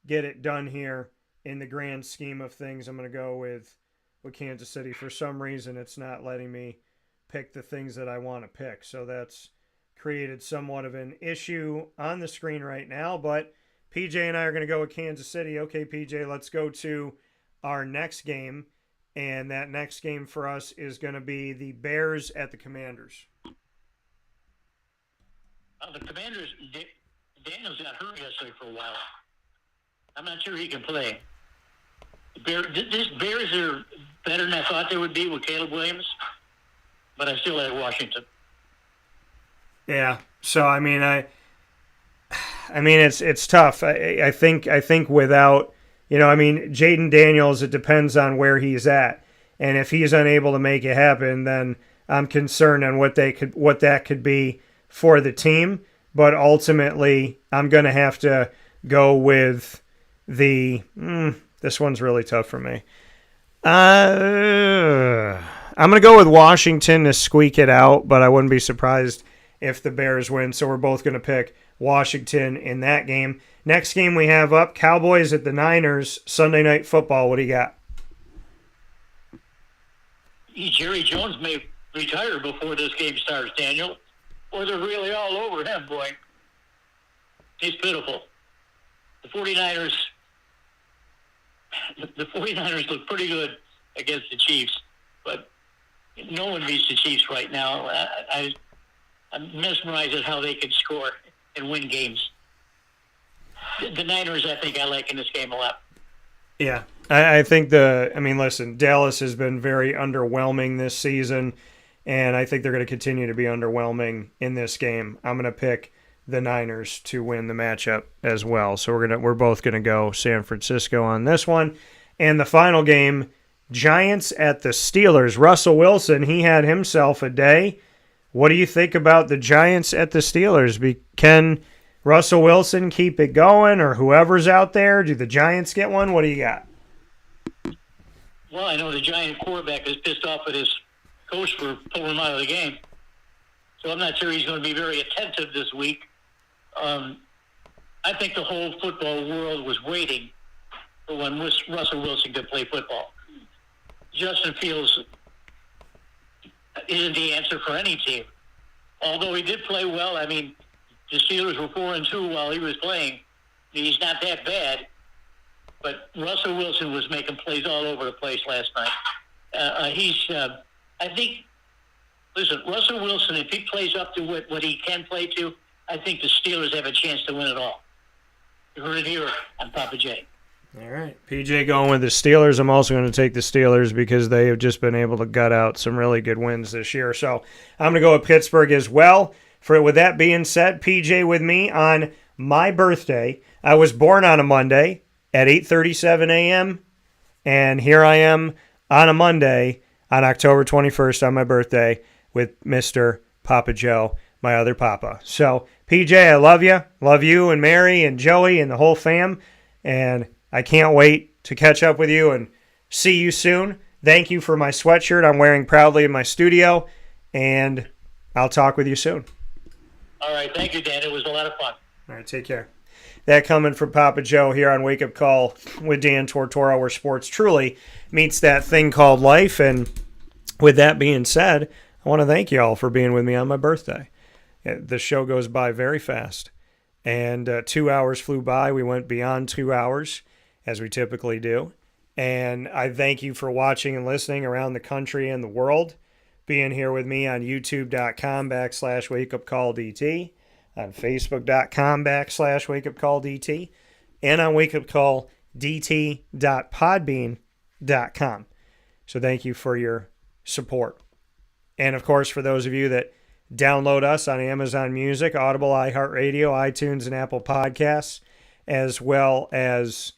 get it done here in the grand scheme of things. I'm going to go with Kansas City. For some reason, it's not letting me pick the things that I want to pick. So that's created somewhat of an issue on the screen right now. But PJ and I are going to go with Kansas City. Okay, PJ, let's go to our next game. And that next game for us is going to be the Bears at the Commanders. The Commanders, Daniels got hurt yesterday for a while. I'm not sure he can play. These Bears are better than I thought they would be with Caleb Williams, but I still like Washington. Yeah. So I mean, it's tough. I think without, Jaden Daniels, it depends on where he's at, and if he's unable to make it happen, then I'm concerned on what that could be for the team. But ultimately, I'm going to have to go with this one's really tough for me. I'm going to go with Washington to squeak it out, but I wouldn't be surprised if the Bears win. So we're both going to pick Washington in that game. Next game we have up, Cowboys at the Niners, Sunday Night Football. What do you got? Jerry Jones may retire before this game starts, Daniel. Or they're really all over him, boy. He's pitiful. The 49ers look pretty good against the Chiefs, but no one beats the Chiefs right now. I'm mesmerized at how they can score and win games. The Niners, I think I like in this game a lot. Yeah, I think listen, Dallas has been very underwhelming this season, and I think they're going to continue to be underwhelming in this game. I'm going to pick the Niners to win the matchup as well. So we're both going to go San Francisco on this one. And the final game, Giants at the Steelers. Russell Wilson, he had himself a day. What do you think about the Giants at the Steelers? Can Russell Wilson keep it going, or whoever's out there? Do the Giants get one? What do you got? Well, I know the Giant quarterback is pissed off at his coach for pulling him out of the game. So I'm not sure he's going to be very attentive this week. I think the whole football world was waiting for when Russell Wilson could play football. Justin Fields isn't the answer for any team. Although he did play well, the Steelers were 4-2 while he was playing. He's not that bad. But Russell Wilson was making plays all over the place last night. Russell Wilson, if he plays up to what he can play to, I think the Steelers have a chance to win it all. You heard it here on Papa J. All right. PJ going with the Steelers. I'm also going to take the Steelers because they have just been able to gut out some really good wins this year. So I'm going to go with Pittsburgh as well. With that being said, PJ with me on my birthday. I was born on a Monday at 8:37 a.m., and here I am on a Monday on October 21st on my birthday with Mr. Papa Joe my other papa. So, PJ, I love you. Love you and Mary and Joey and the whole fam. And I can't wait to catch up with you and see you soon. Thank you for my sweatshirt I'm wearing proudly in my studio. And I'll talk with you soon. All right. Thank you, Dan. It was a lot of fun. All right. Take care. That coming from Papa Joe here on Wake Up Call with Dan Tortora, where sports truly meets that thing called life. And with that being said, I want to thank you all for being with me on my birthday. The show goes by very fast. And 2 hours flew by. We went beyond 2 hours, as we typically do. And I thank you for watching and listening around the country and the world, being here with me on youtube.com/wakeupcalldt, on facebook.com/wakeupcalldt, and on wakeupcalldt.podbean.com. So thank you for your support. And, of course, for those of you that download us on Amazon Music, Audible, iHeartRadio, iTunes, and Apple Podcasts, as well as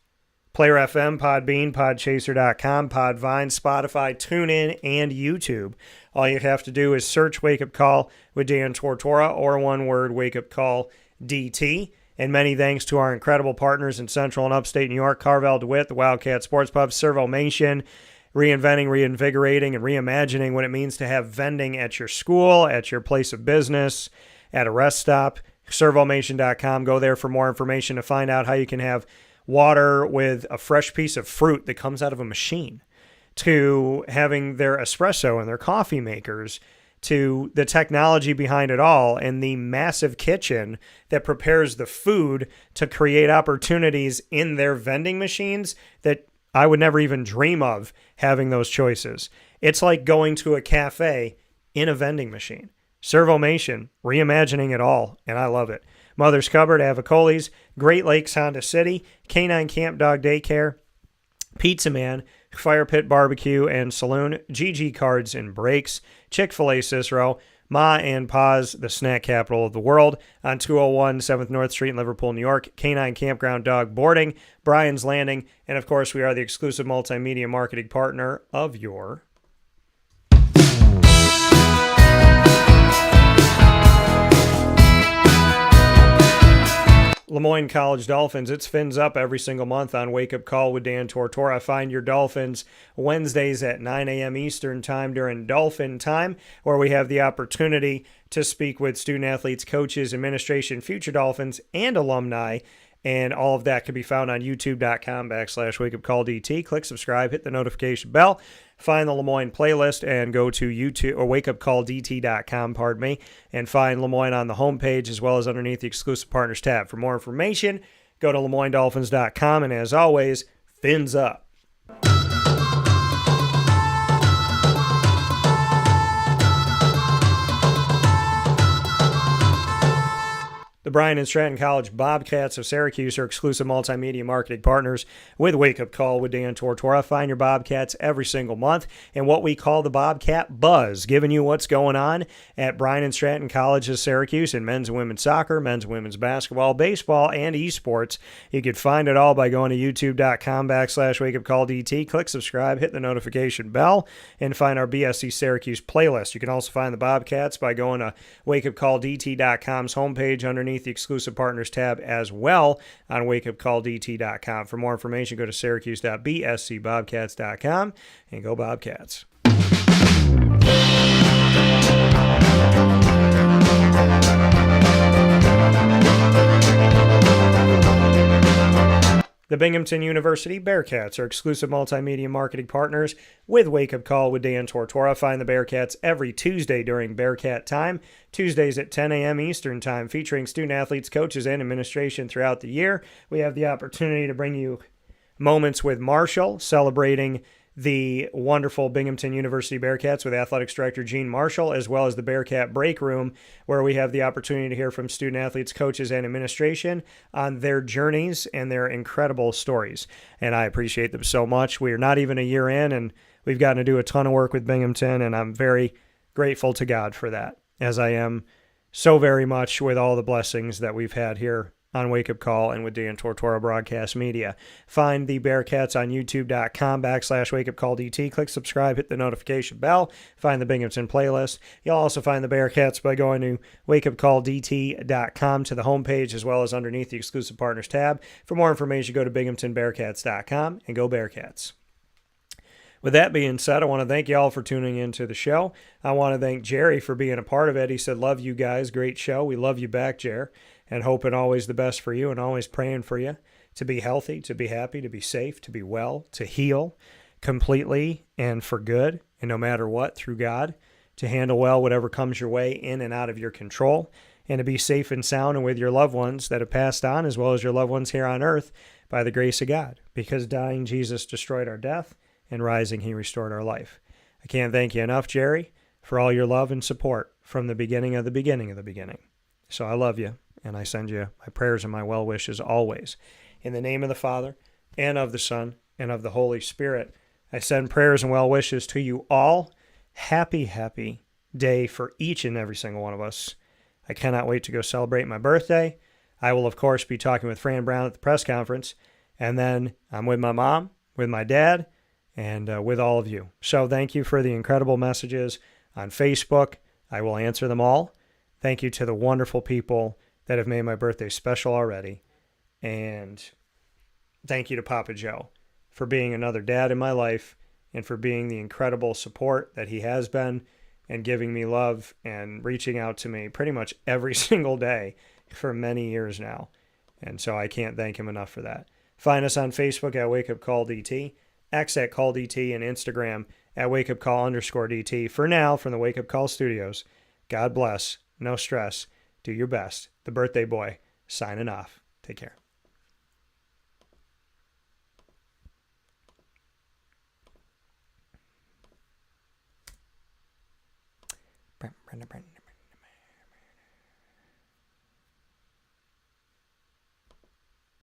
Player FM, Podbean, Podchaser.com, Podvine, Spotify, TuneIn, and YouTube. All you have to do is search Wake Up Call with Dan Tortora, or one word, Wake Up Call DT. And many thanks to our incredible partners in Central and Upstate New York, Carvel DeWitt, the Wildcat Sports Pub, Servomation, reinventing, reinvigorating, and reimagining what it means to have vending at your school, at your place of business, at a rest stop. Servomation.com. Go there for more information to find out how you can have water with a fresh piece of fruit that comes out of a machine, to having their espresso and their coffee makers, to the technology behind it all, and the massive kitchen that prepares the food to create opportunities in their vending machines that I would never even dream of having those choices. It's like going to a cafe in a vending machine. Servomation, reimagining it all, and I love it. Mother's Cupboard, Avicoli's, Great Lakes Honda City, Canine Camp Dog Daycare, Pizza Man, Fire Pit Barbecue and Saloon, GG Cards and Breaks, Chick-fil-A Cicero, Ma and Pa's, the snack capital of the world, on 201 7th North Street in Liverpool, New York, Canine Campground Dog Boarding, Brian's Landing, and of course we are the exclusive multimedia marketing partner of your Lemoyne College Dolphins. It's Fins Up every single month on Wake Up Call with Dan Tortora. Find your Dolphins Wednesdays at 9 a.m. Eastern Time during Dolphin Time, where we have the opportunity to speak with student athletes, coaches, administration, future Dolphins, and alumni. And all of that can be found on youtube.com/wakeupcalldt. Click subscribe, hit the notification bell, find the Lemoyne playlist, and go to YouTube or wakeupcalldt.com, and find Lemoyne on the homepage as well as underneath the exclusive partners tab. For more information, go to LemoyneDolphins.com, and as always, fins up. The Bryan and Stratton College Bobcats of Syracuse are exclusive multimedia marketing partners with Wake Up Call with Dan Tortora. Find your Bobcats every single month in what we call the Bobcat Buzz, giving you what's going on at Bryan and Stratton College of Syracuse in men's and women's soccer, men's and women's basketball, baseball, and esports. You can find it all by going to youtube.com/wakeupcalldt. Click subscribe, hit the notification bell, and find our BSC Syracuse playlist. You can also find the Bobcats by going to wakeupcalldt.com's homepage underneath the exclusive partners tab as well on wakeupcalldt.com. For more information, go to syracuse.bscbobcats.com and go Bobcats. The Binghamton University Bearcats are exclusive multimedia marketing partners with Wake Up Call with Dan Tortora. Find the Bearcats every Tuesday during Bearcat Time, Tuesdays at 10 a.m. Eastern Time, featuring student athletes, coaches, and administration throughout the year. We have the opportunity to bring you Moments with Marshall, celebrating the wonderful Binghamton University Bearcats with Athletics Director Gene Marshall, as well as the Bearcat Break Room, where we have the opportunity to hear from student athletes, coaches, and administration on their journeys and their incredible stories. And I appreciate them so much. We are not even a year in, and we've gotten to do a ton of work with Binghamton, and I'm very grateful to God for that, as I am so very much with all the blessings that we've had here on Wake Up Call and with Dan Tortora Broadcast Media. Find the Bearcats on youtube.com/wakeupcalldt. Click subscribe, hit the notification bell. Find the Binghamton playlist. You'll also find the Bearcats by going to wakeupcalldt.com to the homepage, as well as underneath the exclusive partners tab. For more information, go to binghamtonbearcats.com and go Bearcats. With that being said, I want to thank you all for tuning into the show. I want to thank Jerry for being a part of it. He said, love you guys. Great show. We love you back, Jer. And hoping always the best for you and always praying for you to be healthy, to be happy, to be safe, to be well, to heal completely and for good, and no matter what, through God, to handle well whatever comes your way in and out of your control, and to be safe and sound and with your loved ones that have passed on, as well as your loved ones here on earth, by the grace of God. Because dying, Jesus destroyed our death, and rising, he restored our life. I can't thank you enough, Jerry, for all your love and support from the beginning of the beginning of the beginning. So I love you, and I send you my prayers and my well wishes always. In the name of the Father, and of the Son, and of the Holy Spirit, I send prayers and well wishes to you all. Happy, happy day for each and every single one of us. I cannot wait to go celebrate my birthday. I will, of course, be talking with Fran Brown at the press conference, and then I'm with my mom, with my dad, and with all of you. So thank you for the incredible messages on Facebook. I will answer them all. Thank you to the wonderful people that have made my birthday special already. And thank you to Papa Joe for being another dad in my life and for being the incredible support that he has been and giving me love and reaching out to me pretty much every single day for many years now. And so I can't thank him enough for that. Find us on Facebook at Wake Up Call DT, X at Call DT, and Instagram at wakeupcall_DT. For now, from the Wake Up Call Studios, God bless, no stress, do your best. The birthday boy, signing off. Take care. Brent.